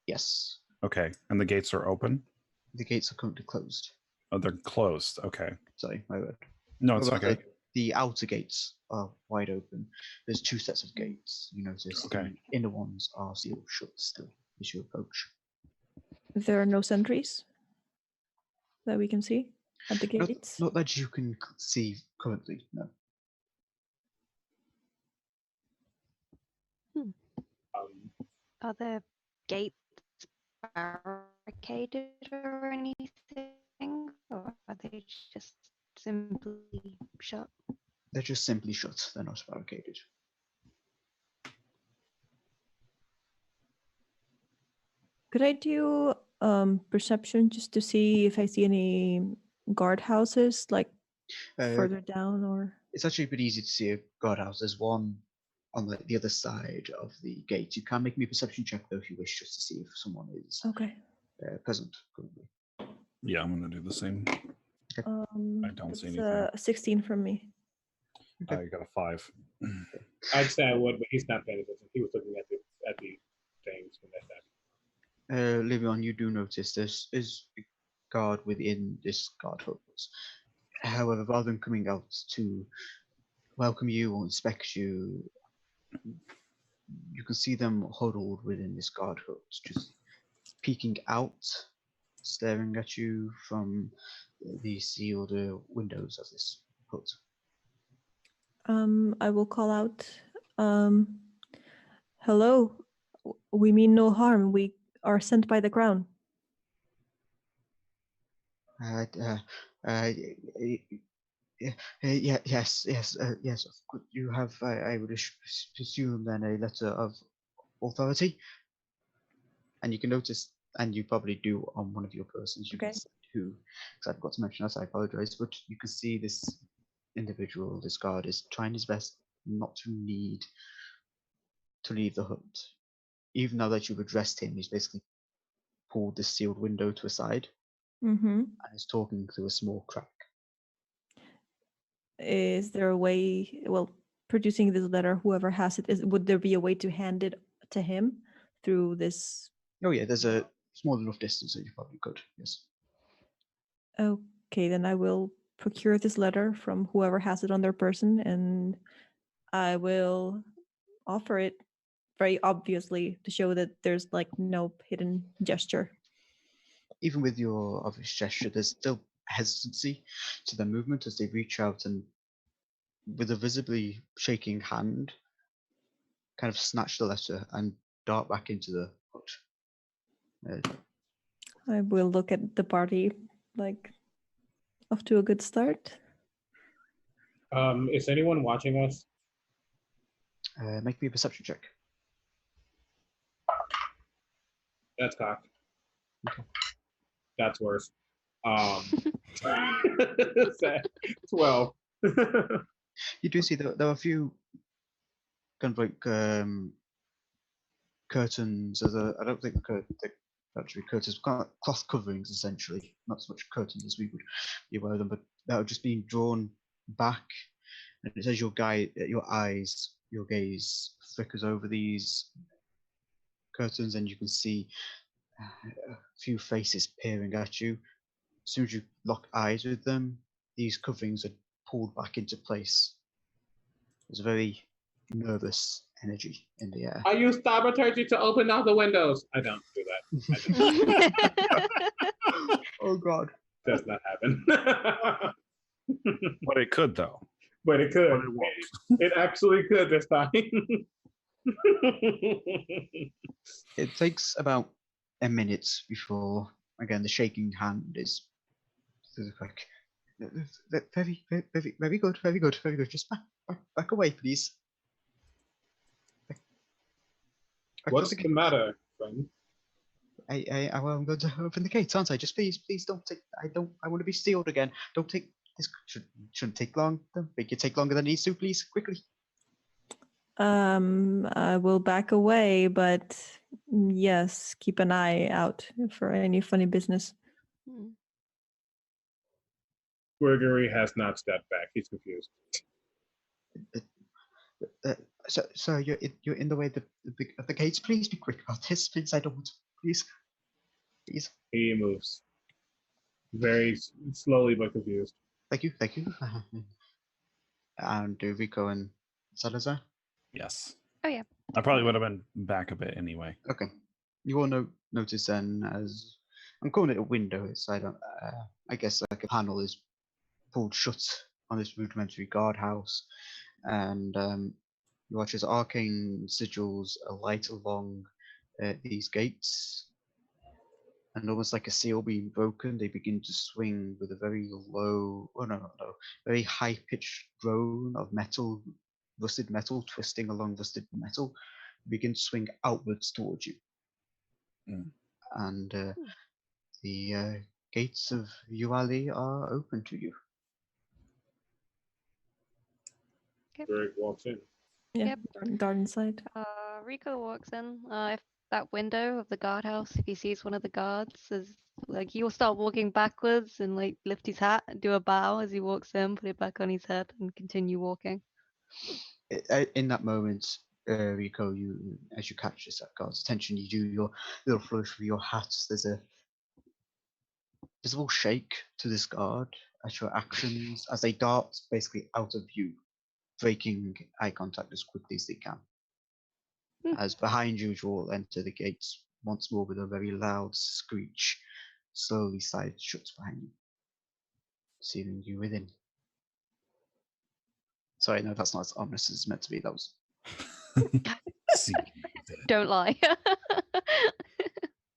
Speaker 1: Yes,
Speaker 5: Okay, and the gates are open.
Speaker 1: the gates are currently closed.
Speaker 5: Oh, they're closed. Okay.
Speaker 1: Sorry, my bad.
Speaker 5: No, it's
Speaker 1: Or rather,
Speaker 5: okay.
Speaker 1: the outer gates are wide open. There's two sets of gates. You notice
Speaker 5: Okay.
Speaker 1: the inner ones are sealed shut still as you approach.
Speaker 3: There are no sentries that we can see at the
Speaker 1: Not,
Speaker 3: gates.
Speaker 1: not that you can see currently, no.
Speaker 4: Um,
Speaker 2: Are the gates barricaded or anything, or are they just simply shut?
Speaker 1: They're just simply shut. They're not barricaded.
Speaker 3: Could I do perception just to see if I see any guardhouses like further down or?
Speaker 1: It's actually a bit easy to see a guardhouse. There's one on the other side of the gate. You can make me a perception check though if you wish, just to see if someone is
Speaker 3: Okay.
Speaker 1: present currently.
Speaker 5: Yeah, I'm gonna do the same. I don't see
Speaker 3: it's,
Speaker 5: anything.
Speaker 3: 16 from me.
Speaker 5: I got a 5.
Speaker 4: I'd say I would, but he's not paying attention. He was looking at the things when that happened.
Speaker 1: Livion, you do notice this is a guard within this guard hut. However, rather than coming out to welcome you or inspect you, you can see them huddled within this guard hut, just peeking out, staring at you from the sealed windows of this hut.
Speaker 3: I will call out, hello, we mean no harm. We are sent by the crown.
Speaker 1: Yes. Of course, you have. I would presume then a letter of authority, and you can notice, and you probably do on one of your persons. You
Speaker 3: Okay.
Speaker 1: can see who, because I forgot to mention that. I apologize, but you can see this individual, this guard, is trying his best not to need to leave the hut. Even now that you've addressed him, he's basically pulled the sealed window to a side
Speaker 3: Mm-hmm.
Speaker 1: and is talking through a small crack.
Speaker 3: Is there a way, well, producing this letter, whoever has it, would there be a way to hand it to him through this?
Speaker 1: Oh yeah, there's a small enough distance that you probably could. Yes.
Speaker 3: Okay, then I will procure this letter from whoever has it on their person, and I will offer it very obviously to show that there's like no hidden gesture.
Speaker 1: Even with your obvious gesture, there's still hesitancy to their movement as they reach out and, with a visibly shaking hand, kind of snatch the letter and dart back into the hut.
Speaker 3: I will look at the party like off to a good start.
Speaker 4: Is anyone watching us?
Speaker 1: Make me a perception check.
Speaker 4: That's cocked.
Speaker 1: Okay.
Speaker 4: That's worse. 12.
Speaker 1: You do see that there are a few kind of like curtains. I don't think they're actually curtains, kind of like cloth coverings essentially. Not so much curtains as we would be aware of them, but that are just being drawn back. And it says your gaze flickers over these curtains, and you can see a few faces peering at you. As soon as you lock eyes with them, these coverings are pulled back into place. There's a very nervous energy in the air.
Speaker 4: I use thaumaturgy to open all the windows. I don't do that.
Speaker 1: Oh God!
Speaker 4: Does not happen.
Speaker 5: But it could though.
Speaker 4: But it could.
Speaker 5: But it won't.
Speaker 4: It actually could this time.
Speaker 1: It takes about a minute before, again, the shaking hand is like, very good. Just back away, please.
Speaker 4: What's the matter, friend?
Speaker 1: I'm going to open the gates, aren't I? Just please don't take. I want to be sealed again. Don't take this. Shouldn't take long. Don't make it take longer than it needs to, please. Quickly.
Speaker 3: I will back away, but yes, keep an eye out for any funny business.
Speaker 2: Hmm.
Speaker 4: Gregory has not stepped back. He's confused.
Speaker 1: So you're in the way of the gates. Please be quick about this. Please, I don't want to. Please.
Speaker 4: He moves very slowly but confused.
Speaker 1: Thank you. And Rico and Salazar.
Speaker 5: Yes.
Speaker 2: Oh, yeah.
Speaker 5: I probably would have been back a bit anyway.
Speaker 1: Okay. You all notice then, as I'm calling it a window, it's I guess like a panel is pulled shut on this rudimentary guardhouse, and you watch as arcane sigils alight along these gates, and almost like a seal being broken, they begin to swing with a very low, very high-pitched drone of metal, rusted metal, twisting along rusted metal, begin to swing outwards towards you.
Speaker 5: Mm.
Speaker 1: And the gates of Uali are open to you.
Speaker 4: Greg walks in.
Speaker 3: Yeah,
Speaker 2: Yep.
Speaker 3: dart inside.
Speaker 2: Rico walks in. If that window of the guardhouse, if he sees one of the guards, is like he will start walking backwards and like lift his hat and do a bow as he walks in, put it back on his head, and continue walking.
Speaker 1: In that moment, Rico, as you catch this guard's attention, you do your little flourish with your hat. There's a visible shake to this guard at your actions as they dart basically out of view, breaking eye contact as quickly as they can. As behind you, you all enter the gates once more with a very loud screech, slowly slide shut behind you, sealing you within. Sorry, no, that's not as ominous as it's meant to be. That was.
Speaker 5: See.
Speaker 2: Don't lie.
Speaker 5: All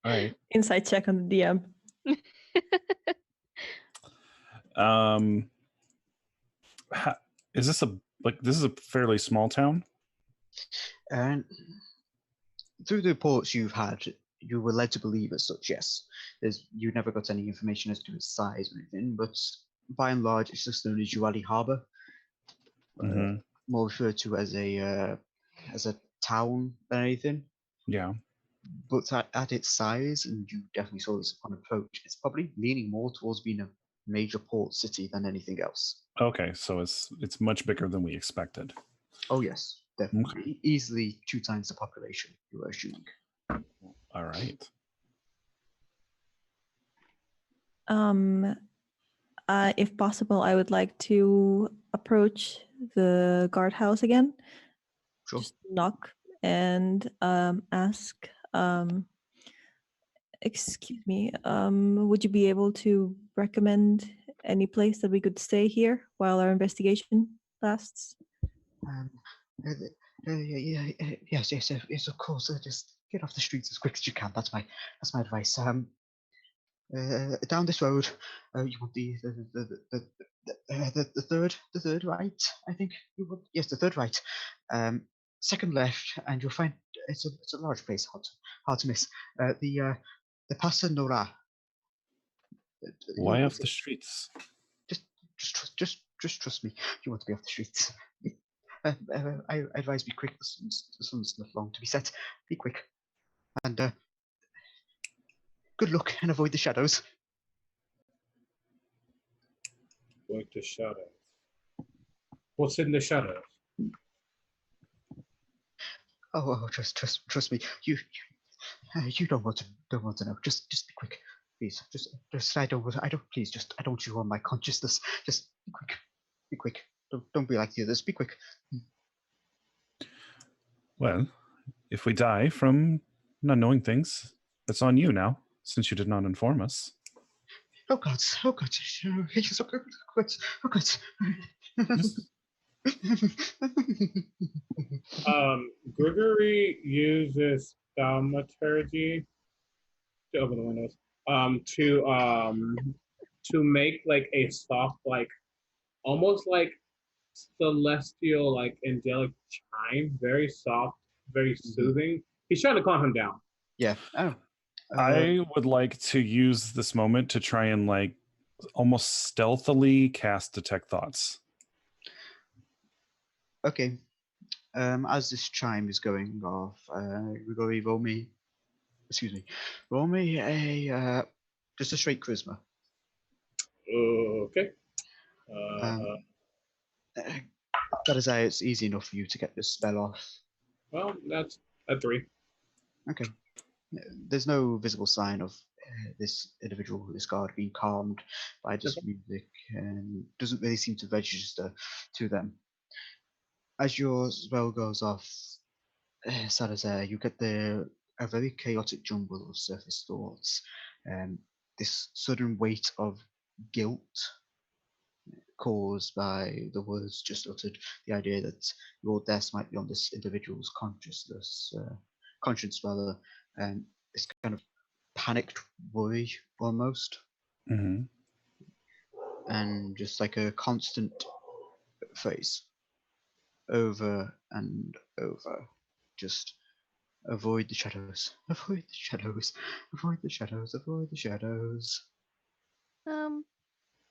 Speaker 5: right.
Speaker 3: Inside check on the DM.
Speaker 5: Is this this is a fairly small town?
Speaker 1: And through the reports you've had, you were led to believe as such, yes. You never got any information as to its size or anything, but by and large, it's just known as Uali Harbour. More referred to as a town than anything.
Speaker 5: Yeah.
Speaker 1: But at its size, and you definitely saw this upon approach, it's probably leaning more towards being a major port city than anything else.
Speaker 5: Okay, so it's much bigger than we expected.
Speaker 1: Oh yes, definitely. Easily 2 times the population, you were assuming.
Speaker 5: All right.
Speaker 3: If possible, I would like to approach the guardhouse again.
Speaker 1: Sure.
Speaker 3: Just knock and ask. Excuse me. Would you be able to recommend any place that we could stay here while our investigation lasts?
Speaker 1: Yes, of course. Just get off the streets as quick as you can. That's my advice. Down this road, you want the third right. I think you want. Yes, the third right. Second left, and you'll find it's a large place, hard to miss. The Pasa Nora.
Speaker 5: Why off the streets?
Speaker 1: Just trust me. You want to be off the streets. I advise be quick. The sun's not long to be set. Be quick, and good luck and avoid the shadows.
Speaker 4: Avoid the shadows. What's in the shadows?
Speaker 1: Oh, trust me. You don't want to know. Just be quick, please. Just I don't please. Just I don't want you on my consciousness. Just be quick. Be quick. Don't be like the others. Be quick.
Speaker 5: Well, if we die from not knowing things, that's on you now, since you did not inform us.
Speaker 1: Oh God! Oh God!
Speaker 4: Gregory uses thaumaturgy to open the windows. To make like a soft, like almost like celestial, like angelic chime, very soft, very soothing, He's trying to calm him down.
Speaker 1: Yeah. Oh.
Speaker 5: I would like to use this moment to try and like almost stealthily cast detect thoughts.
Speaker 1: Okay. As this chime is going off, Grigori, roll me a just a straight charisma.
Speaker 4: Okay.
Speaker 1: That is how it's easy enough for you to get this spell off.
Speaker 4: Well, that's a 3.
Speaker 1: Okay. There's no visible sign of this individual, this guard, being calmed by this music, and doesn't really seem to register to them. As your spell goes off, Salazar, you get a very chaotic jumble of surface thoughts. This sudden weight of guilt caused by the words just uttered, the idea that your death might be on this individual's conscience rather, and this kind of panicked worry almost,
Speaker 5: Mm-hmm.
Speaker 1: and just like a constant phrase over and over, just avoid the shadows, avoid the shadows, avoid the shadows, avoid the shadows.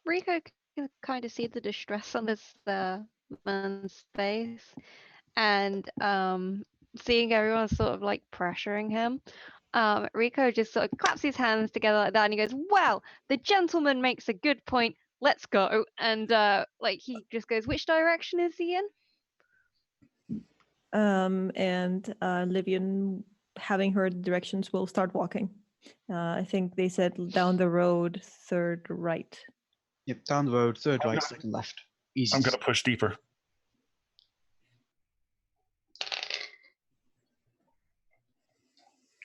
Speaker 2: Rico can kind of see the distress on this man's face, and seeing everyone sort of like pressuring him. Rico just sort of claps his hands together like that, and he goes, "Well, the gentleman makes a good point. Let's go." And like he just goes, "Which direction is he in?"
Speaker 3: And Livian, having heard directions, will start walking. I think they said down the road, third right.
Speaker 1: Yep, down the road, third right, second left. Easy.
Speaker 5: I'm gonna push deeper.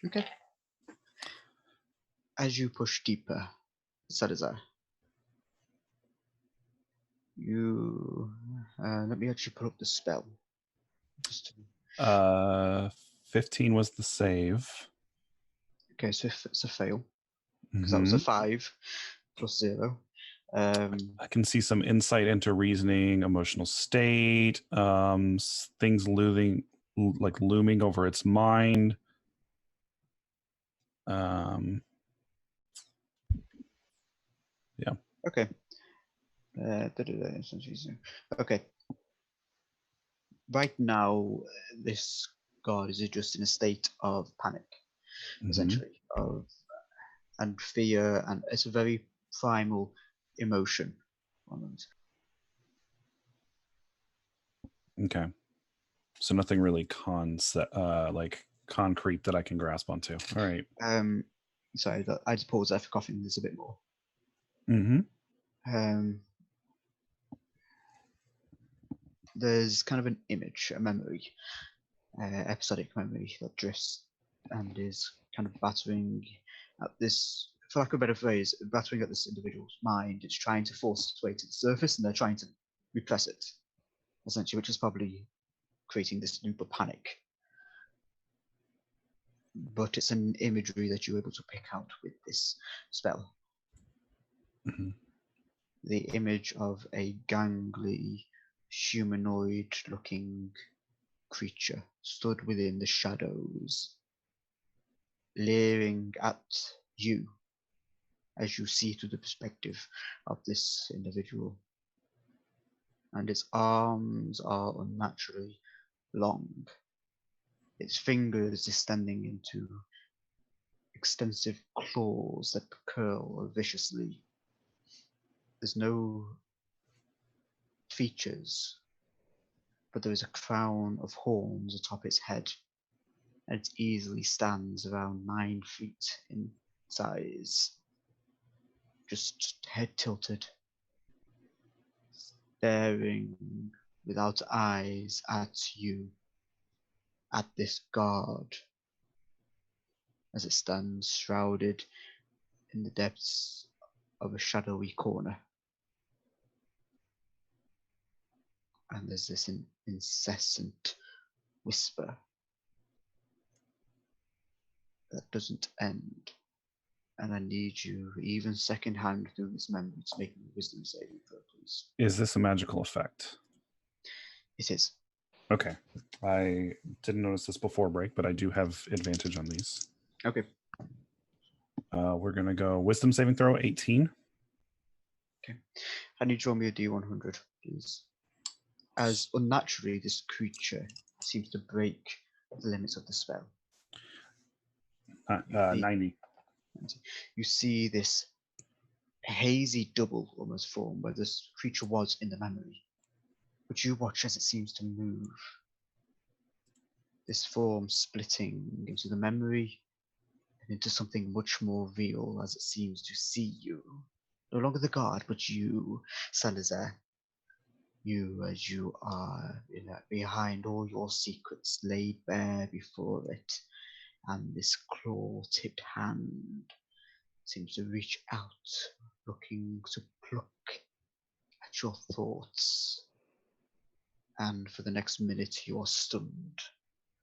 Speaker 1: Okay. As you push deeper, Salazar, you let me actually pull up the spell. Just to...
Speaker 5: 15 was the save.
Speaker 1: Okay, so if it's a fail, because that was a 5 plus 0.
Speaker 5: I can see some insight into reasoning, emotional state, things looming over its mind. Yeah.
Speaker 1: Okay. Okay. Right now, this god is just in a state of panic, essentially, and fear, and it's a very primal emotion.
Speaker 5: Okay. So nothing really like concrete that I can grasp onto. All right.
Speaker 1: Sorry, I just paused there for coughing. There's a bit more.
Speaker 5: Mm-hmm.
Speaker 1: There's kind of an image, a memory, episodic memory that drifts and is kind of battering at this, for lack of a better phrase, battering at this individual's mind. It's trying to force its way to the surface, and they're trying to repress it, essentially, which is probably creating this loop of panic. But it's an imagery that you're able to pick out with this spell.
Speaker 5: Mm-hmm.
Speaker 1: The image of a gangly, humanoid-looking creature stood within the shadows, leering at you as you see through the perspective of this individual. And its arms are unnaturally long. Its fingers extending into extensive claws that curl viciously. There's no features, but there is a crown of horns atop its head, and it easily stands around 9 feet in size, just head tilted, staring without eyes at you, at this guard, as it stands shrouded in the depths of a shadowy corner. And there's this incessant whisper that doesn't end. And I need you, even secondhand through this memory, to make me a wisdom saving throw, please.
Speaker 5: Is this a magical effect?
Speaker 1: It is.
Speaker 5: Okay. I didn't notice this before break, but I do have advantage on these.
Speaker 1: Okay.
Speaker 5: We're going to go wisdom saving throw 18.
Speaker 1: Can you draw me a D100, please? As unnaturally, this creature seems to break the limits of the spell.
Speaker 5: 90.
Speaker 1: You see this hazy double almost form where this creature was in the memory. But you watch as it seems to move. This form splitting into the memory and into something much more real as it seems to see you. No longer the guard, but you, Salazar. You as you are, behind all your secrets laid bare before it, and this claw-tipped hand seems to reach out, looking to pluck at your thoughts. And for the next minute, you are stunned,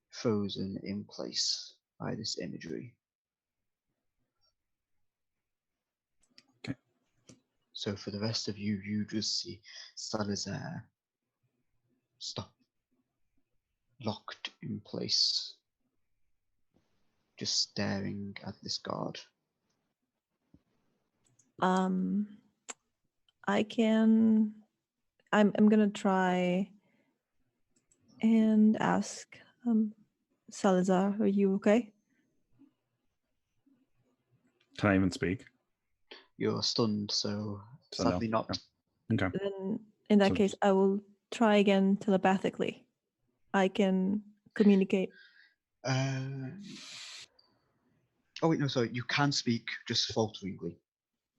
Speaker 1: frozen in place by this imagery.
Speaker 5: Okay.
Speaker 1: So for the rest of you, you just see Salazar stop, locked in place, just staring at this guard.
Speaker 3: I'm gonna try and ask Salazar, are you okay?
Speaker 5: Can I even speak?
Speaker 1: You're stunned, so
Speaker 5: So no.
Speaker 1: sadly not.
Speaker 5: Okay.
Speaker 3: Then in that
Speaker 5: So
Speaker 3: case,
Speaker 5: just-
Speaker 3: I will try again telepathically. I can communicate.
Speaker 1: Oh wait, no, sorry. You can speak, just falteringly.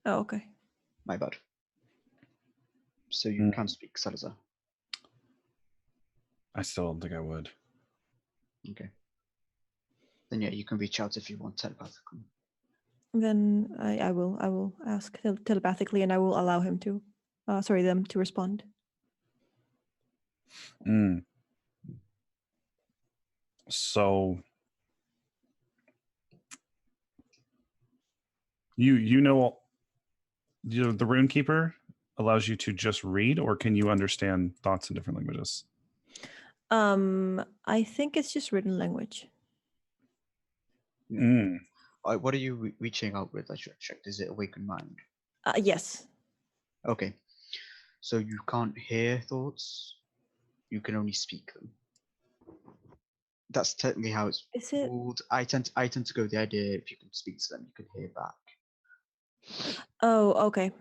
Speaker 3: Oh, okay.
Speaker 1: My bad. So you
Speaker 5: Mm.
Speaker 1: can speak, Salazar.
Speaker 5: I still don't think I would.
Speaker 1: Okay. Then yeah, you can reach out if you want telepathically.
Speaker 3: Then I will ask telepathically, and I will allow him to, them to respond.
Speaker 5: Mm. So you know the Rune Keeper allows you to just read, or can you understand thoughts in different languages?
Speaker 3: I think it's just written language.
Speaker 5: Mm.
Speaker 1: What are you reaching out with? I should check. Is it Awakened Mind?
Speaker 3: Yes.
Speaker 1: Okay. So you can't hear thoughts. You can only speak them. That's technically how it's
Speaker 3: Is it?
Speaker 1: ruled. I tend to go with the idea if you can speak to them, you can hear back.
Speaker 3: Oh, okay.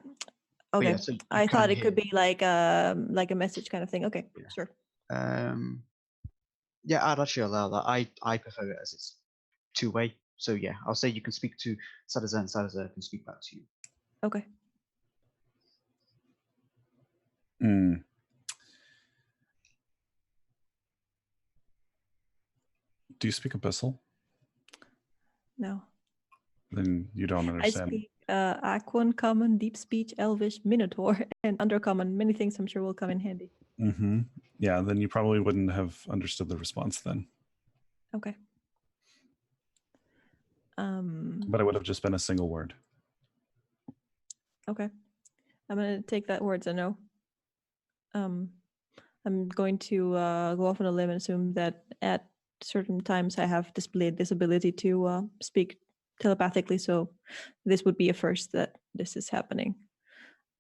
Speaker 1: But
Speaker 3: Okay.
Speaker 1: yeah, so you
Speaker 3: I
Speaker 1: can
Speaker 3: thought it could
Speaker 1: hear.
Speaker 3: be like a message kind of thing. Okay,
Speaker 1: Yeah.
Speaker 3: sure.
Speaker 1: Yeah, I'd actually allow that. I prefer it as it's two-way. So yeah, I'll say you can speak to Salazar and Salazar can speak back to you.
Speaker 3: Okay.
Speaker 5: Mm. Do you speak Abyssal?
Speaker 3: No.
Speaker 5: Then you don't
Speaker 3: I
Speaker 5: understand.
Speaker 3: speak Aquan, Common, Deep Speech, Elvish, Minotaur, and Undercommon. Many things I'm sure will come in handy.
Speaker 5: Mm-hmm. Yeah, then you probably wouldn't have understood the response then.
Speaker 3: Okay.
Speaker 5: But it would have just been a single word.
Speaker 3: Okay. I'm gonna take that word as a no. I'm going to go off on a limb and assume that at certain times I have displayed this ability to speak telepathically. So this would be a first that this is happening.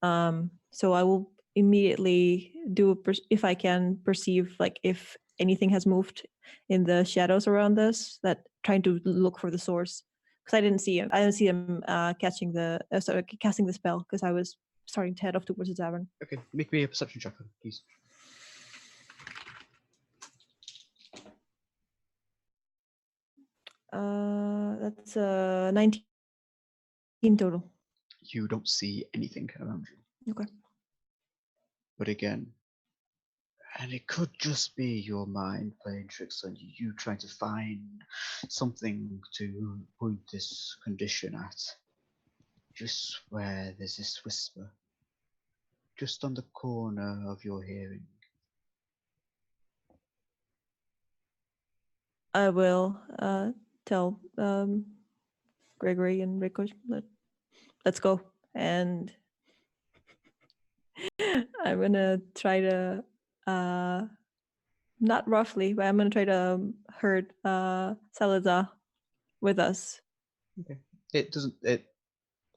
Speaker 3: So I will immediately do if I can perceive like if anything has moved in the shadows around us, that trying to look for the source, because I didn't see him. I didn't see him casting the spell because I was starting to head off towards the tavern.
Speaker 1: Okay, make me a perception check, please.
Speaker 3: That's 19 total.
Speaker 1: You don't see anything around you.
Speaker 3: Okay.
Speaker 1: But again, and it could just be your mind playing tricks on you, you trying to find something to point this condition at. Just where there's this whisper, just on the corner of your hearing.
Speaker 3: I will tell Gregory and Rico, let's go. And I'm gonna try to not roughly, but I'm gonna try to herd Salazar with us.
Speaker 1: It doesn't. It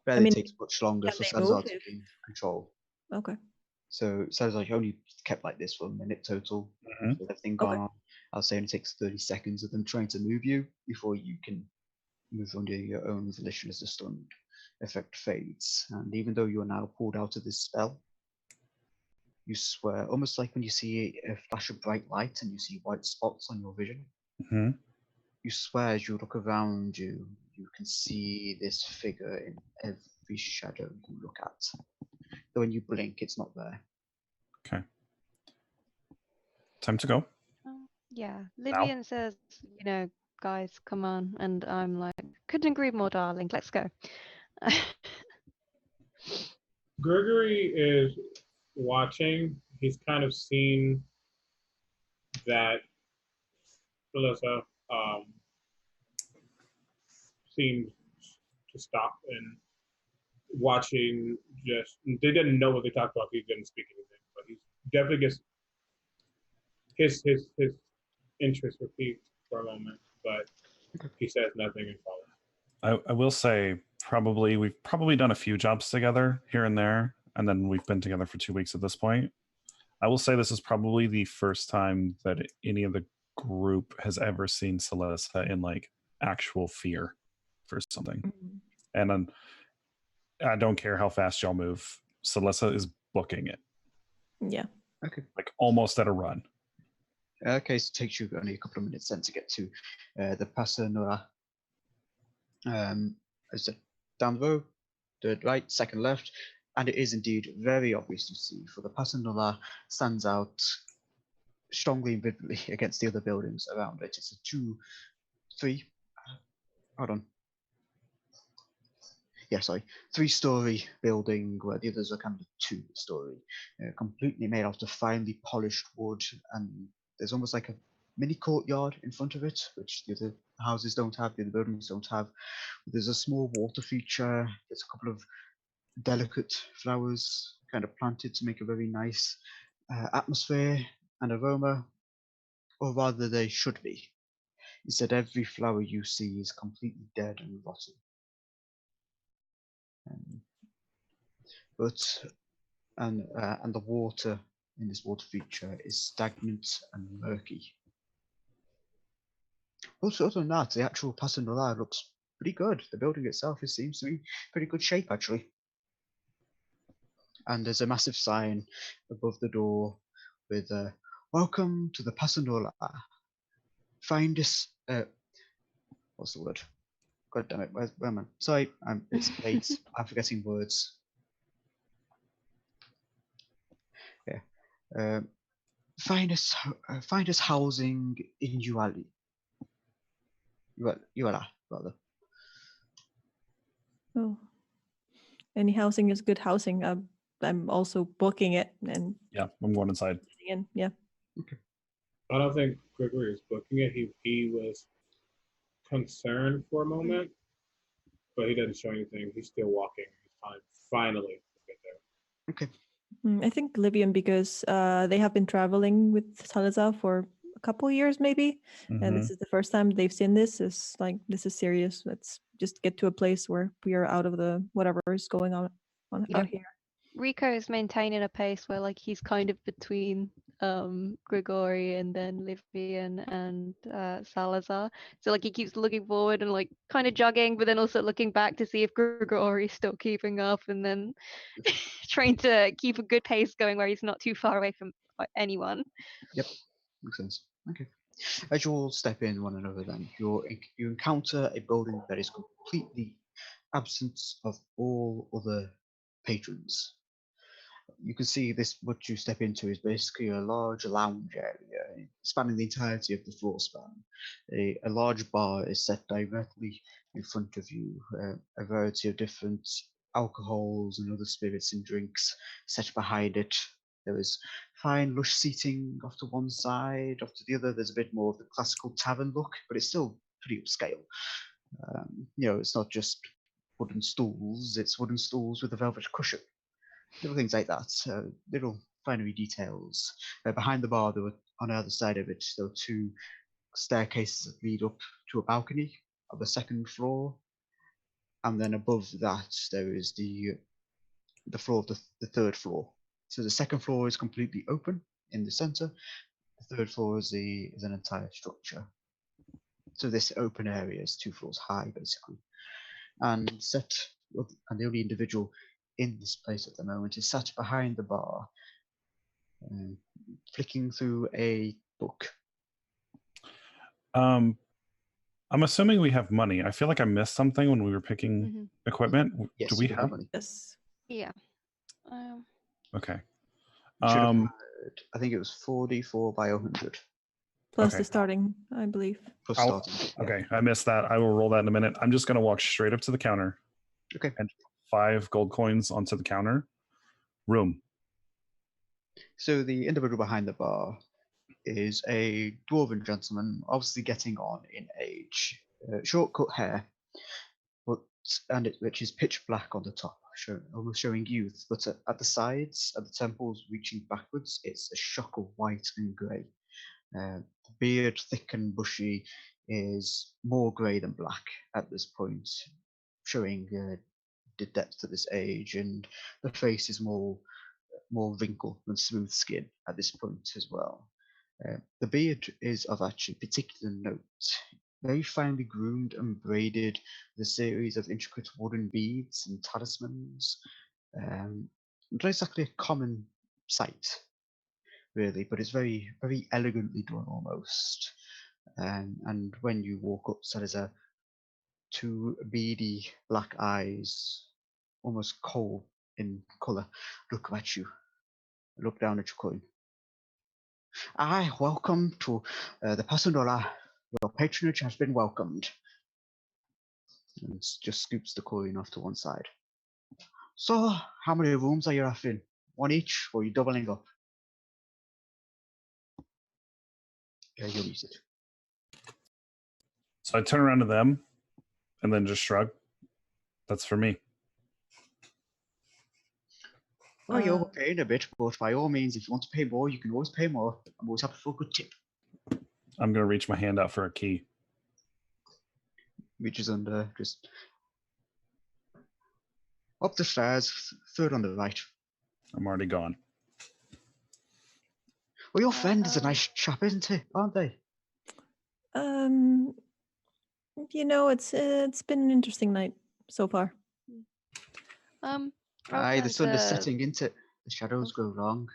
Speaker 1: barely
Speaker 3: mean,
Speaker 1: takes much longer
Speaker 3: can
Speaker 1: for
Speaker 3: they
Speaker 1: Salazar
Speaker 3: move
Speaker 1: to
Speaker 3: if-
Speaker 1: gain control.
Speaker 3: Okay.
Speaker 1: So Salazar only kept like this for a minute total.
Speaker 5: Mhm.
Speaker 1: With everything
Speaker 3: Okay.
Speaker 1: gone on, I'll say it only takes 30 seconds of them trying to move you before you can move under your own volition as the stunned effect fades. And even though you are now pulled out of this spell, you swear, almost like when you see a flash of bright light and you see white spots on your vision,
Speaker 5: Mhm.
Speaker 1: you swear as you look around you, you can see this figure in every shadow you look at. Though when you blink, it's not there.
Speaker 5: Okay. Time to go.
Speaker 2: Yeah, Livian says, guys, come on. And I'm like, couldn't agree more, darling. Let's go.
Speaker 4: Gregory is watching. He's kind of seen that Felissa seemed to stop and watching. Just they didn't know what they talked about. He didn't speak anything, but he definitely gets his interest repeats for a moment, but he says nothing and follows.
Speaker 5: I will say we've probably done a few jobs together here and there, and then we've been together for 2 weeks at this point. I will say this is probably the first time that any of the group has ever seen Celesta in like actual fear for something.
Speaker 3: Mhm.
Speaker 5: And I don't care how fast y'all move. Celesta is booking it,
Speaker 3: Yeah.
Speaker 1: Okay.
Speaker 5: like almost at a run.
Speaker 1: Okay, so it takes you only a couple of minutes then to get to the Passa Nora. As the down the road, third right, second left, and it is indeed very obvious to see, for the Passa Nora stands out strongly and vividly against the other buildings around it. It's a 2, 3, hold on. Yeah, sorry, 3-story building where the others are kind of 2-story, completely made out of finely polished wood, and there's almost like a mini courtyard in front of it, which the other houses don't have, the other buildings don't have. There's a small water feature. There's a couple of delicate flowers kind of planted to make a very nice atmosphere and aroma, or rather they should be. Instead, every flower you see is completely dead and rotten. And the water in this water feature is stagnant and murky. Also, other than that, the actual Passa Nora looks pretty good. The building itself seems to be pretty good shape, actually. And there's a massive sign above the door with "Welcome to the Passa Nora. Find us." What's the word? God damn it! Where am I? Sorry, it's late. I'm forgetting words. Yeah. Find us housing in Uali. Uala, rather.
Speaker 3: Oh. Any housing is good housing. I'm also booking it and
Speaker 5: Yeah, I'm going inside.
Speaker 3: in. Yeah.
Speaker 4: I don't think Gregory is booking it. He was concerned for a moment, but he doesn't show anything. He's still walking. He's fine. Finally, get there.
Speaker 1: Okay.
Speaker 3: I think Livian, because they have been traveling with Salazar for a couple years maybe, and this is the first time they've seen this. Is like, this is serious. Let's just get to a place where we are out of the whatever is going on
Speaker 2: Yep.
Speaker 3: out here.
Speaker 2: Rico is maintaining a pace where like he's kind of between Grigori and then Livian and Salazar. So like he keeps looking forward and like kind of jogging, but then also looking back to see if Grigori's still keeping up, and then trying to keep a good pace going where he's not too far away from anyone.
Speaker 1: Yep, makes sense. Okay. As you all step in one another, then you encounter a building that is completely absent of all other patrons. You can see this. What you step into is basically a large lounge area spanning the entirety of the floor span. A large bar is set directly in front of you. A variety of different alcohols and other spirits and drinks set behind it. There is fine lush seating off to one side, off to the other. There's a bit more of the classical tavern look, but it's still pretty upscale. It's not just wooden stools, it's wooden stools with a velvet cushion. Little things like that, little finery details. Behind the bar, there were on the other side of it, there are two staircases that lead up to a balcony of the second floor, and then above that there is the floor of the third floor. So the second floor is completely open in the center. The third floor is an entire structure. So this open area is 2 floors high, basically. And and the only individual in this place at the moment is sat behind the bar, flicking through a book.
Speaker 5: I'm assuming we have money. I feel like I missed something when we were picking
Speaker 2: Mhm.
Speaker 5: equipment.
Speaker 1: Yes,
Speaker 5: Do we
Speaker 1: you
Speaker 5: have?
Speaker 1: money.
Speaker 3: Yes.
Speaker 2: Yeah.
Speaker 5: Okay.
Speaker 1: You should have
Speaker 5: Um,
Speaker 1: had, I think it was 44 by 100
Speaker 3: Plus
Speaker 5: Okay.
Speaker 3: the starting, I believe.
Speaker 1: plus
Speaker 5: I'll-
Speaker 1: starting. Yeah.
Speaker 5: Okay, I missed that. I will roll that in a minute. I'm just going to walk straight up to the counter.
Speaker 1: Okay.
Speaker 5: And 5 gold coins onto the counter. Room.
Speaker 1: So the individual behind the bar is a dwarven gentleman, obviously getting on in age. Short cut hair, which is pitch black on the top, almost showing youth. But at the sides, at the temples, reaching backwards, it's a shock of white and grey. The beard, thick and bushy, is more grey than black at this point, showing the depth of this age, and the face is more wrinkle than smooth skin at this point as well. The beard is of actually particular note, very finely groomed and braided with a series of intricate wooden beads and talismans. Not exactly a common sight, really, but it's very, very elegantly done almost. And when you walk up, so there's two beady black eyes, almost coal in colour, look at you, look down at your coin. Aye, welcome to the Passandola. Your patronage has been welcomed. And just scoops the coin off to one side. So, how many rooms are you offering? One each, or are you doubling up? Yeah, you'll use it.
Speaker 5: So I turn around to them and then just shrug. That's for me.
Speaker 1: Well, you're
Speaker 3: Uh,
Speaker 1: overpaying a bit, but by all means, if you want to pay more, you can always pay more. I'm always happy for a good tip.
Speaker 5: I'm going to reach my hand out for a key.
Speaker 1: Reaches under, just up the stairs, third on the right.
Speaker 5: I'm already gone.
Speaker 1: Well, your friend is a nice chap, isn't he? Aren't they?
Speaker 3: Um, it's been an interesting night so far.
Speaker 1: Aye, the sun is
Speaker 2: the
Speaker 1: setting into it. The shadows grow long.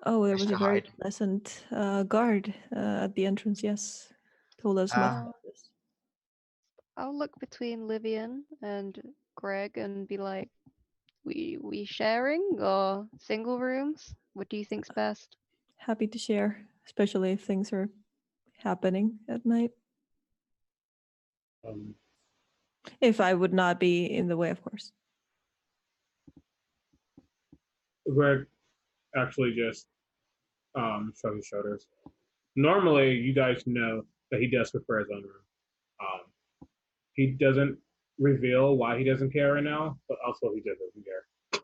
Speaker 3: Oh, there
Speaker 1: Best
Speaker 3: was
Speaker 1: to
Speaker 3: a very
Speaker 1: hide.
Speaker 3: pleasant guard at the entrance. Yes, told us much
Speaker 1: Ah.
Speaker 3: about this.
Speaker 2: I'll look between Livian and Greg and be like, we sharing or single rooms? What do you think's best?
Speaker 3: Happy to share, especially if things are happening at night.
Speaker 4: Um,
Speaker 3: If I would not be in the way, of course.
Speaker 4: Greg actually just shrugs his shoulders. Normally, you guys know that he does prefer his own room. He doesn't reveal why he doesn't care right now, but also he doesn't care.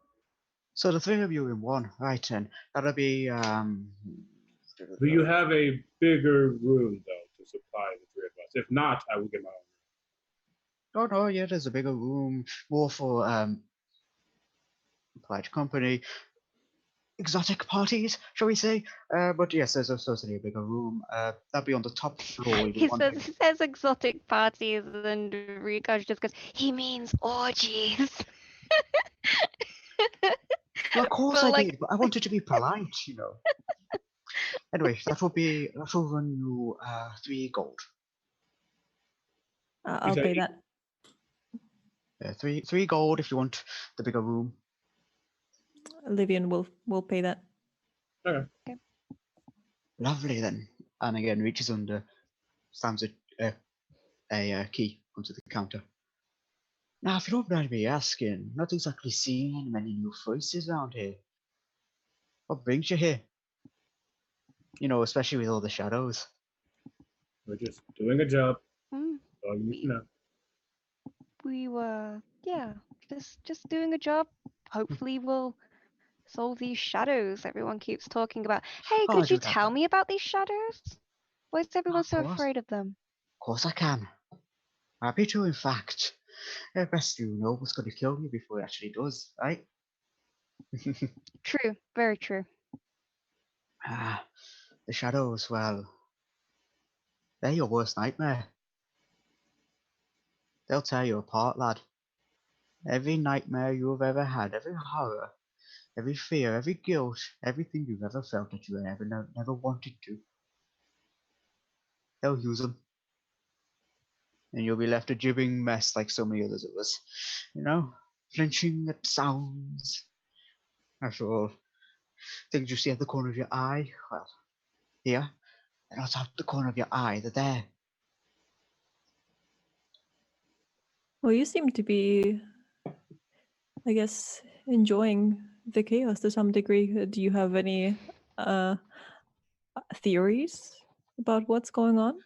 Speaker 1: So the three of you in one, right then. That'll be
Speaker 4: Do you have a bigger room though to supply the three of us? If not, I will get my own room.
Speaker 1: Oh no, yeah, there's a bigger room, more for polite company, exotic parties, shall we say? But yes, there's certainly a bigger room. That'll be on the top floor.
Speaker 2: He says exotic parties, and Rikash just goes, he means orgies.
Speaker 1: Well, of course
Speaker 2: But,
Speaker 1: I
Speaker 2: like-
Speaker 1: did, but I wanted to be polite, Anyway, that will run you 3 gold.
Speaker 3: I'll
Speaker 4: said
Speaker 3: pay
Speaker 4: eight.
Speaker 3: that.
Speaker 1: 3 gold if you want the bigger room.
Speaker 3: Livian will pay that.
Speaker 4: Okay.
Speaker 1: Lovely then. And again, reaches under, slams a key onto the counter. Now, if you don't mind me asking, not exactly seeing many new faces around here. What brings you here? Especially with all the shadows.
Speaker 4: We're just doing a job.
Speaker 2: Mm,
Speaker 4: So you need to know.
Speaker 2: we were, just doing a job. Hopefully we'll It's all these shadows everyone keeps talking about. Hey,
Speaker 1: Oh,
Speaker 2: could you
Speaker 1: do that,
Speaker 2: tell
Speaker 1: man.
Speaker 2: me about these shadows? Why is everyone
Speaker 1: of
Speaker 2: so
Speaker 1: course.
Speaker 2: afraid of them?
Speaker 1: Of course I can. Happy to, in fact. Best you know what's going to kill you before it actually does, right?
Speaker 2: True, very true.
Speaker 1: The shadows, well, they're your worst nightmare. They'll tear you apart, lad. Every nightmare you have ever had, every horror, every fear, every guilt, everything you've ever felt that you never wanted to, they'll use them. And you'll be left a gibbering mess like so many others of us. You know, flinching at sounds. After all, things you see at the corner of your eye, well, here, they're not out the corner of your eye, they're there.
Speaker 3: Well, you seem to be, I guess, enjoying the chaos to some degree. Do you have any theories about what's going on?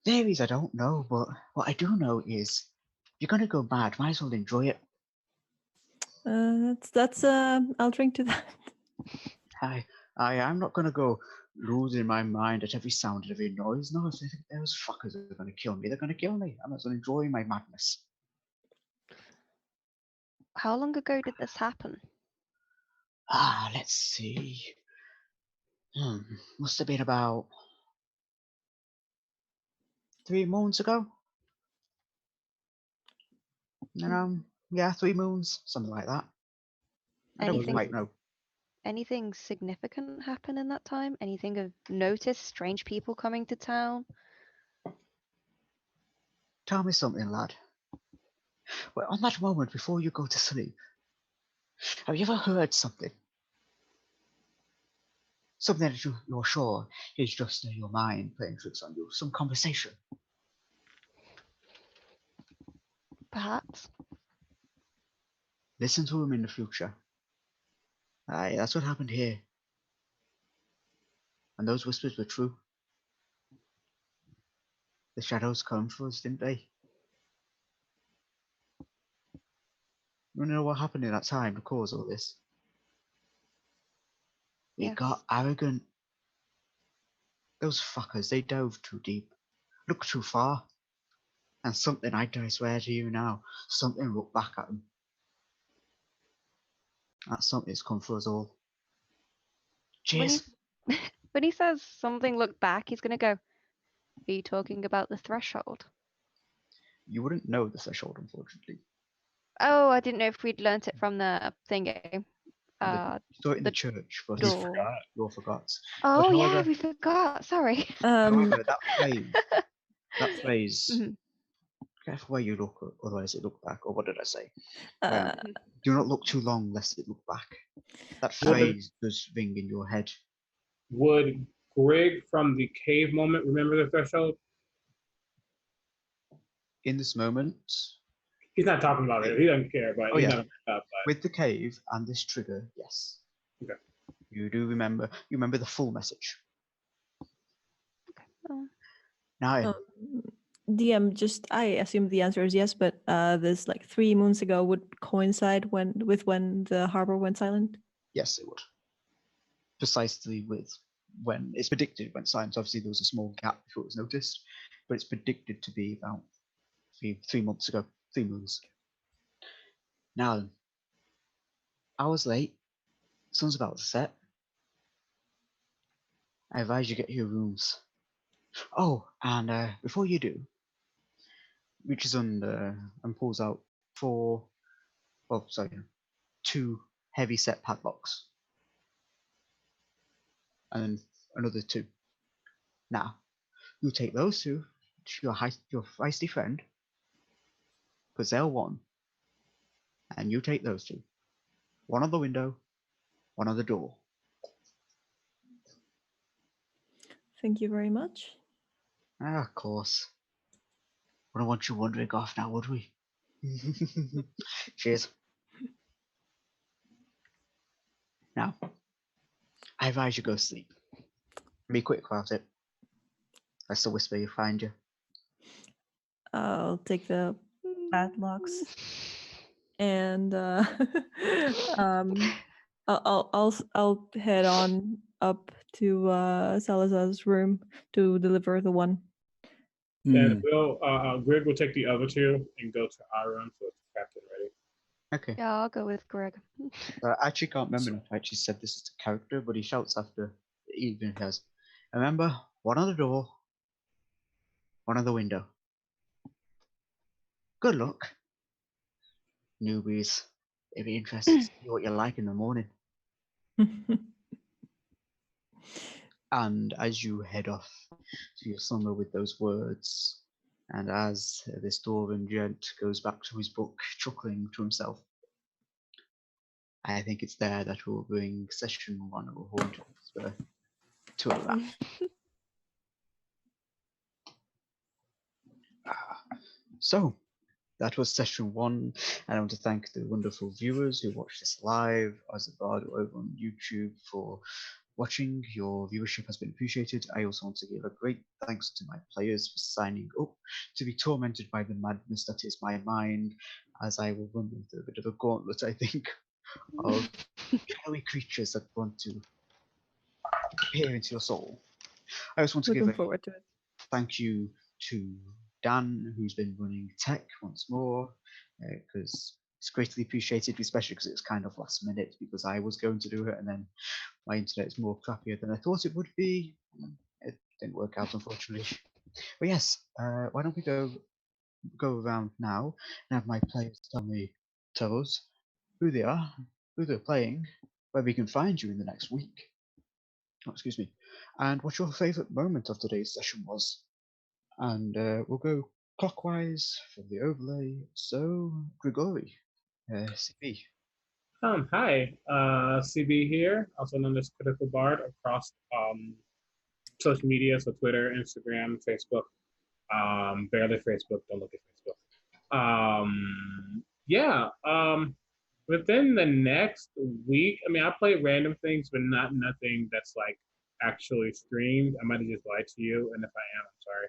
Speaker 1: Theories I don't know, but what I do know is you're gonna go mad, might as well enjoy it.
Speaker 3: That's I'll drink to that.
Speaker 1: I'm not gonna go losing my mind at every sound and every noise. No, if they think those fuckers are gonna kill me, they're gonna kill me. I might as well enjoy my madness.
Speaker 2: How long ago did this happen?
Speaker 1: Let's see. Must have been about 3 moons ago. Yeah, 3 moons, something like that. I don't
Speaker 2: Anything-
Speaker 1: quite know.
Speaker 2: Anything significant happen in that time? Anything of notice? Strange people coming to town?
Speaker 1: Tell me something, lad. Well, on that moment before you go to sleep, have you ever heard something? Something that you're sure is just your mind playing tricks on you. Some conversation.
Speaker 2: Perhaps.
Speaker 1: Listen to him in the future. Aye, that's what happened here. And those whispers were true. The shadows come for us, didn't they? You wanna know what happened in that time to cause all this? It
Speaker 2: Yes.
Speaker 1: got arrogant. Those fuckers, they dove too deep. Looked too far. And something, I dare swear to you now, something looked back at them. That something's come for us all.
Speaker 2: When
Speaker 1: Cheers.
Speaker 2: when he says something look back, he's gonna go, are you talking about the threshold?
Speaker 1: You wouldn't know the threshold, unfortunately.
Speaker 2: Oh, I didn't know if we'd learnt it from the thingy.
Speaker 1: You saw it in the
Speaker 2: the
Speaker 1: church, but
Speaker 2: door.
Speaker 1: you all forgot.
Speaker 2: Oh yeah,
Speaker 1: however-
Speaker 2: we forgot. Sorry.
Speaker 1: However, that phrase,
Speaker 2: Mhm.
Speaker 1: careful where you look, otherwise it look back. Or what did I say?
Speaker 3: Uh,
Speaker 1: Do not look too long, lest it look back. That
Speaker 4: Would-
Speaker 1: phrase does ring in your head.
Speaker 4: Would Grig from the cave moment remember the threshold?
Speaker 1: In this moment,
Speaker 4: He's not talking about it. He doesn't care, but
Speaker 1: Oh,
Speaker 4: he's
Speaker 1: yeah.
Speaker 4: not. But
Speaker 1: with the cave and this trigger, yes.
Speaker 4: Okay.
Speaker 1: You do remember. You remember the full message.
Speaker 2: Oh.
Speaker 1: Now,
Speaker 3: DM, just I assume the answer is yes, but this like 3 moons ago would coincide with when the harbor went silent.
Speaker 1: yes, it would. Precisely with when it's predicted when science. Obviously, there was a small gap before it was noticed, but it's predicted to be about 3 months ago, 3 moons. Now, then, hours late, sun's about to set. I advise you get your rooms. Oh, and before you do, reaches under and pulls out 2 heavy set padlocks. And then another 2. Now, you take those 2 to your feisty friend, because they'll want, and you take those 2. One on the window, one on the door.
Speaker 3: Thank you very much.
Speaker 1: Of course. Wouldn't want you wandering off now, would we? Cheers. Now, I advise you go sleep. Be quick about it. That's the whisper you find you.
Speaker 3: I'll take the padlocks and um, I'll head on up to Salazar's room to deliver the one.
Speaker 4: And Greg will take the other two and go to our room so it's captain ready.
Speaker 1: Okay.
Speaker 2: Yeah, I'll go with Greg.
Speaker 1: I actually can't remember if I actually said this as a character, but he shouts after, even if he has, remember, one on the door, one on the window. Good luck, newbies. It'd be interesting to see what you're like in the morning. And as you head off to your slumber with those words, and as this dwarven gent goes back to his book, chuckling to himself, I think it's there that will bring session 1 of Haunt to a wrap. So, that was session 1, and I want to thank the wonderful viewers who watched this live, as well over on YouTube for watching. Your viewership has been appreciated. I also want to give a great thanks to my players for signing up to be tormented by the madness that is my mind, as I will run with a bit of a gauntlet, I think, of shadowy creatures that want to peer into your soul. I also want to give
Speaker 3: Looking
Speaker 1: a
Speaker 3: forward to it.
Speaker 1: thank you to Dan, who's been running tech once more, because it's greatly appreciated, especially because it's kind of last minute, because I was going to do it and then my internet is more crappier than I thought it would be. It didn't work out, unfortunately. But yes, why don't we go around now and have my players tell us who they are, who they're playing, where we can find you in the next week. Oh, excuse me. And what your favourite moment of today's session was. And we'll go clockwise for the overlay. So, Grigori, CB.
Speaker 4: Hi, CB here, also known as Critical Bard across social media, so Twitter, Instagram, Facebook. Barely Facebook, don't look at Facebook. Within the next week, I mean, I play random things, but nothing that's like actually streamed. I might have just lied to you, and if I am, I'm sorry.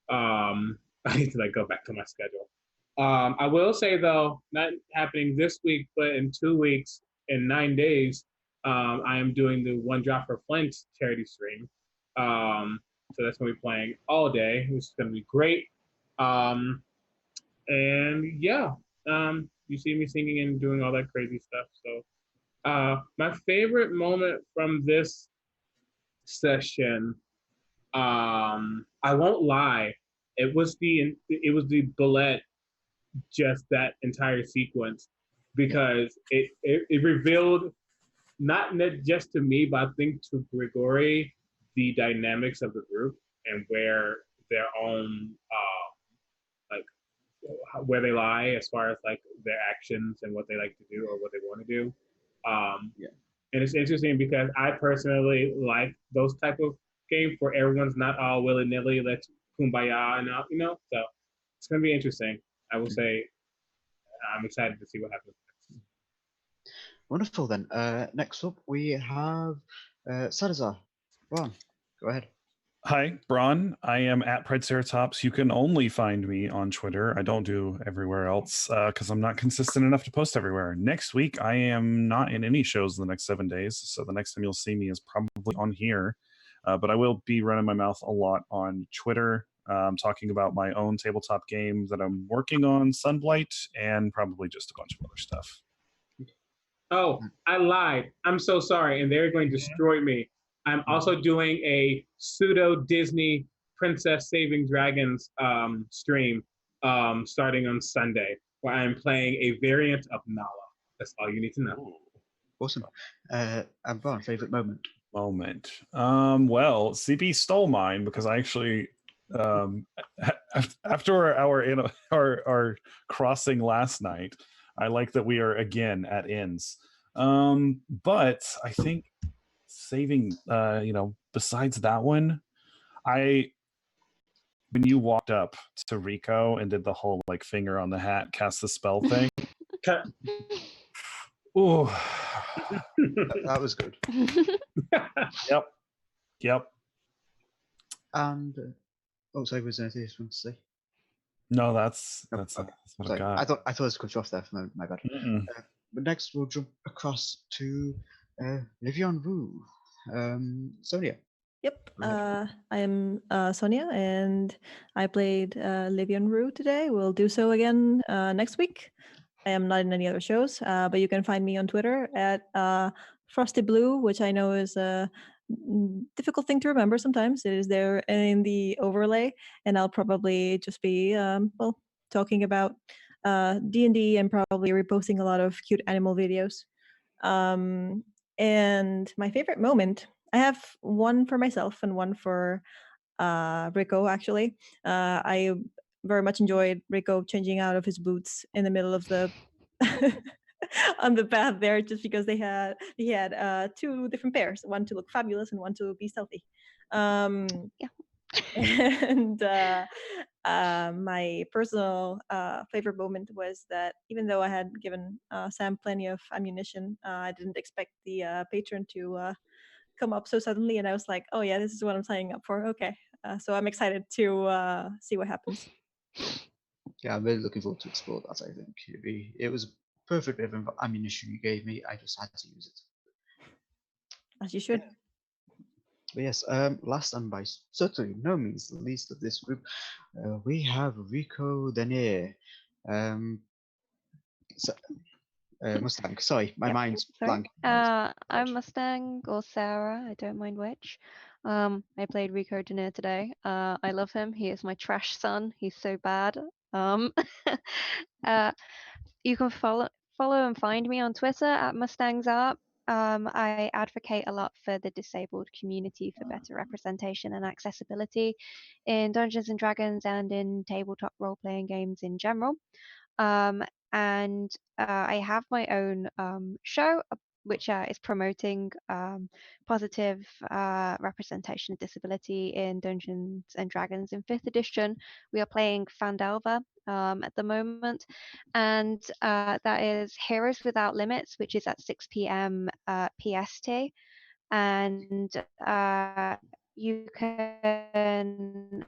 Speaker 4: I need to like go back to my schedule. I will say though, not happening this week, but in 2 weeks, in 9 days, I am doing the One Drop for Flint charity stream. So that's gonna be playing all day, which is gonna be great. And yeah, you see me singing and doing all that crazy stuff. So, my favorite moment from this session, I won't lie, it was the bullet, just that entire sequence, because it revealed not just to me, but I think to Grigori, the dynamics of the group and where their own where they lie as far as like their actions and what they like to do or what they want to do. And it's interesting because I personally like those type of games where everyone's not all willy-nilly, let's kumbaya and you know. So it's gonna be interesting. I will say I'm excited to see what happens next.
Speaker 1: Wonderful then. Next up we have Salazar. Ron, go ahead.
Speaker 5: Hi, Braun. I am at Prideceratops. You can only find me on Twitter. I don't do everywhere else because I'm not consistent enough to post everywhere. Next week, I am not in any shows in the next 7 days, so the next time you'll see me is probably on here. But I will be running my mouth a lot on Twitter, talking about my own tabletop game that I'm working on, Sunblight, and probably just a bunch of other stuff.
Speaker 4: Oh, I lied. I'm so sorry, and they're going to destroy me. I'm also doing a pseudo Disney Princess Saving Dragons stream starting on Sunday, where I'm playing a variant of Nala. That's all you need to know.
Speaker 1: Awesome. And Ron, favorite moment?
Speaker 5: Well, CB stole mine because I actually after our crossing last night, I like that we are again at ends. But I think saving besides that one, when you walked up to Rico and did the whole like finger on the hat cast the spell thing. Oh,
Speaker 1: that was good.
Speaker 5: Yep.
Speaker 1: And sorry, was there anything you want to say?
Speaker 5: No, that's what
Speaker 1: sorry.
Speaker 5: I got.
Speaker 1: I thought I was cut you off there for a moment. My bad. But next we'll jump across to Livion Wu. Sonia.
Speaker 3: Yep.
Speaker 1: Go ahead.
Speaker 3: I am Sonia, and I played Livian Rue today. We'll do so again next week. I am not in any other shows, but you can find me on Twitter at Frosty Blue, which I know is a difficult thing to remember sometimes. It is there in the overlay, and I'll probably just be well talking about D&D and probably reposting a lot of cute animal videos. And my favorite moment, I have one for myself and one for Rico, actually. I very much enjoyed Rico changing out of his boots in the middle of the on the path there, just because he had two different pairs, one to look fabulous and one to be stealthy.
Speaker 2: Yeah.
Speaker 3: And my personal favorite moment was that even though I had given Sam plenty of ammunition, I didn't expect the patron to come up so suddenly, and I was like, "Oh yeah, this is what I'm signing up for." Okay, so I'm excited to see what happens.
Speaker 1: Yeah, I'm really looking forward to explore that. I think it was a perfect bit of ammunition you gave me. I just had to use it.
Speaker 3: As you should.
Speaker 1: But yes, last and by certainly no means the least of this group, we have Rico Denier. So, Mustang. Sorry, my
Speaker 2: Yep,
Speaker 1: mind's
Speaker 2: sorry.
Speaker 1: blank.
Speaker 2: I'm Mustang or Sarah, I don't mind which. I played Rico Denier today. I love him. He is my trash son. He's so bad. You can follow and find me on Twitter at Mustang's Art. I advocate a lot for the disabled community for better representation and accessibility in Dungeons and Dragons and in tabletop role-playing games in general. And I have my own show which is promoting positive representation of disability in Dungeons and Dragons in 5th edition. We are playing Phandelver at the moment, and that is Heroes Without Limits, which is at 6 p.m. PST, and you can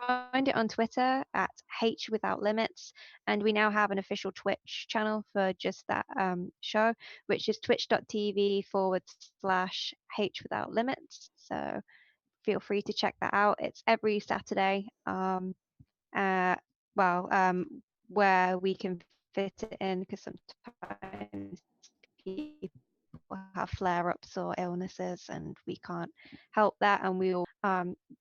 Speaker 2: find it on Twitter at H Without Limits, and we now have an official Twitch channel for just that show, which is twitch.tv/H Without Limits. So feel free to check that out. It's every Saturday. Where we can fit it in, because sometimes people have flare-ups or illnesses and we can't help that, and we all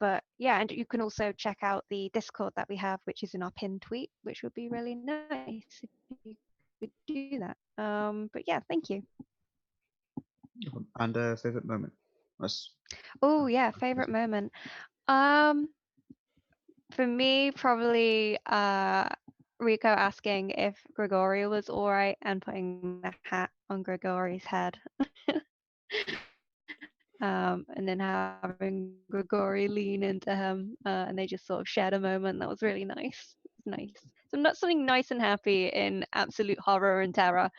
Speaker 2: but yeah, and you can also check out the Discord that we have, which is in our pinned tweet, which would be really nice if you could do that. But yeah, thank you.
Speaker 1: And favorite moment. Yes.
Speaker 2: Oh yeah, favorite moment. For me, probably Rico asking if Gregory was all right and putting the hat on Gregory's head. And then having Gregory lean into him, and they just sort of shared a moment that was really nice. It was nice. So not something nice and happy in absolute horror and terror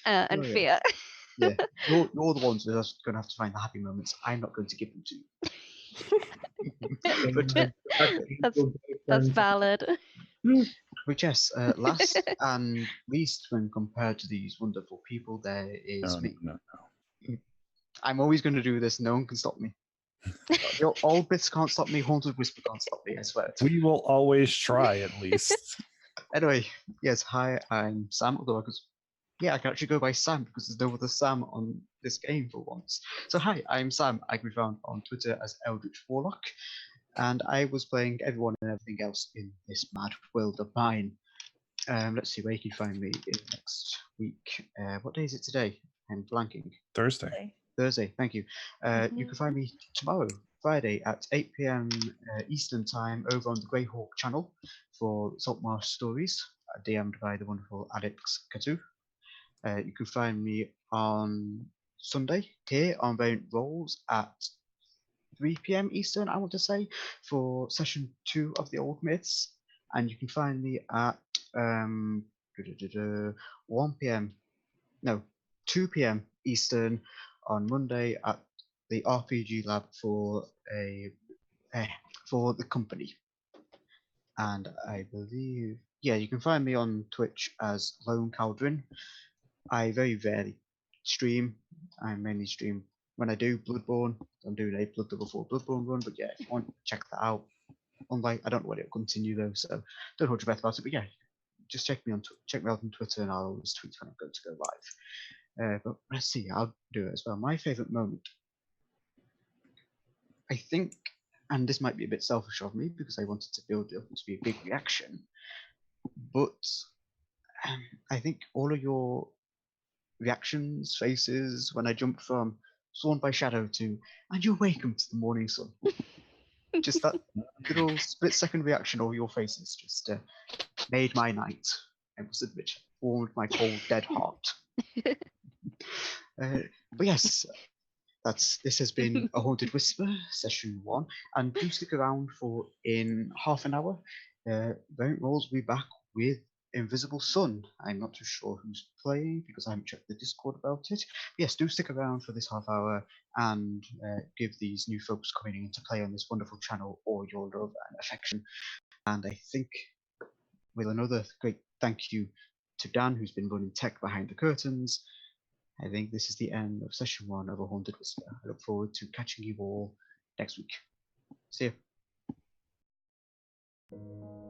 Speaker 2: and
Speaker 1: Oh, yeah.
Speaker 2: fear.
Speaker 1: Yeah, you're the ones who are going to have to find the happy moments. I'm not going to give them to you.
Speaker 2: That's valid.
Speaker 1: But yes, last and least when compared to these wonderful people, there is me.
Speaker 5: No.
Speaker 1: I'm always going to do this. No one can stop me. All bits can't stop me. Haunted Whisper can't stop me. I swear.
Speaker 5: We will always try, at least.
Speaker 1: Anyway, yes, hi, I'm Sam. Although I can actually go by Sam because there's no other Sam on this game for once. So hi, I'm Sam. I can be found on Twitter as Eldritch Warlock, and I was playing everyone and everything else in this mad world of mine. Let's see where you can find me in next week. What day is it today? I'm blanking.
Speaker 5: Thursday.
Speaker 1: Thursday, thank you. You can find me tomorrow, Friday at 8 p.m. Eastern Time over on the Greyhawk channel for Saltmarsh Stories, DM'd by the wonderful Alex Katu. You can find me on Sunday here on Variant Rolls at 3 p.m. Eastern, I want to say, for session 2 of the Old Myths. And you can find me at 1 p.m. No, 2 p.m. Eastern on Monday at the RPG Lab for the company. And I believe, yeah, you can find me on Twitch as Lone Cauldron. I very rarely stream. I mainly stream when I do Bloodborne. I'm doing a Blood Double 4 Bloodborne run, but yeah, if you want to check that out. Unlike, I don't know when it'll continue though, so don't hold your breath about it. But yeah, just check me out on Twitter, and I'll always tweet when I'm going to go live. But let's see, I'll do it as well. My favorite moment, I think, and this might be a bit selfish of me because I wanted to build it up to be a big reaction, but I think all of your reactions, faces, when I jumped from Sworn by Shadow to and you're welcome to the morning sun. Just that little split-second reaction of your faces just made my night. I must admit, warmed my cold, dead heart. But yes, this has been A Haunted Whisper, session 1, and do stick around for in half an hour. Variant Roles will be back with Invisible Sun. I'm not too sure who's playing because I haven't checked the Discord about it. But yes, do stick around for this half hour and give these new folks coming in to play on this wonderful channel all your love and affection. And I think with another great thank you to Dan, who's been running tech behind the curtains, I think this is the end of session 1 of A Haunted Whisper. I look forward to catching you all next week. See you.